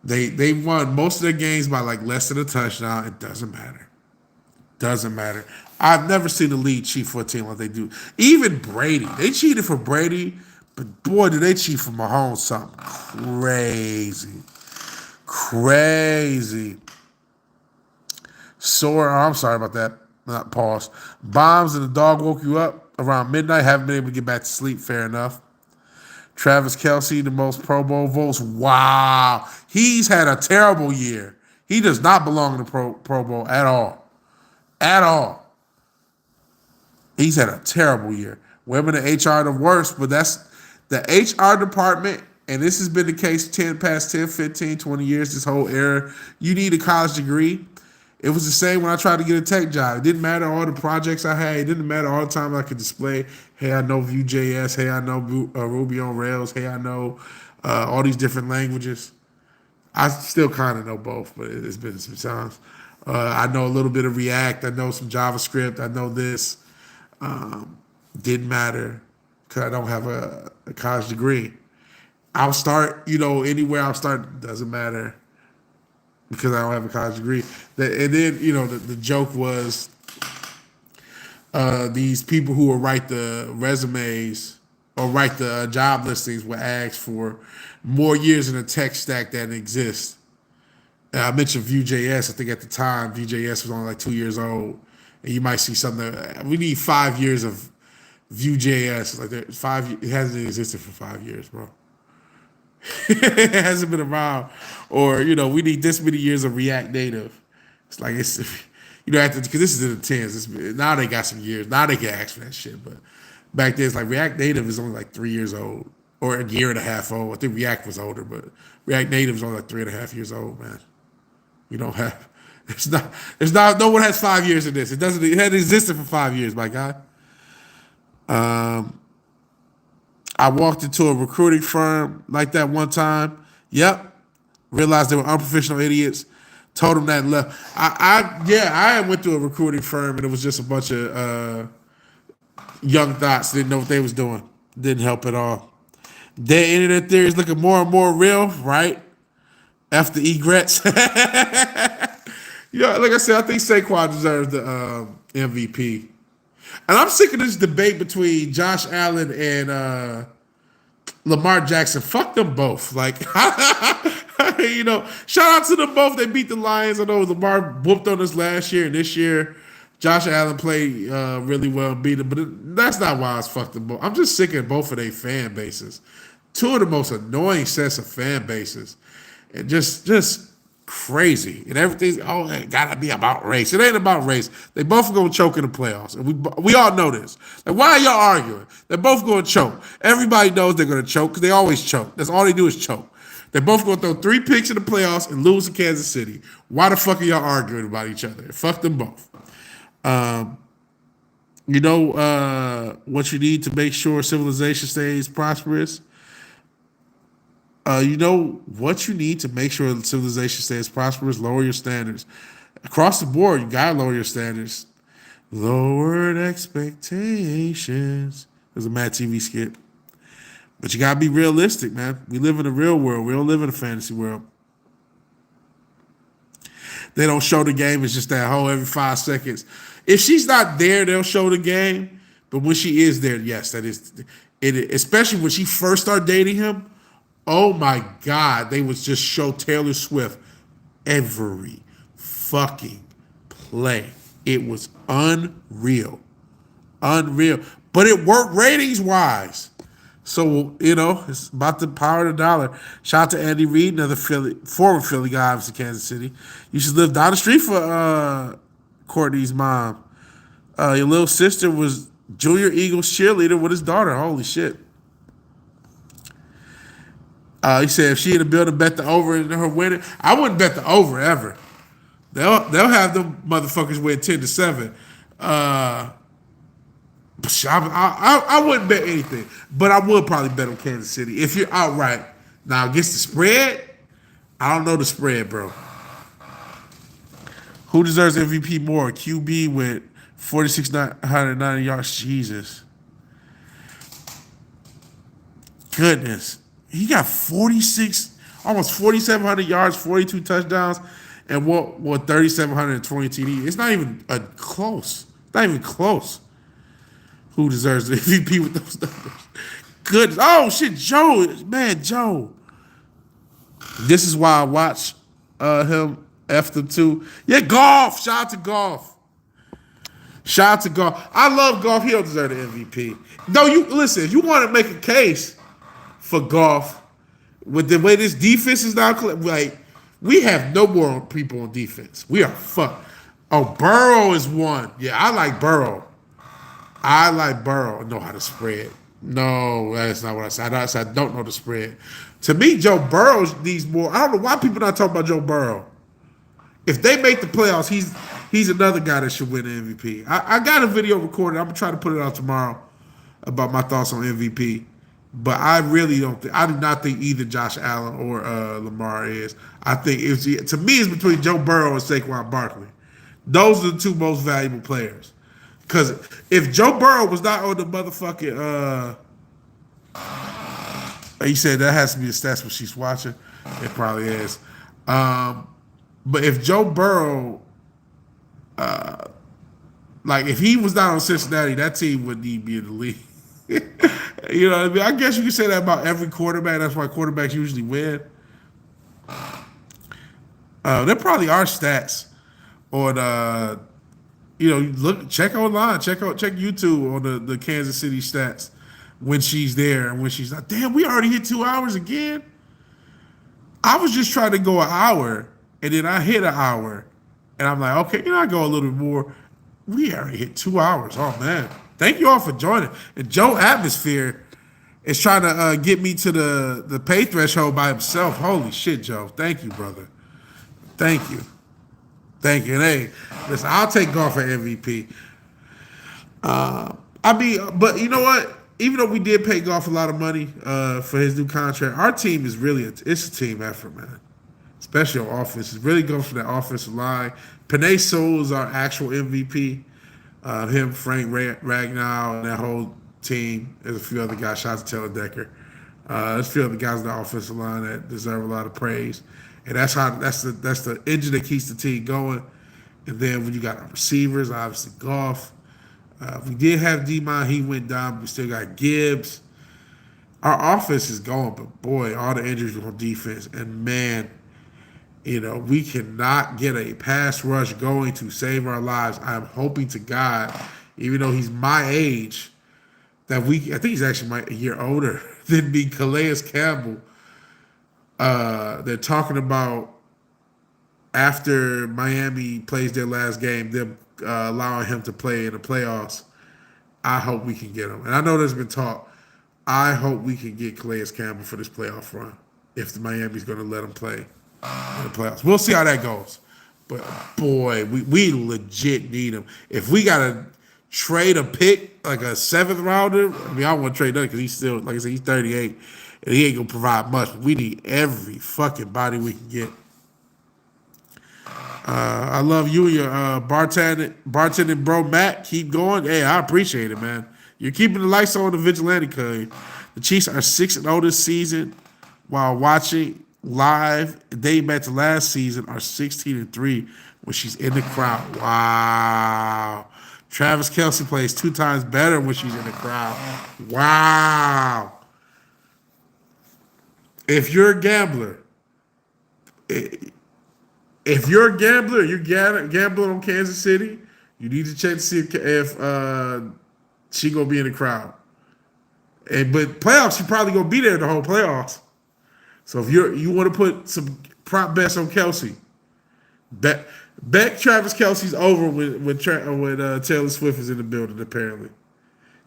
They won most of their games by like less than a touchdown. It doesn't matter. Doesn't matter. I've never seen the league cheat for a team like they do. Even Brady. They cheated for Brady, but boy, did they cheat for Mahomes something crazy. Crazy. I'm sorry about that. Not pause. Bombs and the dog woke you up around midnight. Haven't been able to get back to sleep. Fair enough. Travis Kelce, the most Pro Bowl votes. Wow. He's had a terrible year. He does not belong in the Pro Bowl at all. At all. He's had a terrible year. Women in HR the worst, but that's the HR department, and this has been the case past 10, 15, 20 years, this whole era. You need a college degree. It was the same when I tried to get a tech job. It didn't matter all the projects I had. It didn't matter all the time I could display, hey, I know Vue.js. Hey, I know Ruby on Rails. Hey, I know all these different languages. I still kind of know both, but it's been some times. I know a little bit of React. I know some JavaScript. I know this. Didn't matter because I don't have a college degree. I'll start, anywhere I'll start. Doesn't matter. Because I don't have a college degree. And then, the joke was these people who will write the resumes or write the job listings will ask for more years in a tech stack that exists. And I mentioned Vue.js. I think at the time, Vue.js was only like 2 years old. And you might see something we need 5 years of Vue.js. It hasn't existed for 5 years, bro. It hasn't been around, or we need this many years of React Native. It's like because this is in the tens. Now they got some years. Now they can ask for that shit. But back then, it's like React Native is only like 3 years old, or a year and a half old. I think React was older, but React Native is only like 3.5 years old. Man, you don't have. There's not. No one has 5 years in this. It hasn't existed for 5 years, my guy. I walked into a recruiting firm like that one time. Yep. Realized they were unprofessional idiots. Told them that and left. I went to a recruiting firm and it was just a bunch of young thoughts. Didn't know what they was doing. Didn't help at all. Their internet theory is looking more and more real, right? After egrets. Yeah, like I said, I think Saquon deserves the MVP. And I'm sick of this debate between Josh Allen and Lamar Jackson. Fuck them both. Like, shout out to them both. They beat the Lions. I know Lamar whooped on us last year, and this year Josh Allen played really well and beat him. But that's not why I was fucked them both. I'm just sick of both of their fan bases. Two of the most annoying sets of fan bases. And just crazy. And everything's, it gotta be about race. It ain't about race. They both are gonna choke in the playoffs. And we all know this. Like, why are y'all arguing? They're both gonna choke. Everybody knows they're gonna choke because they always choke. That's all they do is choke. They're both gonna throw 3 picks in the playoffs and lose to Kansas City. Why the fuck are y'all arguing about each other? Fuck them both. What you need to make sure civilization stays prosperous? What you need to make sure civilization stays prosperous? Lower your standards. Across the board, you gotta lower your standards. Lowered expectations. There's a Mad TV skit. But you gotta be realistic, man. We live in a real world. We don't live in a fantasy world. They don't show the game. It's just that whole every 5 seconds. If she's not there, they'll show the game. But when she is there, yes, that is it. Especially when she first started dating him. Oh my God, they would just show Taylor Swift every fucking play. It was unreal. Unreal. But it worked ratings wise. So, it's about the power of the dollar. Shout out to Andy Reid, another former Philly guy, obviously Kansas City. You should live down the street for Courtney's mom. Your little sister was Junior Eagles cheerleader with his daughter. Holy shit. He said if she had a bill to bet the over in her winning, I wouldn't bet the over ever. They'll have them motherfuckers win 10-7. I wouldn't bet anything, but I would probably bet on Kansas City if you're outright. Now against the spread, I don't know the spread, bro. Who deserves MVP more? QB with 4,690 yards. Jesus, goodness. He got 46, almost 4,700 yards, 42 touchdowns, and what 3,720 TD. It's not even close. Not even close. Who deserves the MVP with those numbers? Goodness. Oh, shit, Joe. Man, Joe. This is why I watch him F them too. Yeah, Golf. Shout out to Golf. Shout out to Golf. I love Golf. He don't deserve the MVP. No, listen, if you want to make a case for Golf, with the way this defense is now, like, we have no more people on defense. We are fucked. Oh, Burrow is one. Yeah, I like Burrow. I know how to spread. No, that's not what I said. I don't know the spread. To me, Joe Burrow needs more. I don't know why people not talking about Joe Burrow. If they make the playoffs, he's another guy that should win the MVP. I got a video recorded. I'm gonna try to put it out tomorrow about my thoughts on MVP. But I really don't think, I do not think either Josh Allen or Lamar is. I think to me it's between Joe Burrow and Saquon Barkley. Those are the 2 most valuable players. Because if Joe Burrow was not on the motherfucking, he said that has to be the stats when she's watching. It probably is. But if Joe Burrow, if he was not on Cincinnati, that team wouldn't even be in the league. You know what I mean? I guess you can say that about every quarterback. That's why quarterbacks usually win. There probably are stats on, check online, check YouTube on the Kansas City stats when she's there and when she's not. Damn, we already hit 2 hours again. I was just trying to go an hour, and then I hit an hour, and I'm like, okay, I go a little bit more. We already hit 2 hours. Oh man. Thank you all for joining. And Joe Atmosphere is trying to get me to the pay threshold by himself. Holy shit, Joe. Thank you, brother. Thank you. Thank you. And hey, listen, I'll take Golf for MVP. But you know what? even though we did pay Goff a lot of money for his new contract, our team is really it's a team effort, man. Especially on offense. It's really going for that offensive line. Panay Sewell is our actual MVP. Him, Frank Ragnow, and that whole team. There's a few other guys. Shout out to Taylor Decker. There's a few other guys on the offensive line that deserve a lot of praise. And that's the engine that keeps the team going. And then when you got our receivers, obviously Goff. We did have D-Mon. He went down. But we still got Gibbs. Our offense is going, but boy, all the injuries on defense. And man, we cannot get a pass rush going to save our lives. I'm hoping to God, even though he's my age, that I think he's actually a year older than me, Calais Campbell. They're talking about after Miami plays their last game, them allowing him to play in the playoffs. I hope we can get him. And I know there's been talk. I hope we can get Calais Campbell for this playoff run if the Miami's going to let him play in the playoffs. We'll see how that goes. But, boy, we legit need him. If we got to trade a pick, like a 7th rounder, I mean, I don't want to trade that because he's still, like I said, he's 38, and he ain't going to provide much. But we need every fucking body we can get. I love you and your bartending bro, Matt. Keep going. Hey, I appreciate it, man. You're keeping the lights on the Vigilante Code. The Chiefs are 6-0 this season while watching live, dating back to last season, are 16-3 when she's in the crowd. Wow. Travis Kelce plays 2 times better when she's in the crowd. Wow. If you're a gambler, you're gambling on Kansas City, you need to check to see if she gonna be in the crowd. But playoffs, she probably gonna be there the whole playoffs. So if you want to put some prop bets on Kelce, bet Travis Kelce's over when Taylor Swift is in the building. Apparently,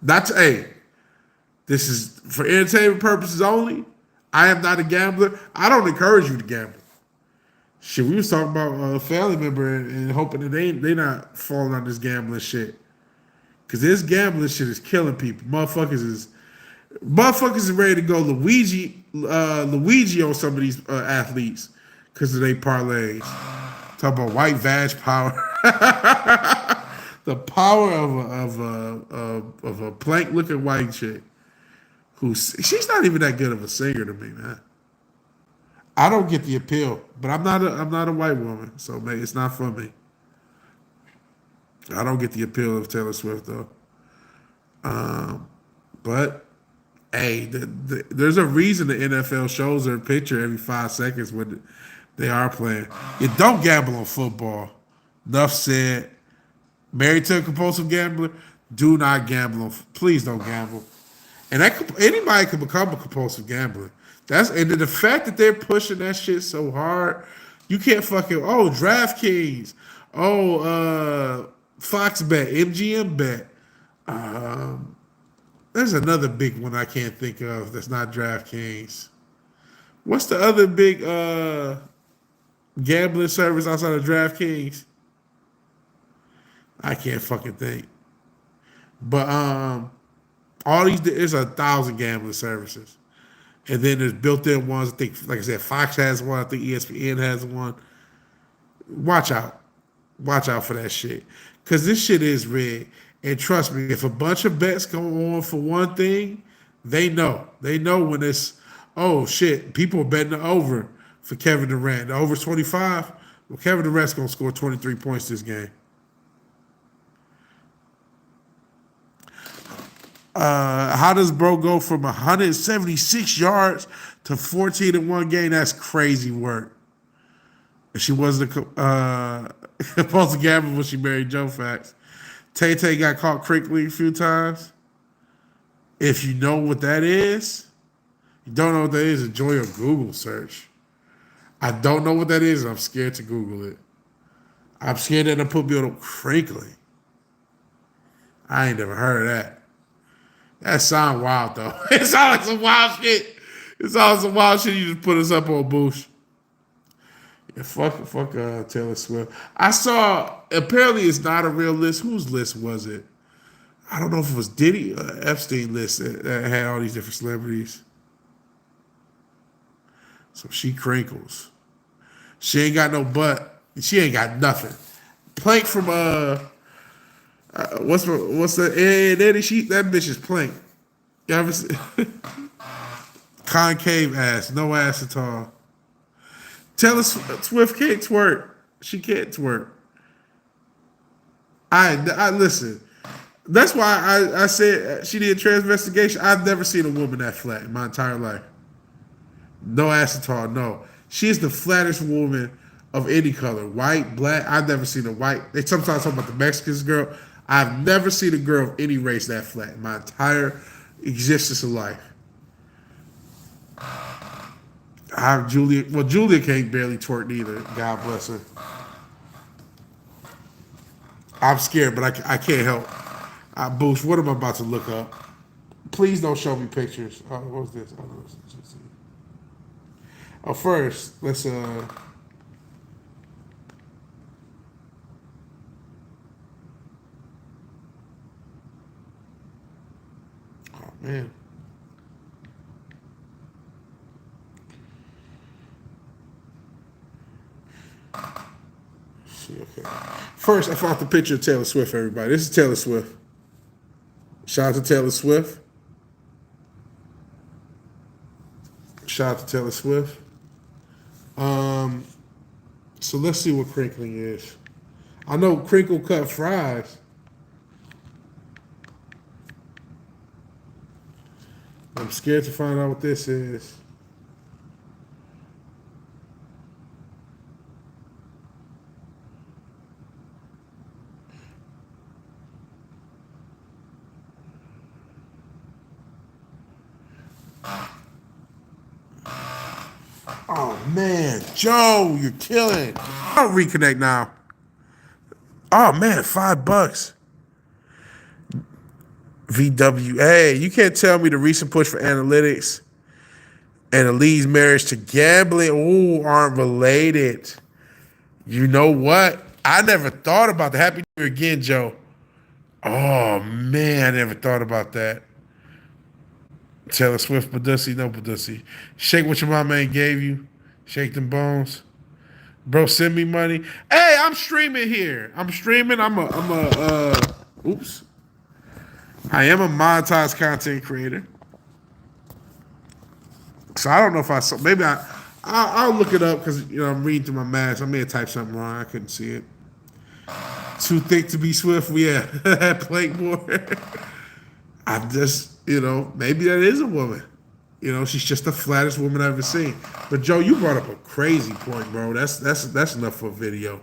this is for entertainment purposes only. I am not a gambler. I don't encourage you to gamble. Shit, we was talking about a family member and hoping that they not falling on this gambling shit. Because this gambling shit is killing people. Motherfuckers is ready to go Luigi on some of these athletes because of their parlays. Talk about white vag power. The power of a plank looking white chick she's not even that good of a singer to me, man. I don't get the appeal, but I'm not a white woman, so man, it's not for me. I don't get the appeal of Taylor Swift though. But hey, there's a reason the NFL shows her picture every 5 seconds when they are playing. You don't gamble on football. Enough said. Married to a compulsive gambler, do not gamble on. Please don't gamble. And anybody can become a compulsive gambler. And the fact that they're pushing that shit so hard, you can't fucking DraftKings, Fox Bet, MGM Bet. There's another big one I can't think of that's not DraftKings. What's the other big gambling service outside of DraftKings? I can't fucking think. But all these, there's 1,000 gambling services. And then there's built-in ones. I think, like I said, Fox has one. I think ESPN has one. Watch out. Watch out for that shit. Because this shit is rigged. And trust me, if a bunch of bets go on for one thing, they know. They know when it's, oh, shit, people are betting the over for Kevin Durant. The over 25, well, Kevin Durant's going to score 23 points this game. How does bro go from 176 yards to 14 in one game? That's crazy work. She wasn't supposed to gamble when she married Joe Fax. Tay-Tay got caught crinkling a few times. If you know what that is, you don't know what that is, enjoy your Google search. I don't know what that is, and I'm scared to Google it. I'm scared that it'll put me on crinkling. I ain't never heard of that. That sound wild, though. It sounds like some wild shit. It sounds like some wild shit you just put us up on Boosh. Yeah, fuck Taylor Swift. I saw, apparently it's not a real list. Whose list was it? I don't know if it was Diddy or Epstein list that had all these different celebrities. So she crinkles. She ain't got no butt. She ain't got nothing. Plank from what's the Ed Eddie? That bitch is Plank. You ever see? Concave ass, no ass at all. Taylor Swift can't twerk. She can't twerk. I listen. That's why I said she did transvestigation. I've never seen a woman that flat in my entire life. No ass at all. No, she is the flattest woman of any color, white, black. I've never seen a white. They sometimes talk about the Mexicans girl. I've never seen a girl of any race that flat in my entire existence of life. Julia can't barely twerk either. God bless her. I'm scared, but I can't help. Boost, what am I about to look up? Please don't show me pictures. What's this? First, let's oh man. Okay. First, I found the picture of Taylor Swift, everybody. This is Taylor Swift. Shout out to Taylor Swift. Shout out to Taylor Swift. So let's see what crinkling is. I know crinkle cut fries. I'm scared to find out what this is. Oh man, Joe, you're killing. I'll reconnect now. Oh man, $5. VWA. You can't tell me the recent push for analytics and Ali's marriage to gambling aren't related. You know what? I never thought about that. Happy New Year again, Joe. Oh man, I never thought about that. Taylor Swift, Badussy, no Badussy. Shake what your mama ain't gave you. Shake them bones. Bro, send me money. Hey, I'm streaming here. I'm streaming. Oops. I am a monetized content creator. So I don't know if I saw, maybe I'll look it up because, I'm reading through my mask. I may have typed something wrong. I couldn't see it. Too thick to be Swift. Yeah, Playboy. I'm just, maybe that is a woman. She's just the flattest woman I've ever seen. But Joe, you brought up a crazy point, bro. That's enough for a video.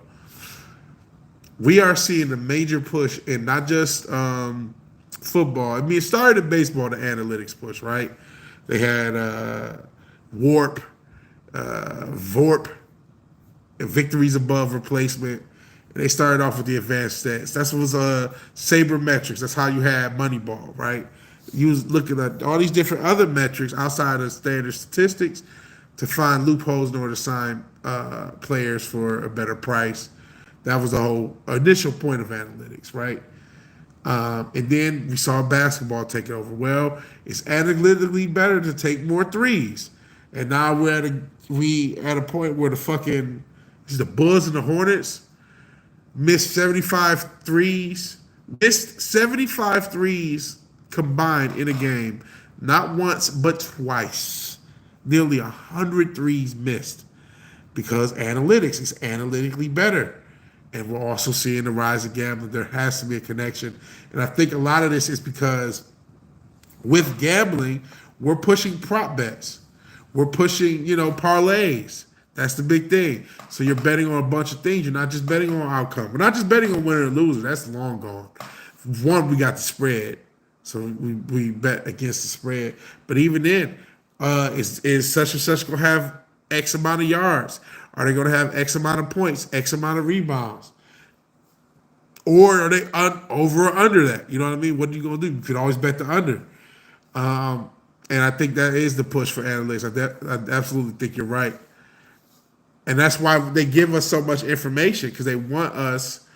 We are seeing a major push in not just football. I mean, it started in baseball, the analytics push, right? They had WARP, VORP, victories above replacement. And they started off with the advanced stats. That's what was sabermetrics. That's how you had Moneyball, right? You was looking at all these different other metrics outside of standard statistics to find loopholes in order to sign players for a better price. That was the whole initial point of analytics, right? And then we saw basketball take over. Well, it's analytically better to take more threes. And now we're at a point where the Bulls and the Hornets missed 75 threes. Missed 75 threes combined in a game. Not once, but twice. Nearly 100 threes missed. Because analytics is analytically better. And we're also seeing the rise of gambling. There has to be a connection. And I think a lot of this is because with gambling, we're pushing prop bets. We're pushing, parlays. That's the big thing. So you're betting on a bunch of things. You're not just betting on outcome. We're not just betting on winner or loser. That's long gone. One, we got the spread. So we bet against the spread. But even then, is such and such going to have X amount of yards? Are they going to have X amount of points, X amount of rebounds? Or are they over or under that? You know what I mean? What are you going to do? You could always bet the under. And I think that is the push for analytics. I absolutely think you're right. And that's why they give us so much information, because they want us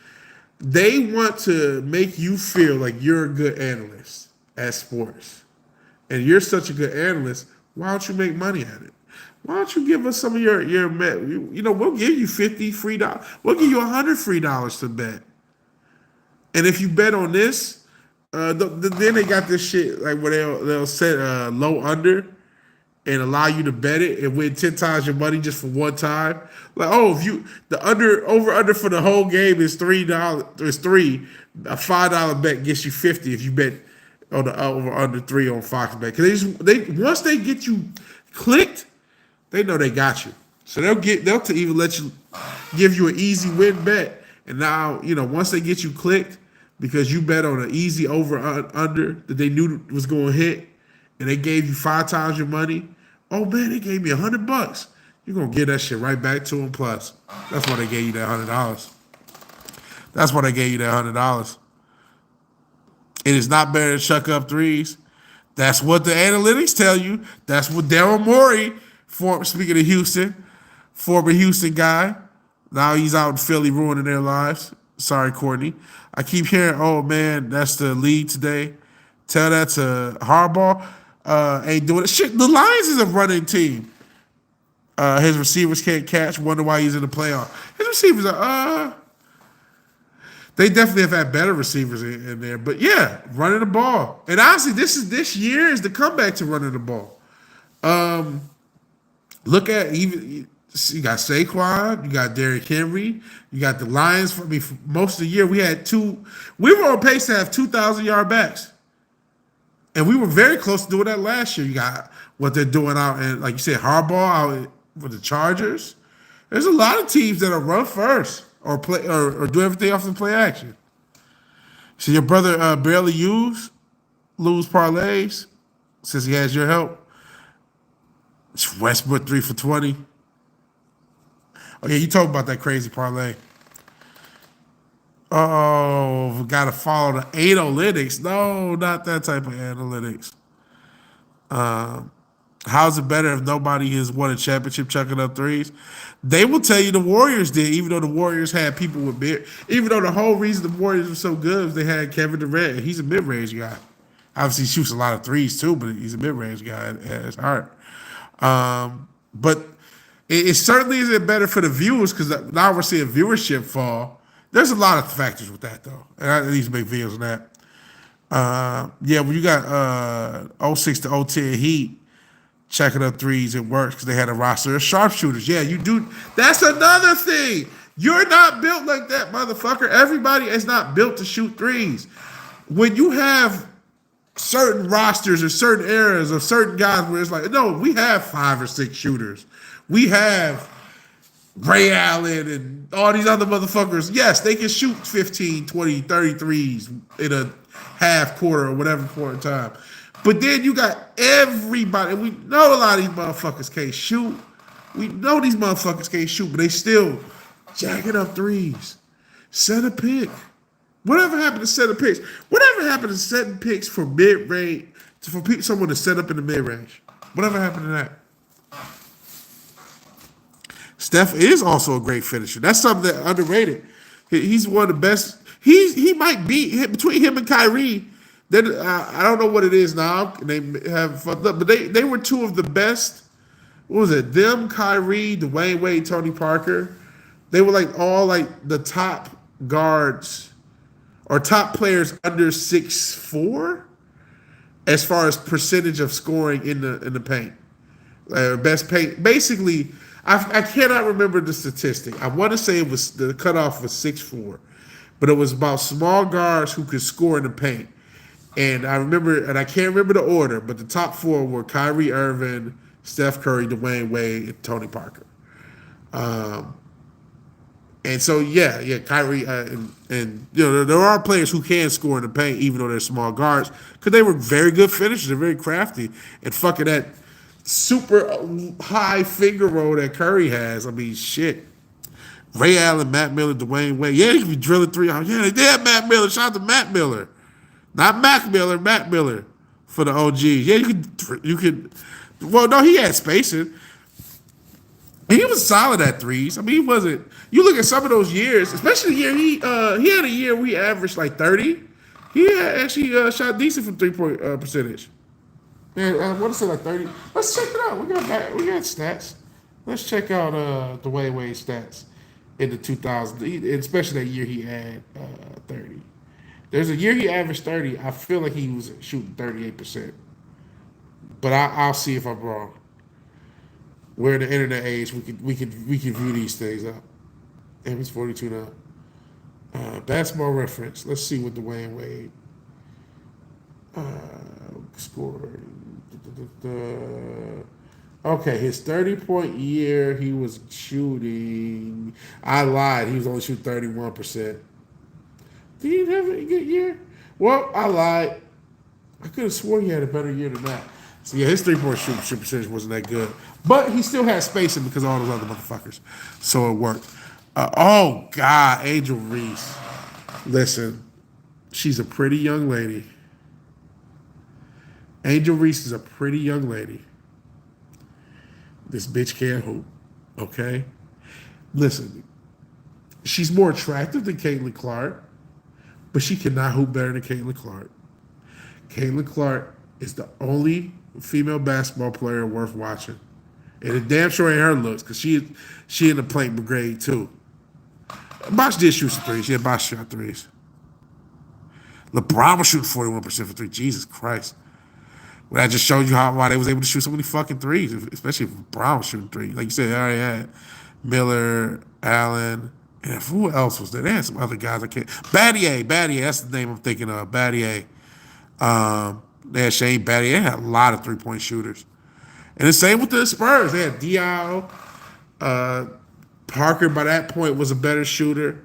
They want to make you feel like you're a good analyst at sports. And you're such a good analyst, why don't you make money at it? Why don't you give us some of your we'll give you $50 free dollars. We'll give you $100 free dollars to bet. And if you bet on this, then they got this shit like where they'll set a low under and allow you to bet it and win 10 times your money just for one time. Like, oh, if you the over under for the whole game is $3, is three, a $5 bet gets you 50 if you bet on the over under 3 on Fox Bet. Because they once they get you clicked, they know they got you. So they'll even let you give you an easy win bet. And now, once they get you clicked because you bet on an easy over under that they knew was going to hit, and they gave you 5 times your money. Oh man, they gave me $100. You're gonna give that shit right back to them. Plus, that's why they gave you that $100. That's why they gave you that $100. It is not better to chuck up threes. That's what the analytics tell you. That's what Daryl Morey, speaking of Houston, former Houston guy. Now he's out in Philly ruining their lives. Sorry, Courtney. I keep hearing, oh man, that's the league today. Tell that to Harbaugh. Ain't doing it. Shit, the Lions is a running team. His receivers can't catch. Wonder why he's in the playoff. His receivers are, they definitely have had better receivers in there. But yeah, running the ball. And honestly, this year is the comeback to running the ball. Look at even you got Saquon, you got Derrick Henry, you got the Lions. For most of the year we were on pace to have 2,000-yard backs. And we were very close to doing that last year. You got what they're doing out in, like you said, Harbaugh out with the Chargers. There's a lot of teams that are run first or play or do everything off the play action. So your brother barely lose parlays since he has your help. It's Westbrook 3 for 20. Oh yeah, you talk about that crazy parlay. Oh, we gotta follow the analytics. No, not that type of analytics. How's it better if nobody has won a championship chucking up threes? They will tell you the Warriors did, even though the Warriors had people with mid. Even though the whole reason the Warriors were so good was they had Kevin Durant. He's a mid-range guy. Obviously, he shoots a lot of threes too, but he's a mid-range guy at his heart. But it certainly isn't better for the viewers because now we're seeing viewership fall. There's a lot of factors with that, though. And I need to make videos on that. Yeah, when you got 06 to 010 Heat checking up threes, it works because they had a roster of sharpshooters. Yeah, you do. That's another thing. You're not built like that, motherfucker. Everybody is not built to shoot threes. When you have certain rosters or certain eras of certain guys where it's like, no, we have 5 or 6 shooters. We have Ray Allen and all these other motherfuckers. Yes, they can shoot 15, 20, 33s in a half quarter or whatever point in time. But then you got everybody. We know a lot of these motherfuckers can't shoot. We know these motherfuckers can't shoot, but they still jacking up threes. Set a pick. Whatever happened to set a picks? Whatever happened to setting picks for mid-range, for someone to set up in the mid-range? Whatever happened to that? Steph is also a great finisher. That's something that underrated. He's one of the best. He might be between him and Kyrie. I don't know what it is now. They have fucked up, but they were 2 of the best. What was it? Them, Kyrie, Dwayne Wade, Tony Parker. They were all the top guards or top players under 6'4" as far as percentage of scoring in the paint. Best paint. Basically, I cannot remember the statistic. I want to say it was the cutoff was 6'4", but it was about small guards who could score in the paint. And I remember, and I can't remember the order, but the top 4 were Kyrie Irving, Steph Curry, Dwayne Wade, and Tony Parker. And so, yeah, Kyrie, and there are players who can score in the paint, even though they're small guards, because they were very good finishers. They're very crafty. And fucking that super high finger roll that Curry has. I mean, shit. Ray Allen, Matt Miller, Dwayne Wade. Yeah, he could be drilling 3 out. Yeah, they did have Matt Miller. Shout out to Matt Miller. Not Mac Miller, Matt Miller for the OGs. Yeah, you could. Well, no, he had spacing. He was solid at threes. I mean, he wasn't. You look at some of those years, especially the year he had a year where he averaged like 30. He had actually shot decent from 3-point percentage. Man, I want to say like 30. Let's check it out. We got stats. Let's check out Dwayne Wade's stats in the 2000s, especially that year he had 30. There's a year he averaged 30. I feel like he was shooting 38%. But I'll see if I'm wrong. We're in the internet age. We can view these things up. And he's 42 now. Basketball Reference. Let's see what Dwayne Wade scored. Okay, his 30-point year, he was shooting. I lied. He was only shooting 31%. Did he have a good year? Well, I lied. I could have sworn he had a better year than that. So yeah, his 3-point shoot percentage wasn't that good, but he still had spacing because of all those other motherfuckers. So it worked. Oh God, Angel Reese. Listen, she's a pretty young lady. Angel Reese is a pretty young lady. This bitch can't hoop. Okay, listen. She's more attractive than Caitlin Clark, but she cannot hoop better than Caitlin Clark. Caitlin Clark is the only female basketball player worth watching. And it damn sure ain't her looks, because she in the Plank Brigade too. Bosh did shoot some threes. Yeah, Bosh shot threes. LeBron was shooting 41% for three. Jesus Christ. Well, that just showed you why they was able to shoot so many fucking threes, especially if LeBron was shooting threes. Like you said, they already had Miller, Allen, and who else was there? They had some other guys I can't. Battier, that's the name I'm thinking of. Battier. They had Shane Battier. They had a lot of 3-point shooters. And the same with the Spurs. They had Diallo. Parker, by that point, was a better shooter.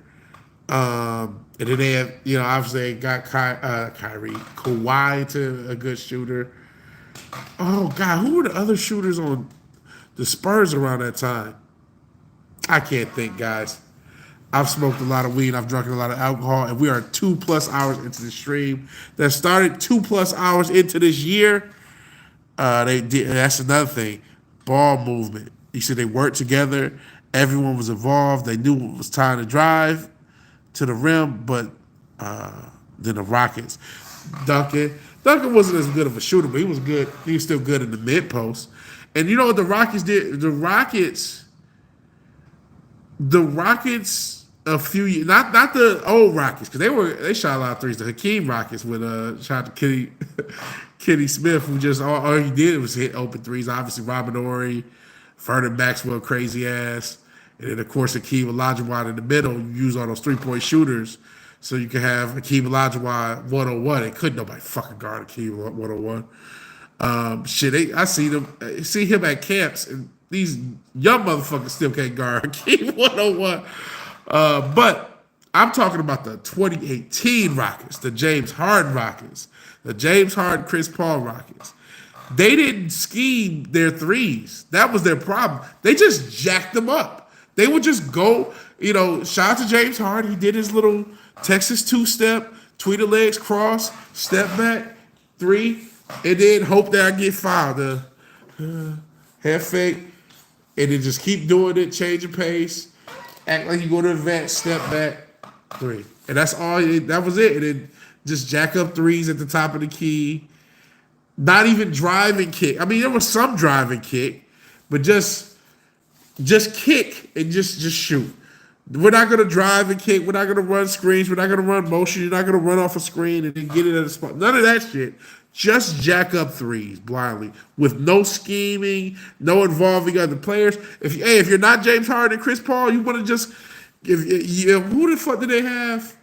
And then they had, obviously they got Kawhi to a good shooter. Oh, God, who were the other shooters on the Spurs around that time? I can't think, guys. I've smoked a lot of weed. I've drunk a lot of alcohol, and we are 2+ hours into the stream. That started 2+ hours into this year. They did. That's another thing. Ball movement. You said they worked together. Everyone was involved. They knew it was time to drive to the rim, but then the Rockets. Duncan wasn't as good of a shooter, but he was good. He was still good in the mid post. And you know what the Rockets did? The Rockets a few years, not the old Rockets, because they shot a lot of threes. The Hakeem Rockets with shot to Kenny Smith, who just all he did was hit open threes. Obviously, Robin Ory, Vernon Maxwell, crazy ass, and then of course Hakeem Olajuwon in the middle. You use all those 3-point shooters, so you can have Hakeem Olajuwon 101. And couldn't nobody fucking guard Hakeem 101. I see him at camps, and these young motherfuckers still can't guard Hakeem 101. But I'm talking about the 2018 Rockets, the James Harden Rockets, the James Harden, Chris Paul Rockets. They didn't scheme their threes. That was their problem. They just jacked them up. They would just go, shout out to James Harden. He did his little Texas 2-step, tweeter legs cross, step back, 3, and then hope that I get fouled. Half fake, and then just keep doing it, changing pace. Act like you go to the vet, step back, 3. And that's all. That was it. And then just jack up threes at the top of the key. Not even drive and kick. I mean, there was some drive and kick, but just kick and just shoot. We're not going to drive and kick. We're not going to run screens. We're not going to run motion. You're not going to run off a screen and then get it at a spot. None of that shit. Just jack up threes blindly with no scheming, no involving other players. If you're not James Harden and Chris Paul, you want to just who the fuck did they have?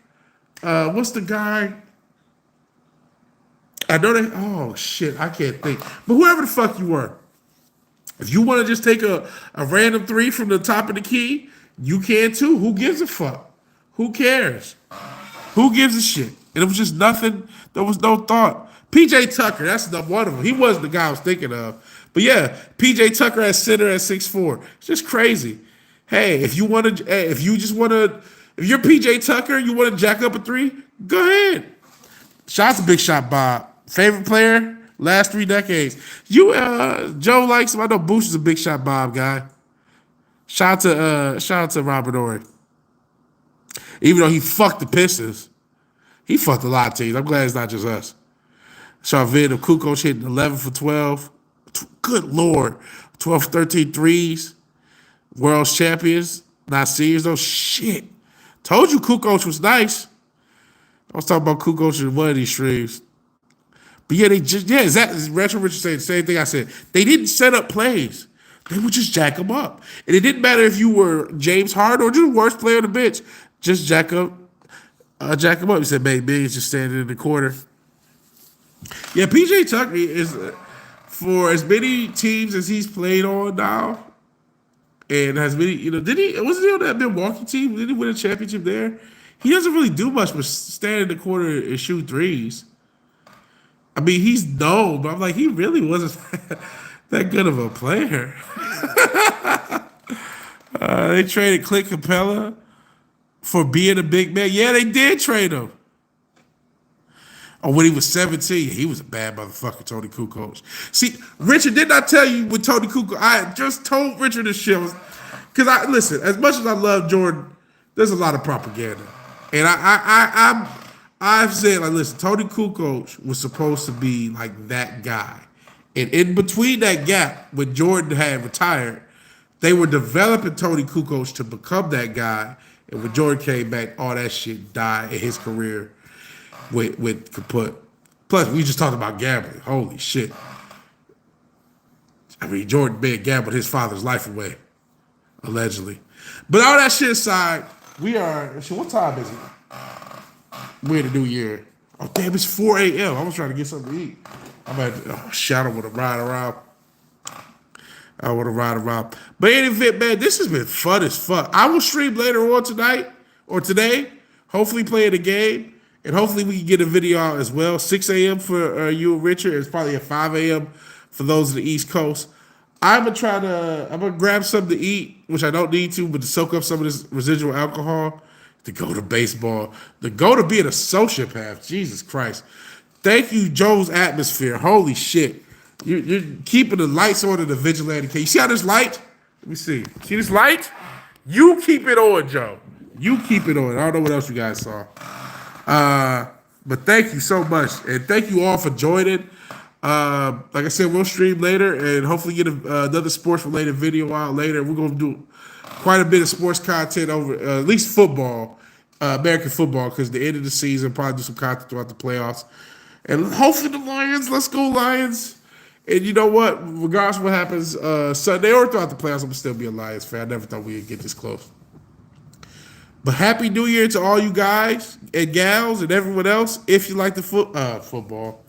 What's the guy? I know they. Oh shit, I can't think. But whoever the fuck you were, if you want to just take a random 3 from the top of the key, you can too. Who gives a fuck? Who cares? Who gives a shit? And it was just nothing. There was no thought. PJ Tucker, that's one of them. He wasn't the guy I was thinking of. But yeah, PJ Tucker at center at 6'4". It's just crazy. Hey, if you're PJ Tucker, you want to jack up a 3, go ahead. Shots a big shot, Bob. Favorite player, last 3 decades. Joe likes him. I know Boosh is a big shot Bob guy. Shout out to Robert Ory. Even though he fucked the Pistons, he fucked a lot of teams. I'm glad it's not just us. Saw a vid of Kukoc hitting 11 for 12. Good Lord. 12 for 13 threes. World's champions. Not seniors though. Shit. Told you Kukoc was nice. I was talking about Kukoc in one of these streams. But yeah, Retro Richard said the same thing I said. They didn't set up plays. They would just jack them up. And it didn't matter if you were James Harden or the worst player on the bench. Just jack him up. He said, "Baby, Big is just standing in the corner." Yeah, PJ Tucker is for as many teams as he's played on now, and has many. Wasn't he on that Milwaukee team? Did he win a championship there? He doesn't really do much but stand in the corner and shoot threes. I mean, he's known, but I'm like, he really wasn't that good of a player. They traded Clint Capella for being a big man. Yeah, they did trade him. Oh, when he was 17, he was a bad motherfucker, Tony Kukoc. See, Richard, didn't I tell you with Tony Kukoc? I just told Richard this shit. Because listen, as much as I love Jordan, there's a lot of propaganda. And I've said, like, listen, Tony Kukoc was supposed to be like that guy. And in between that gap, when Jordan had retired, they were developing Tony Kukoc to become that guy. And when Jordan came back, all that shit died in his career with kaput. Plus, we just talked about gambling. Holy shit. I mean, Jordan may have gambled his father's life away, allegedly. But all that shit aside, what time is it? We're in the new year. Oh, damn, it's 4 a.m. I was trying to get something to eat. I'm at Shadow with a ride around. I want to ride around. But in any event, man, this has been fun as fuck. I will stream later on tonight or today, hopefully playing a game, and hopefully we can get a video out as well. 6 a.m. for you and Richard. It's probably at 5 a.m. for those of the East Coast. I'm going to grab something to eat, which I don't need to, but to soak up some of this residual alcohol, to go to baseball, to go to be an sociopath. Jesus Christ. Thank you, Joe's Atmosphere. Holy shit. You're keeping the lights on in the vigilante case. You see how this light? Let me see. See this light? You keep it on, Joe. You keep it on. I don't know what else you guys saw. But thank you so much. And thank you all for joining. Like I said, we'll stream later and hopefully get another sports-related video out later. We're going to do quite a bit of sports content over, at least football, American football, because the end of the season, probably do some content throughout the playoffs. And hopefully the Lions, let's go Lions. And you know what? Regardless of what happens Sunday or throughout the playoffs, I'm going to still be a Lions fan. I never thought we'd get this close. But Happy New Year to all you guys and gals and everyone else. If you like the football.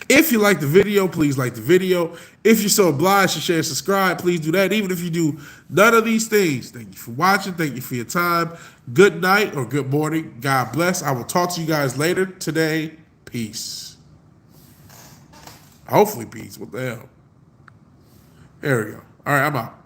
If you like the video, please like the video. If you're so obliged to share and subscribe, please do that. Even if you do none of these things, thank you for watching. Thank you for your time. Good night or good morning. God bless. I will talk to you guys later today. Peace. Hopefully peace. What the hell? There we go. All right, I'm out.